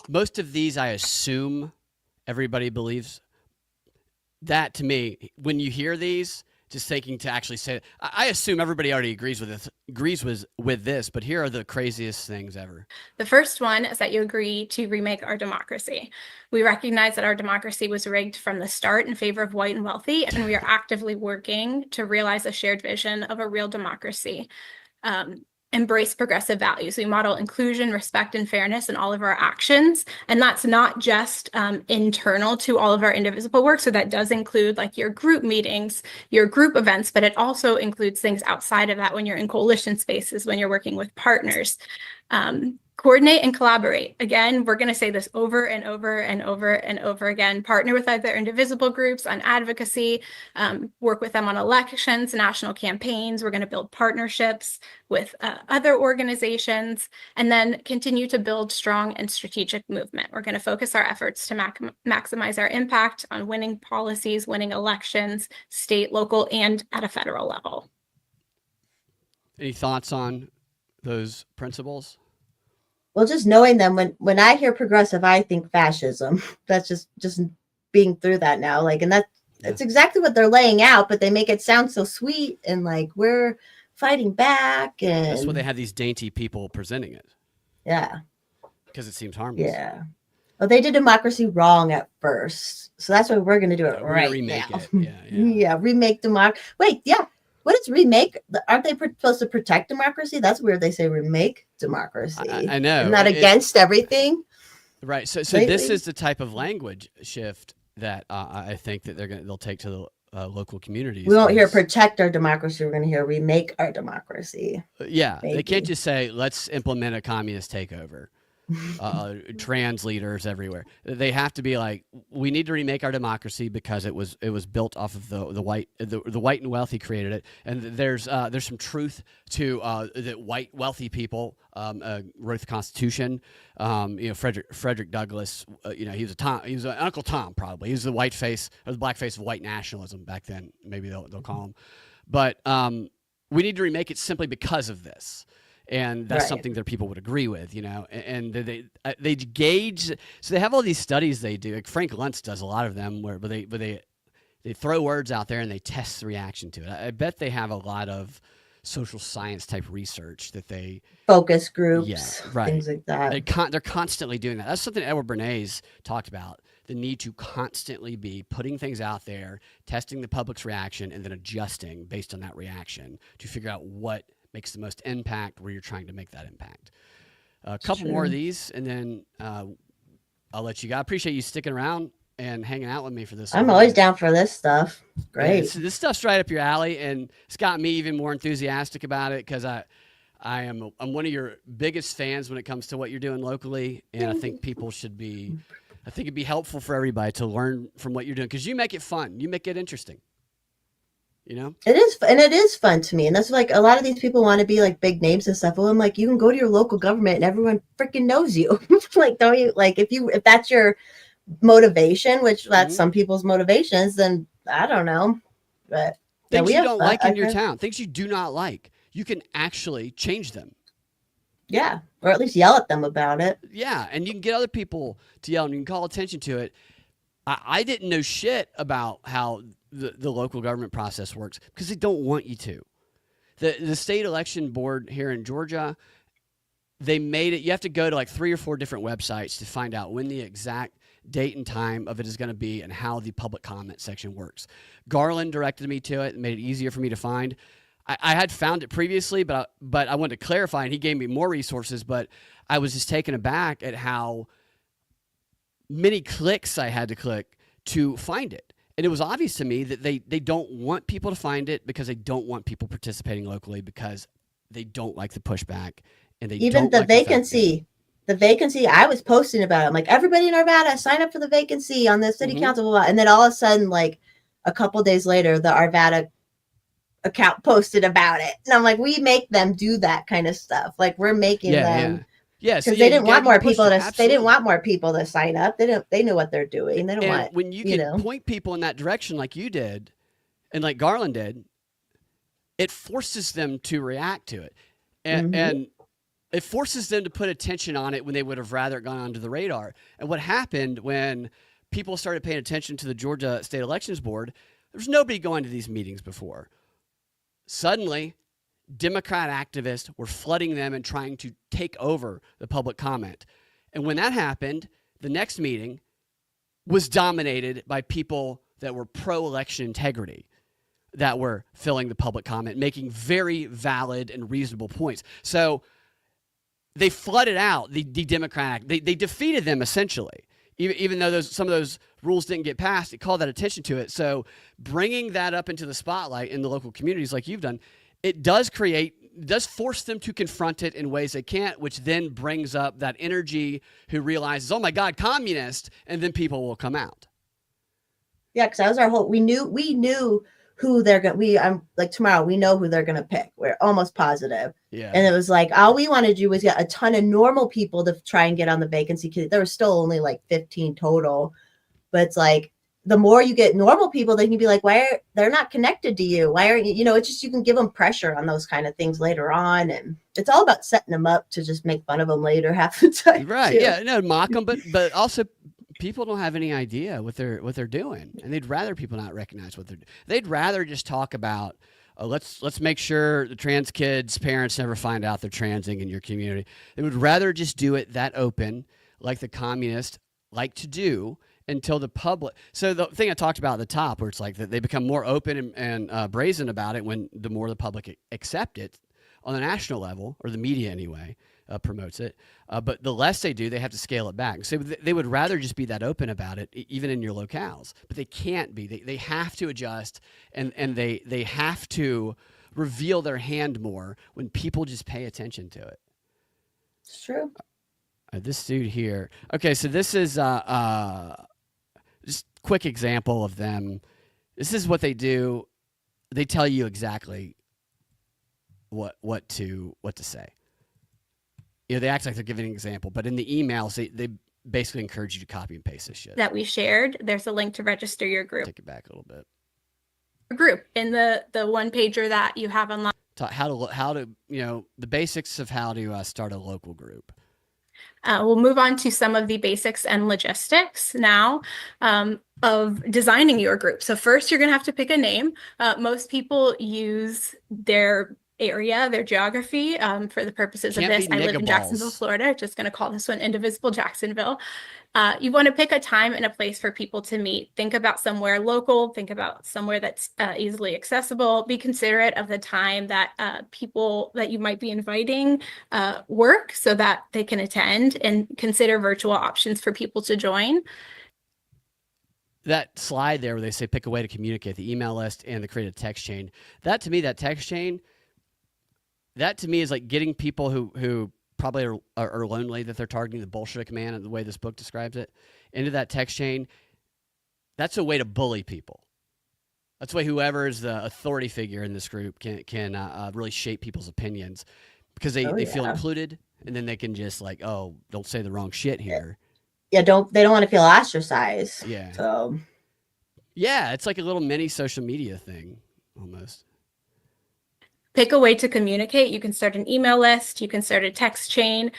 most of these, I assume everybody believes. That to me, when you hear these, just thinking to actually say it, I assume everybody already agrees with this, but here are the craziest things ever. The first one is that you agree to remake our democracy. We recognize that our democracy was rigged from the start in favor of white and wealthy, and we are actively working to realize a shared vision of a real democracy. Embrace progressive values. We model inclusion, respect, and fairness in all of our actions. And that's not just internal to all of our Indivisible work. So that does include like your group meetings, your group events, but it also includes things outside of that when you're in coalition spaces, when you're working with partners. Coordinate and collaborate. Again, we're going to say this over and over and over and over again. Partner with other Indivisible groups on advocacy, work with them on elections, national campaigns. We're going to build partnerships with other organizations, and then continue to build strong and strategic movement. We're going to focus our efforts to maximize our impact on winning policies, winning elections, state, local, and at a federal level. Any thoughts on those principles? Well, just knowing them, when I hear progressive, I think fascism. That's just being through that now. Like, and that's exactly what they're laying out, but they make it sound so sweet and like we're fighting back. And that's why they have these dainty people presenting it. Yeah. Because it seems harmless. Yeah. Well, they did democracy wrong at first. So that's why we're going to do it right remake now. It. Yeah, remake democracy. Wait, yeah. What is remake? Aren't they supposed to protect democracy? That's weird. They say remake democracy. I know. Isn't that against everything? Right. So lately? This is the type of language shift that I think that they'll take to the local communities. We won't hear protect our democracy. We're going to hear remake our democracy. Yeah. Maybe. They can't just say, let's implement a communist takeover. Trans leaders everywhere. They have to be like, we need to remake our democracy because it was built off of the white and wealthy created it, and there's some truth to the white wealthy people wrote the Constitution. Frederick Douglass. He was an Uncle Tom probably. He was the white face or the black face of white nationalism back then. Maybe they'll call him, but we need to remake it simply because of this. And that's something that people would agree with, and they gauge. So they have all these studies they do. Like Frank Luntz does a lot of them, where they throw words out there and they test the reaction to it. I bet they have a lot of social science type research that they focus groups, things like that. They're constantly doing that. That's something Edward Bernays talked about. The need to constantly be putting things out there, testing the public's reaction, and then adjusting based on that reaction to figure out what makes the most impact where you're trying to make that impact. A couple more of these, and then I'll let you go. I appreciate you sticking around and hanging out with me for this. I'm always down for this stuff. Great. This stuff's right up your alley, and it's got me even more enthusiastic about it because I'm one of your biggest fans when it comes to what you're doing locally, and I think it'd be helpful for everybody to learn from what you're doing because you make it fun. You make it interesting. It is, and it is fun to me, and that's like a lot of these people want to be like big names and stuff. Well, I'm like, you can go to your local government and everyone freaking knows you. Like, don't you? Like, if that's your motivation, which that's some people's motivations, then I don't know. But things you don't like in your town, things you do not like, you can actually change them. Yeah, or at least yell at them about it. Yeah, and you can get other people to yell, and you can call attention to it. I didn't know shit about how the local government process works because they don't want you to. The state election board here in Georgia, they made it, you have to go to like 3 or 4 different websites to find out when the exact date and time of it is going to be and how the public comment section works. Garland directed me to it and made it easier for me to find. I had found it previously, but I wanted to clarify, and he gave me more resources, but I was just taken aback at how many clicks I had to click to find it. And it was obvious to me that they don't want people to find it because they don't want people participating locally because they don't like the pushback. And they Even don't the like the fact vacancy. The vacancy, I was posting about it. I'm like, everybody in Arvada, sign up for the vacancy on the city council. Blah, blah. And then all of a sudden, like a couple days later, the Arvada account posted about it. And I'm like, we make them do that kind of stuff. Like we're making them. Yeah, because they didn't want more people to. They didn't want more people to sign up. They knew what they're doing. They don't want. When you can point people in that direction, like you did, and like Garland did, it forces them to react to it, and it forces them to put attention on it when they would have rather gone onto the radar. And what happened when people started paying attention to the Georgia State Elections Board? There's nobody going to these meetings before. Suddenly, Democrat activists were flooding them and trying to take over the public comment. And when that happened, the next meeting was dominated by people that were pro-election integrity, that were filling the public comment, making very valid and reasonable points. So they flooded out the Democratic. They defeated them essentially. Even though some of those rules didn't get passed, it called that attention to it. So bringing that up into the spotlight in the local communities like you've done, it does force them to confront it in ways they can't, which then brings up that energy who realizes, oh my God, communist, and then people will come out. Yeah, because that was our whole. We knew who they're going. Like tomorrow, we know who they're going to pick. We're almost positive. Yeah. And it was like all we wanted to do was get a ton of normal people to try and get on the vacancy. There were still only like 15 total, but it's like the more you get normal people, then you'd be like, they're not connected to you? Why aren't you? It's just you can give them pressure on those kind of things later on, and it's all about setting them up to just make fun of them later half the time. Right? Too. Yeah. No, mock them, but also people don't have any idea what they're doing, and they'd rather people not recognize what they're doing. They'd rather just talk about, let's make sure the trans kids' parents never find out they're transing in your community. They would rather just do it that open, like the communists like to do, until the public. So the thing I talked about at the top, where it's like that they become more open and brazen about it when the more the public accept it on the national level, or the media anyway, promotes it. But the less they do, they have to scale it back. So they would rather just be that open about it, even in your locales. But they can't be. They have to adjust, and they have to reveal their hand more when people just pay attention to it. It's true. This dude here. Okay, so this is just quick example of them. This is what they do. They tell you exactly what to say. They act like they're giving an example, but in the emails, they basically encourage you to copy and paste this shit. That we shared, there's a link to register your group. Take it back a little bit. Group in the one pager that you have online. How to the basics of how to start a local group. We'll move on to some of the basics and logistics now of designing your group. So first, you're going to have to pick a name. Most people use their area, their geography for the purposes of this. I live in Jacksonville, Florida. Just going to call this one Indivisible Jacksonville. You want to pick a time and a place for people to meet. Think about somewhere local. Think about somewhere that's easily accessible. Be considerate of the time that people that you might be inviting work so that they can attend, and consider virtual options for people to join. That slide there where they say pick a way to communicate, the email list and the creative text chain. That text chain is like getting people who probably are lonely, that they're targeting the Bolshevik man, and the way this book describes it, into that text chain. That's a way to bully people. That's why whoever is the authority figure in this group can really shape people's opinions, because they feel included, and then they can just like, oh, don't say the wrong shit here. Yeah, they don't want to feel ostracized. Yeah. So yeah, it's like a little mini social media thing almost. Pick a way to communicate. You can start an email list. You can start a text chain.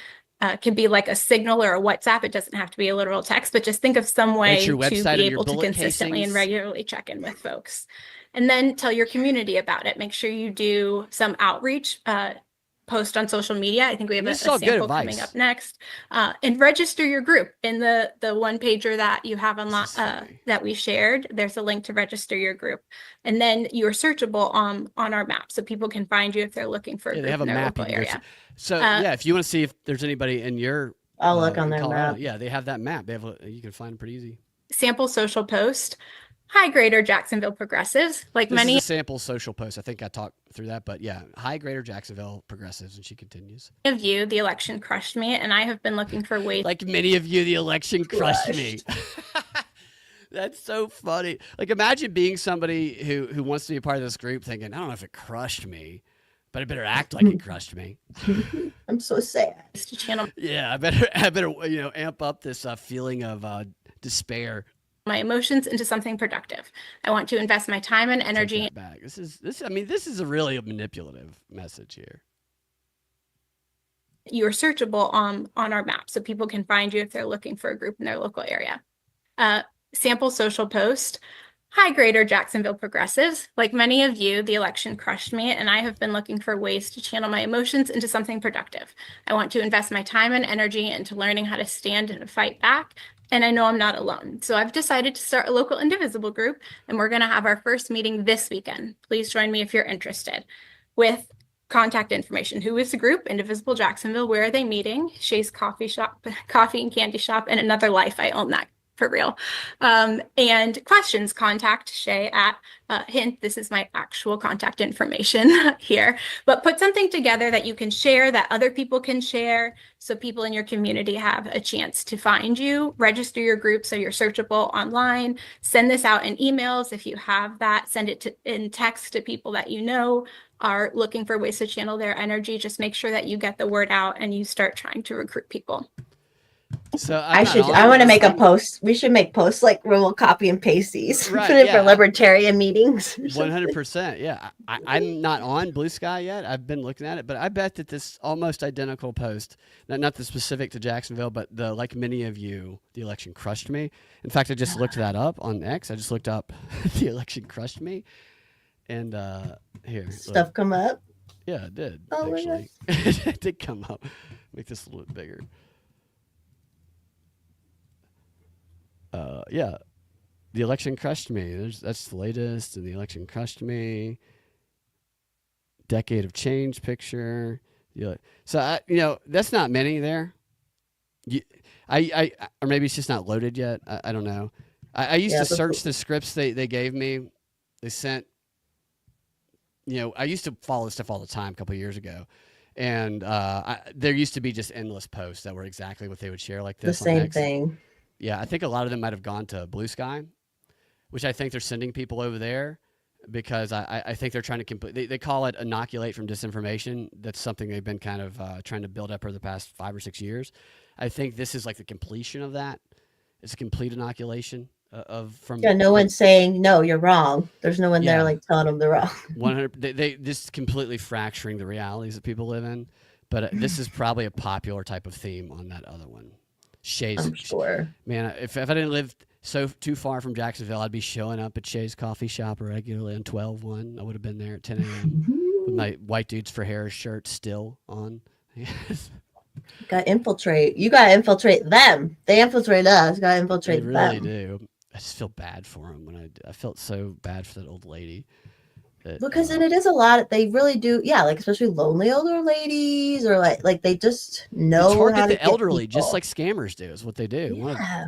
can be like a signal or a WhatsApp. It doesn't have to be a literal text, but just think of some way your to website be and your able to bullet consistently and casings. regularly check in with folks. And then tell your community about it. Make sure you do some outreach, post on social media. I think we have a This is all good sample coming advice. up next. And register your group in the one pager that you have online, This is funny. that we shared. There's a link to register your group. And then you're searchable on our map, so people can find you if they're looking for a Yeah, group they have a in their map. local You can go area. so yeah, if you want to see if there's anybody in your I'll look on in their Colorado, map. yeah, they have that map. They have you can find them pretty easy. Sample social post. Hi, Greater Jacksonville Progressives. Like This many is a sample social post. I think I talked through that, but yeah, hi, Greater Jacksonville Progressives, and she continues. of you, the election crushed me, and I have been looking for ways. Like many of you, the election crushed me. That's so funny. Like imagine being somebody who wants to be a part of this group, thinking, I don't know if it crushed me, but I better act like it crushed me. I'm so sad. to channel Yeah, I better amp up this feeling of despair. my emotions into something productive. I want to invest my time and Take energy. that back. I mean, this is a really manipulative message here. You are searchable on our map, so people can find you if they're looking for a group in their local area. Sample social post. Hi, Greater Jacksonville Progressives. Like many of you, the election crushed me, and I have been looking for ways to channel my emotions into something productive. I want to invest my time and energy into learning how to stand and fight back, and I know I'm not alone. So I've decided to start a local Indivisible group, and we're going to have our first meeting this weekend. Please join me if you're interested. With contact information. Who is the group? Indivisible Jacksonville. Where are they meeting? Shay's Coffee Shop, Coffee and Candy Shop, and Another Life. I own that. For real. And questions, contact Shay at hint. This is my actual contact information here, but put something together that you can share, that other people can share, so people in your community have a chance to find you. Register your group so you're searchable online. Send this out in emails if you have that. Send it in text to people that you know are looking for ways to channel their energy. Just make sure that you get the word out and you start trying to recruit people. So I want to make a post. We should make posts like we'll copy and paste these. Right, Put it yeah. for libertarian meetings. 100%. Yeah. I'm not on Blue Sky yet. I've been looking at it, but I bet that this almost identical post, not the specific to Jacksonville, but the like many of you, the election crushed me. In fact, I just looked that up on X. I just looked up the election crushed me. And here. Stuff look. come up. Yeah, it did. Oh my actually. It did come up. Make this a little bit bigger. Yeah, the election crushed me. That's the latest, and the election crushed me. Decade of change picture. Yeah. So that's not many there. Or maybe it's just not loaded yet. I don't know. I used to search the scripts they gave me. They sent. I used to follow this stuff all the time a couple of years ago, and there used to be just endless posts that were exactly what they would share like this. The same thing. Yeah, I think a lot of them might have gone to Blue Sky, which I think they're sending people over there because I think they're trying to complete. They call it inoculate from disinformation. That's something they've been kind of trying to build up over the past 5 or 6 years. I think this is like the completion of that. It's a complete inoculation from. Yeah, no one's saying no, you're wrong. There's no one there like telling them they're wrong. 100. They this is completely fracturing the realities that people live in. But this is probably a popular type of theme on that other one. Shay's, I'm sure. Man, if I didn't live too far from Jacksonville, I'd be showing up at Shay's Coffee Shop regularly on 12/1. I would have been there at 10 a.m. with my White Dudes for Harris shirt still on. Got to infiltrate. You got to infiltrate them. They infiltrate us. Got to infiltrate them. They really do. I just feel bad for them I felt so bad for that old lady. Because then it is a lot. They really do. Yeah, like especially lonely older ladies, or like they just know they target how to the elderly, people. just like scammers do. Is what they do. Yeah.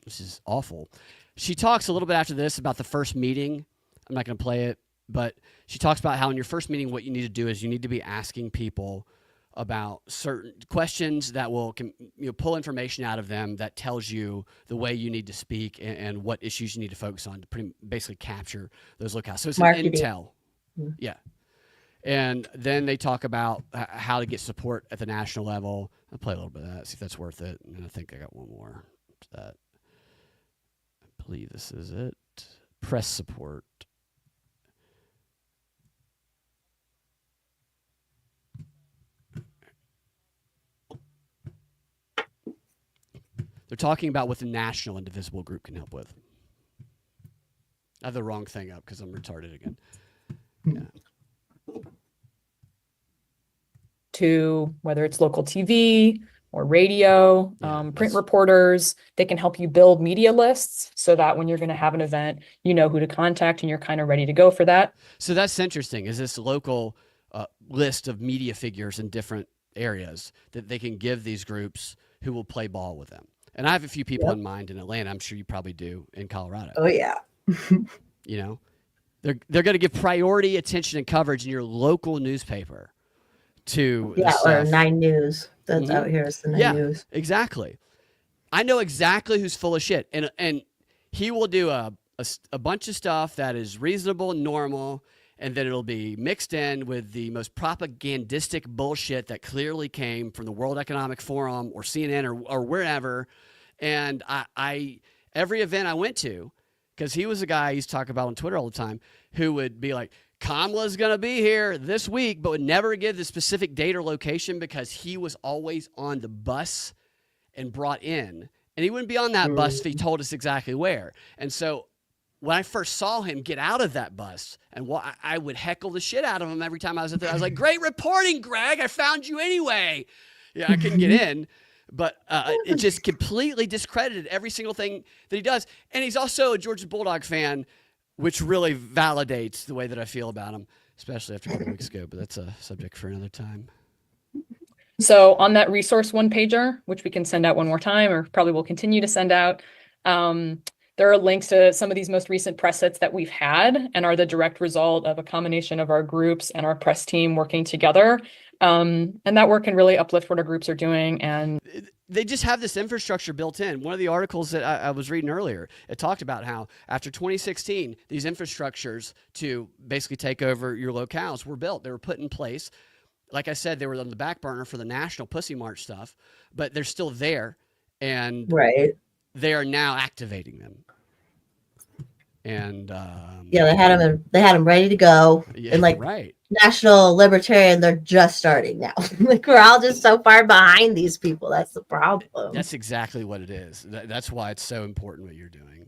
This is awful. She talks a little bit after this about the first meeting. I'm not going to play it, but she talks about how in your first meeting, what you need to do is you need to be asking people about certain questions that will pull information out of them that tells you the way you need to speak and what issues you need to focus on to basically capture those locales. So it's Marketing. an intel. Yeah. And then they talk about how to get support at the national level. I'll play a little bit of that, see if that's worth it. And I think I got one more to that. I believe this is it. Press support. We're talking about what the National Indivisible Group can help with. I have the wrong thing up because I'm retarded again. Yeah. To whether it's local TV or radio, Yeah, print that's- reporters, they can help you build media lists so that when you're going to have an event, you know who to contact and you're kind of ready to go for that. So that's interesting. Is this local list of media figures in different areas that they can give these groups who will play ball with them? And I have a few people in mind in Atlanta. I'm sure you probably do in Colorado. Oh yeah. You know, they're going to give priority attention and coverage in your local newspaper to Yeah, this or stuff. 9 News. That's Mhm. out here. It's the 9 Yeah. News. Exactly. I know exactly who's full of shit, and he will do a bunch of stuff that is reasonable and normal, and then it'll be mixed in with the most propagandistic bullshit that clearly came from the World Economic Forum or CNN or wherever. And I every event I went to, because he was a guy I used to talk about on Twitter all the time, who would be like, Kamala's going to be here this week, but would never give the specific date or location because he was always on the bus and brought in. And he wouldn't be on that bus if he told us exactly where. And so when I first saw him get out of that bus, and I would heckle the shit out of him every time I was up there. I was like, great reporting, Greg. I found you anyway. Yeah, I couldn't get in. But it just completely discredited every single thing that he does. And he's also a Georgia Bulldog fan, which really validates the way that I feel about him, especially after a couple weeks ago. But that's a subject for another time. So on that resource one pager, which we can send out one more time, or probably will continue to send out, there are links to some of these most recent press hits that we've had and are the direct result of a combination of our groups and our press team working together. And that work can really uplift what our groups are doing. And They just have this infrastructure built in. One of the articles that I was reading earlier, it talked about how after 2016, these infrastructures to basically take over your locales were built. They were put in place. Like I said, they were on the back burner for the national Pussy March stuff, but they're still there, and Right. they are now activating them. And Yeah, they had them ready to go. yeah, And like right. National Libertarian, they're just starting now. Like we're all just so far behind these people. That's the problem. That's exactly what it is. That's why it's so important what you're doing.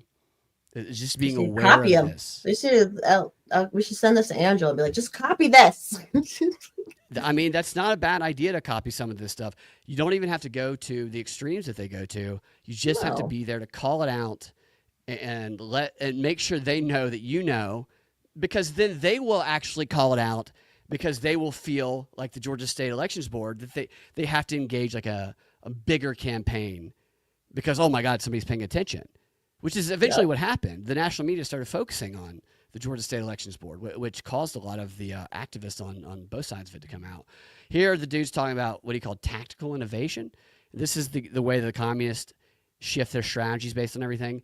It's just being Just aware copy of 'em. this. We should send this to Angela and be like, just copy this. I mean, that's not a bad idea to copy some of this stuff. You don't even have to go to the extremes that they go to. You just have to No. be there to call it out and make sure they know that you know, because then they will actually call it out, because they will feel like the Georgia State Elections Board that they have to engage like a bigger campaign because, oh my God, somebody's paying attention, which is eventually what happened. The national media started focusing on the Georgia State Elections Board, which caused a lot of the activists on both sides of it to come out. Here, the dude's talking about what he called tactical innovation. This is the way the communists shift their strategies based on everything.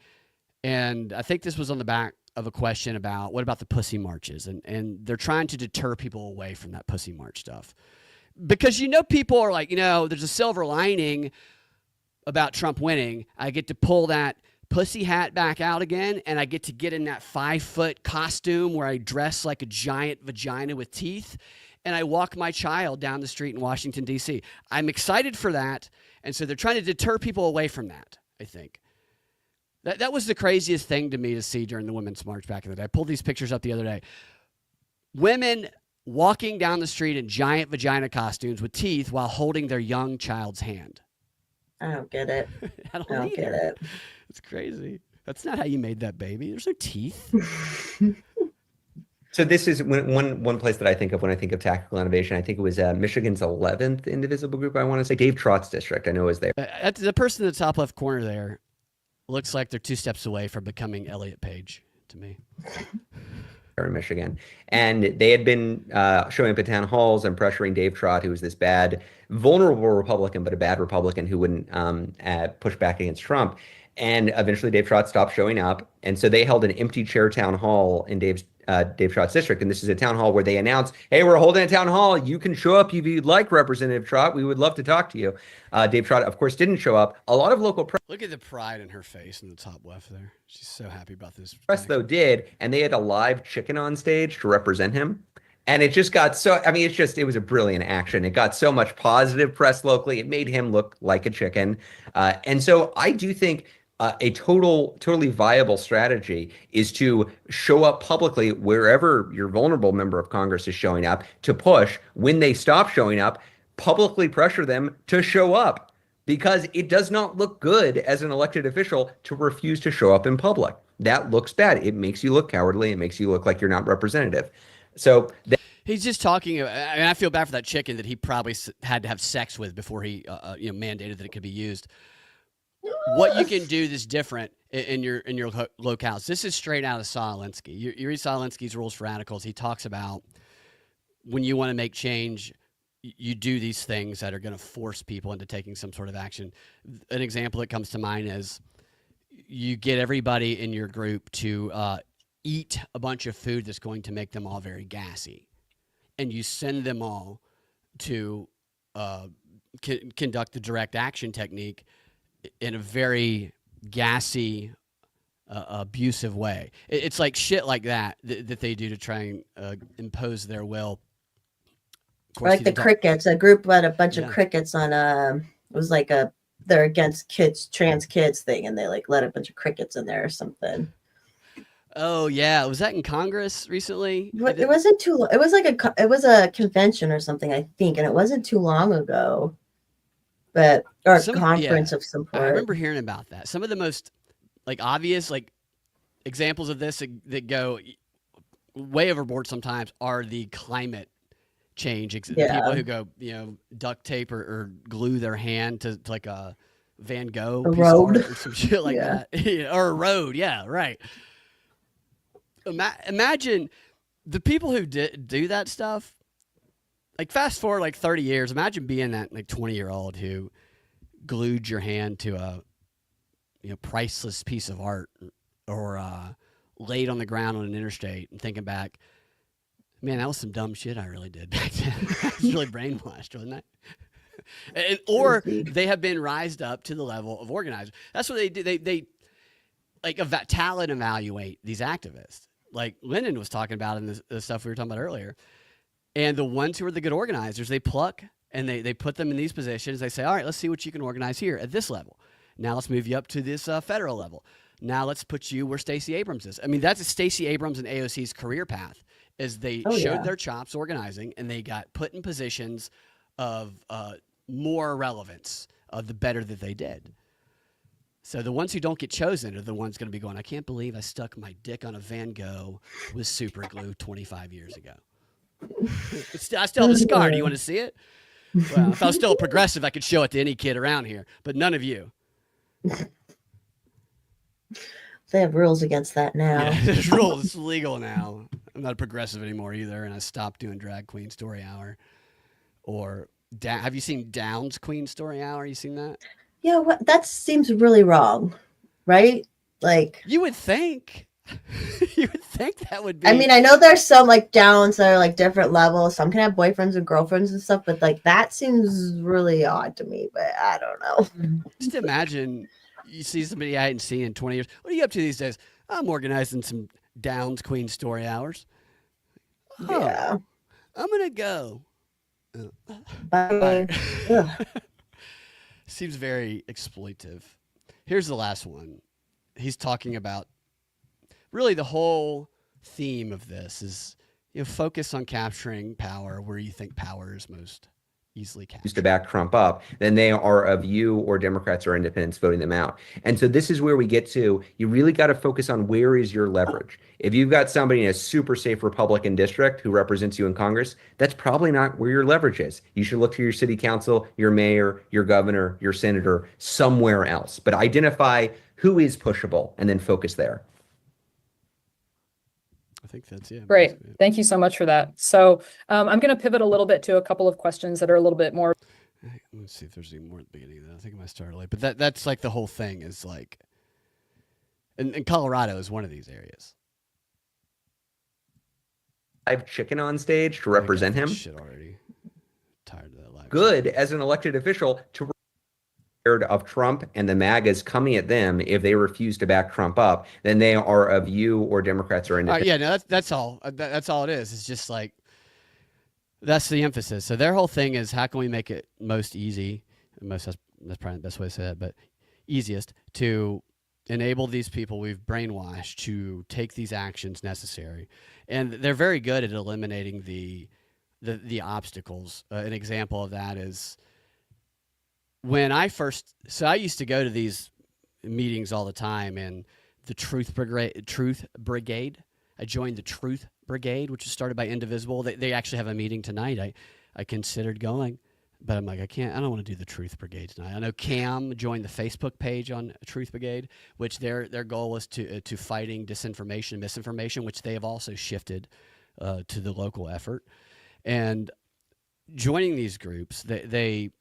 And I think this was on the back of a question about what about the pussy marches? And they're trying to deter people away from that pussy march stuff. Because, people are like, there's a silver lining about Trump winning. I get to pull that pussy hat back out again, and I get to get in that 5-foot costume where I dress like a giant vagina with teeth, and I walk my child down the street in Washington, D.C. I'm excited for that, and so they're trying to deter people away from that, I think. That was the craziest thing to me to see during the Women's March back in the day. I pulled these pictures up the other day. Women walking down the street in giant vagina costumes with teeth while holding their young child's hand. I don't get it. I don't, I don't get it. It's crazy. That's not how you made that baby. There's no teeth. So this is one place that I think of when I think of tactical innovation. I think it was Michigan's 11th Indivisible Group. I want to say Dave Trott's district. I know is there. The person in the top left corner there looks like they're 2 steps away from becoming Elliot Page to me. In Michigan, and they had been showing up at town halls and pressuring Dave Trott, who was this bad, vulnerable Republican, but a bad Republican who wouldn't push back against Trump. And eventually Dave Trott stopped showing up. And so they held an empty chair town hall in Dave Trott's district. And this is a town hall where they announced, hey, we're holding a town hall. You can show up if you'd like, Representative Trott. We would love to talk to you. Dave Trott, of course, didn't show up. A lot of local Look at the pride in her face in the top left there. She's so happy about this. press, though, did. And they had a live chicken on stage to represent him. And it just got so, I mean, it was a brilliant action. It got so much positive press locally. It made him look like a chicken. And so I do think a totally viable strategy is to show up publicly wherever your vulnerable member of Congress is showing up, to push. When they stop showing up, publicly pressure them to show up, because it does not look good as an elected official to refuse to show up in public. That looks bad. It makes you look cowardly. It makes you look like you're not representative. So he's just talking. I mean, I feel bad for that chicken that he probably had to have sex with before he, mandated that it could be used. What you can do that's different in your locales. This is straight out of Saul Alinsky. You read Saul Alinsky's Rules for Radicals. He talks about when you want to make change, you do these things that are going to force people into taking some sort of action. An example that comes to mind is you get everybody in your group to eat a bunch of food that's going to make them all very gassy, and you send them all to conduct the direct action technique in a very gassy, abusive way. It's like shit like that they do to try and impose their will. Or like the crickets, a group had a bunch of crickets on it was like they're against trans kids thing, and they like let a bunch of crickets in there or something. Oh yeah, was that in Congress recently? It wasn't too long. It was like it was a convention or something, I think, and it wasn't too long ago. Or a conference of some sort. I remember hearing about that. Some of the most obvious examples of this that go way overboard sometimes are the climate change. The people who go, duct tape or glue their hand to like a Van Gogh piece of art or some shit like that, or a road. Yeah, right. Imagine the people who do that stuff. Like fast forward 30 years. Imagine being that 20-year-old who glued your hand to a priceless piece of art, or laid on the ground on an interstate and thinking back, man, that was some dumb shit I really did back then. I was really brainwashed, wasn't I? Or they have been rised up to the level of organizers. That's what they do. They talent evaluate these activists. Like Lyndon was talking about in the stuff we were talking about earlier. And the ones who are the good organizers, they pluck and they put them in these positions. They say, all right, let's see what you can organize here at this level. Now let's move you up to this federal level. Now let's put you where Stacey Abrams is. I mean, that's Stacey Abrams and AOC's career path, is they showed their chops organizing, and they got put in positions of more relevance, the better that they did. So the ones who don't get chosen are the ones going to be going, I can't believe I stuck my dick on a Van Gogh with super glue 25 years ago. I still have the scar. Do you want to see it? Well, if I was still a progressive, I could show it to any kid around here, but none of you. They have rules against that now. Yeah, there's rules. It's legal now. I'm not a progressive anymore either, and I stopped doing Drag Queen Story Hour. Or have you seen Downs Queen Story Hour? You seen that? Yeah, that seems really wrong, right? Like, you would think. You would think that would be. I mean, I know there's some Downs that are different levels. Some can have boyfriends and girlfriends and stuff, but that seems really odd to me. But I don't know. Just imagine you see somebody I hadn't seen in 20 years. What are you up to these days? I'm organizing some Downs Queen Story Hours. Oh, yeah, I'm gonna go. Bye. Seems very exploitive. Here's the last one. He's talking about really the whole theme of this is, focus on capturing power where you think power is most easily captured. To back Trump up, then they are of you or Democrats or independents voting them out. And so this is where we get to, you really got to focus on where is your leverage. If you've got somebody in a super safe Republican district who represents you in Congress, that's probably not where your leverage is. You should look to your city council, your mayor, your governor, your senator, somewhere else. But identify who is pushable and then focus there. I think that's it. Great. Thank you so much for that. So I'm going to pivot a little bit to a couple of questions that are a little bit more. Let's see if there's any more at the beginning of that. I think I might start late, but that's the whole thing is and Colorado is one of these areas. I have Chicken on stage to represent him. Shit already. Tired of that live. Good as an elected official to of Trump and the MAGAs coming at them if they refuse to back Trump up, then they are of you or Democrats or independents. Yeah, no, that's all. That's all it is. It's just That's the emphasis. So their whole thing is how can we make it most easy, that's probably the best way to say that, but easiest to enable these people we've brainwashed to take these actions necessary. And they're very good at eliminating the obstacles. An example of that is when I used to go to these meetings all the time, and the Truth Brigade. I joined the Truth Brigade, which was started by Indivisible. They actually have a meeting tonight. I considered going, but I'm like, I don't want to do the Truth Brigade tonight. I know Cam joined the Facebook page on Truth Brigade, which their goal was to fighting disinformation and misinformation, which they have also shifted to the local effort. And joining these groups, they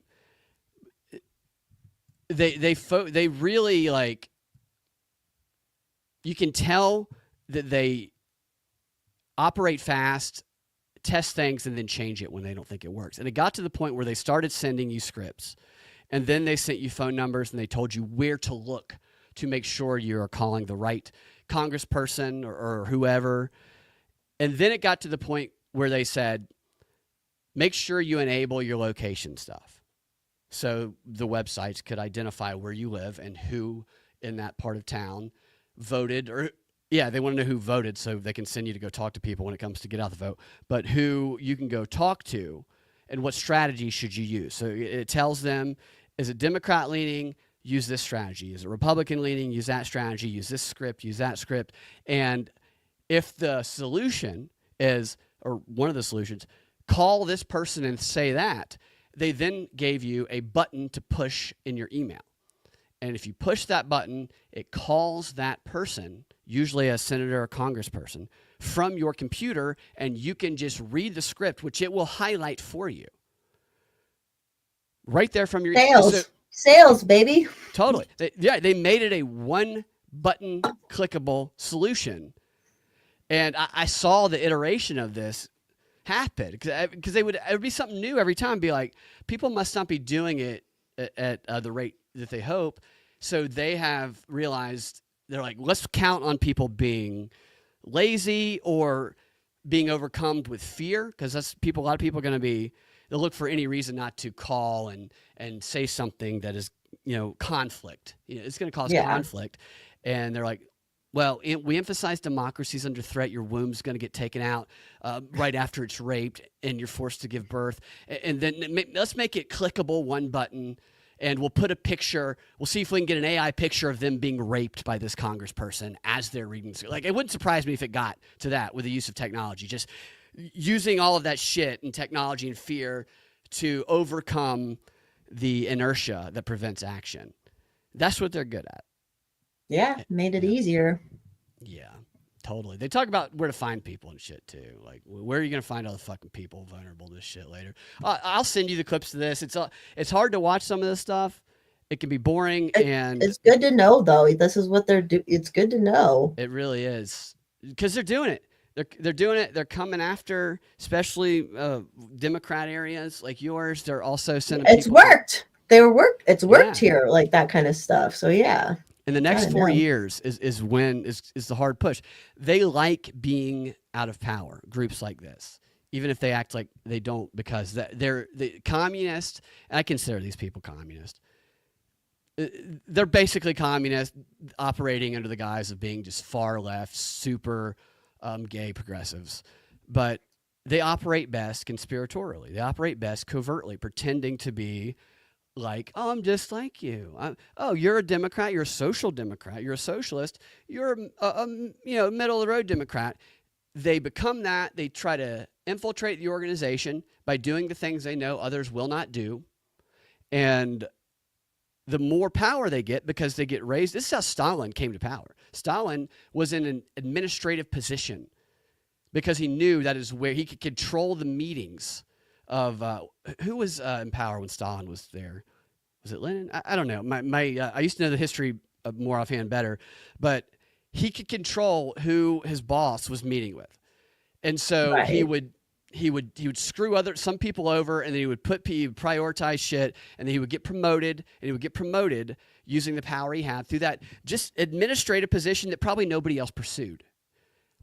really, like, you can tell that they operate fast, test things, and then change it when they don't think it works. And it got to the point where they started sending you scripts, and then they sent you phone numbers, and they told you where to look to make sure you're calling the right congressperson or whoever. And then it got to the point where they said, make sure you enable your location stuff. So the websites could identify where you live and who in that part of town voted, or they want to know who voted so they can send you to go talk to people when it comes to get out the vote, but who you can go talk to and what strategy should you use. So it tells them, is it Democrat leaning? Use this strategy. Is it Republican leaning? Use that strategy. Use this script. Use that script. And if the solution is, or one of the solutions, call this person and say that, they then gave you a button to push in your email. And if you push that button, it calls that person, usually a senator or congressperson, from your computer, and you can just read the script, which it will highlight for you. Right there from your sales, baby. Totally. They made it a one-button clickable solution. And I saw the iteration of this happen because it would be something new every time. Be like, people must not be doing it at the rate that they hope. So they have realized, they're like, let's count on people being lazy or being overcome with fear, because a lot of people are going to be, they'll look for any reason not to call and say something that is, conflict. It's going to cause conflict. And they're like, well, we emphasize democracy's under threat. Your womb's going to get taken out right after it's raped and you're forced to give birth. And then let's make it clickable, one button, and we'll put a picture. We'll see if we can get an AI picture of them being raped by this congressperson as they're reading. Like, it wouldn't surprise me if it got to that with the use of technology, just using all of that shit and technology and fear to overcome the inertia that prevents action. That's what they're good at. Yeah, made it easier. Yeah, totally. They talk about where to find people and shit too. Like, where are you gonna find all the fucking people vulnerable to this shit later? I'll send you the clips to this. It's hard to watch some of this stuff. It can be boring, and it's good to know though. This is what they're doing. It's good to know. It really is, because they're doing it. They're doing it. They're coming after, especially Democrat areas like yours. They're also sending. It's worked. It's worked here, like that kind of stuff. So yeah. In the next 4 years is when is the hard push. They like being out of power, groups like this, even if they act like they don't, because they're the communist, and I consider these people communist. They're basically communist, operating under the guise of being just far left, super gay progressives. But they operate best conspiratorially. They operate best covertly, pretending to be like, oh, I'm just like you. You're a Democrat. You're a social Democrat. You're a socialist. You're a middle of the road Democrat. They become that. They try to infiltrate the organization by doing the things they know others will not do. And the more power they get, because they get raised. This is how Stalin came to power. Stalin was in an administrative position because he knew that is where he could control the meetings of who was in power when Stalin was there. Was it Lenin? I don't know. I used to know the history more offhand better, but he could control who his boss was meeting with, and so he would screw some people over, and then he would prioritize shit, and then he would get promoted, and he would get promoted using the power he had through that just administrative position that probably nobody else pursued.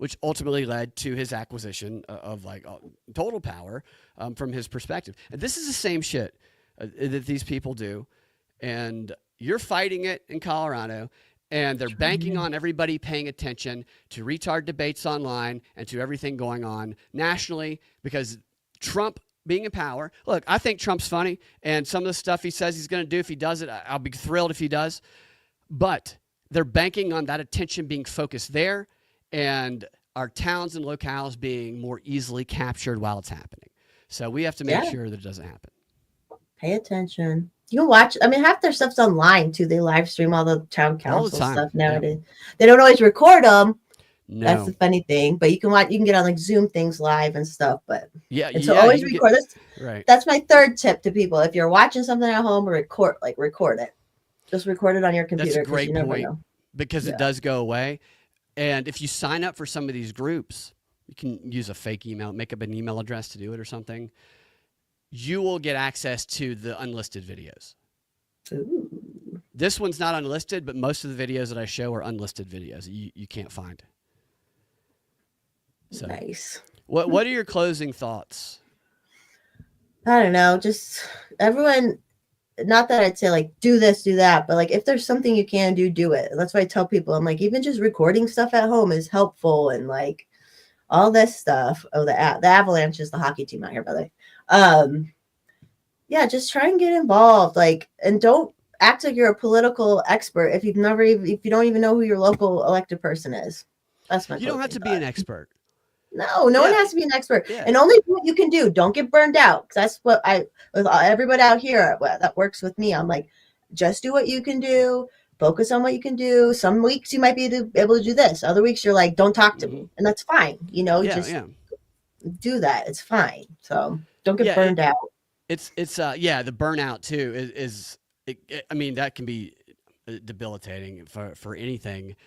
which ultimately led to his acquisition of like total power from his perspective. And this is the same shit that these people do. And you're fighting it in Colorado, and they're banking on everybody paying attention to retard debates online and to everything going on nationally because Trump being in power. Look, I think Trump's funny, and some of the stuff he says he's going to do, if he does it, I'll be thrilled if he does. But they're banking on that attention being focused there and our towns and locales being more easily captured while it's happening. So we have to make sure that it doesn't happen. Pay attention. You can watch. I mean, half their stuff's online too. They live stream all the town council stuff nowadays. Yeah. They don't always record them. No. That's the funny thing. But you can watch. You can get on like Zoom things live and stuff. But so always record this. Right. That's my third tip to people. If you're watching something at home, record it. Just record it on your computer. That's a great point because it does go away. And if you sign up for some of these groups, you can use a fake email, make up an email address to do it or something. You will get access to the unlisted videos. Ooh. This one's not unlisted, but most of the videos that I show are unlisted videos you can't find. So, nice. What are your closing thoughts? I don't know. Just everyone, not that I'd say like do this, do that, but like if there's something you can do, do it. That's why I tell people, I'm like, even just recording stuff at home is helpful and like all this stuff. Oh, the Avalanche is the hockey team out here, by the way. Yeah, just try and get involved. Like, and don't act like you're a political expert if you don't even know who your local elected person is. That's my. You don't have to be an expert. No one has to be an expert, and only do what you can do. Don't get burned out. That's what with everybody out here that works with me. I'm like, just do what you can do. Focus on what you can do. Some weeks you might be able to do this. Other weeks you're like, don't talk to me, and that's fine. Just do that. It's fine. So don't get burned out. It's the burnout too is I mean, that can be debilitating for anything,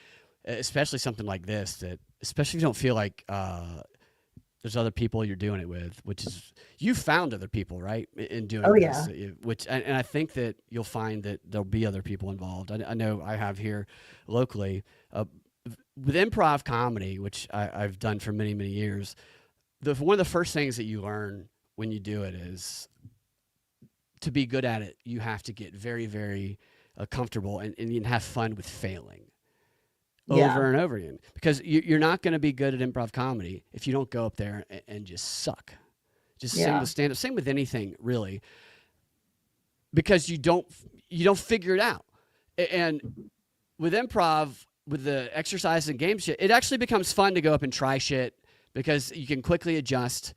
especially something like this, that especially if you don't feel like there's other people you're doing it with, which is you found other people, right, in doing this. Which and I think that you'll find that there'll be other people involved. I know I have here locally with improv comedy, which I've done for many, many years. One of the first things that you learn when you do it is to be good at it, you have to get very, very comfortable and have fun with failing over and over again. Because you're not going to be good at improv comedy if you don't go up there and just suck. Just sing the stand-up. Same with anything, really. Because you don't figure it out. And with improv, with the exercise and game shit, it actually becomes fun to go up and try shit because you can quickly adjust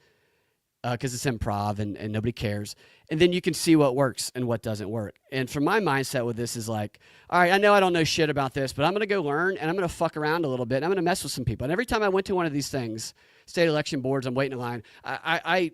because it's improv and nobody cares. And then you can see what works and what doesn't work. And for my mindset with this is like, all right, I know I don't know shit about this, but I'm going to go learn and I'm going to fuck around a little bit. And I'm going to mess with some people. And every time I went to one of these things, state election boards, I'm waiting in line. I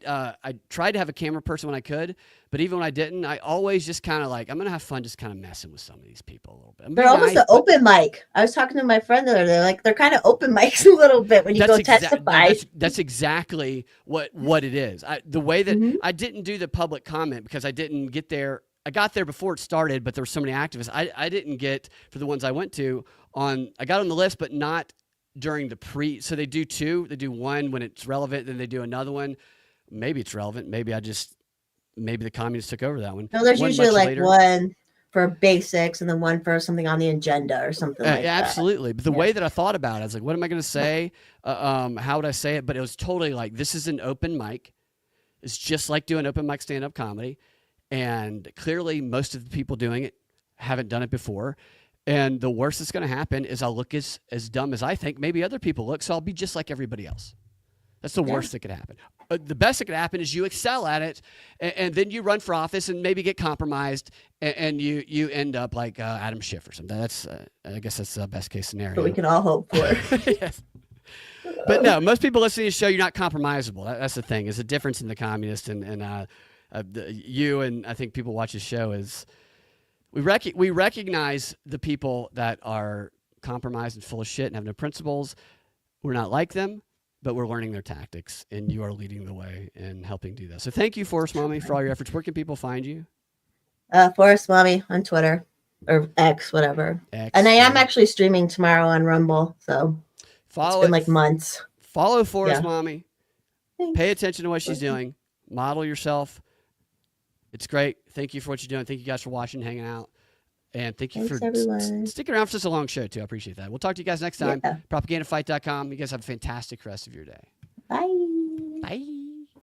tried to have a camera person when I could, but even when I didn't, I always just kind of like, I'm going to have fun just kind of messing with some of these people a little bit. They're almost an open mic. I was talking to my friend the other day, like they're kind of open mics a little bit when you go testify. That's exactly what it is. The way that I didn't do the public comment because I didn't get there. I got there before it started, but there were so many activists. I didn't get, for the ones I went to, I got on the list, but not during the so they do two. They do one when it's relevant, then they do another one. Maybe it's relevant. Maybe the communists took over that one. No, there's usually like one for basics and then one for something on the agenda or something like that. Absolutely. But the way that I thought about it, I was like, what am I going to say? How would I say it? But it was totally like, this is an open mic. It's just like doing open mic stand-up comedy. And clearly most of the people doing it haven't done it before. And the worst that's going to happen is I'll look as dumb as I think maybe other people look, so I'll be just like everybody else. That's the worst that could happen. The best that could happen is you excel at it, and then you run for office and maybe get compromised, and you end up like Adam Schiff or something. That's I guess that's the best case scenario. But we can all hope for. Yes. But no, most people listening to the show, you're not compromisable. That's the thing. It's a difference in the communist and you and I think people watch the show is we recognize the people that are compromised and full of shit and have no principles. We're not like them, but we're learning their tactics, and you are leading the way and helping do that. So thank you, Forest Mommy, for all your efforts. Where can people find you? Forest Mommy on Twitter or X, whatever. And I am actually streaming tomorrow on Rumble. So Follow It's been it. like months. Follow Forest Yeah. Mommy. Thanks. Pay attention to what she's Thank you. doing. Model yourself. It's great. Thank you for what you're doing. Thank you guys for watching, hanging out. And thank you Thanks, for everyone. sticking around for such a long show, too. I appreciate that. We'll talk to you guys next time. Yeah. Propagandafight.com. You guys have a fantastic rest of your day. Bye. Bye.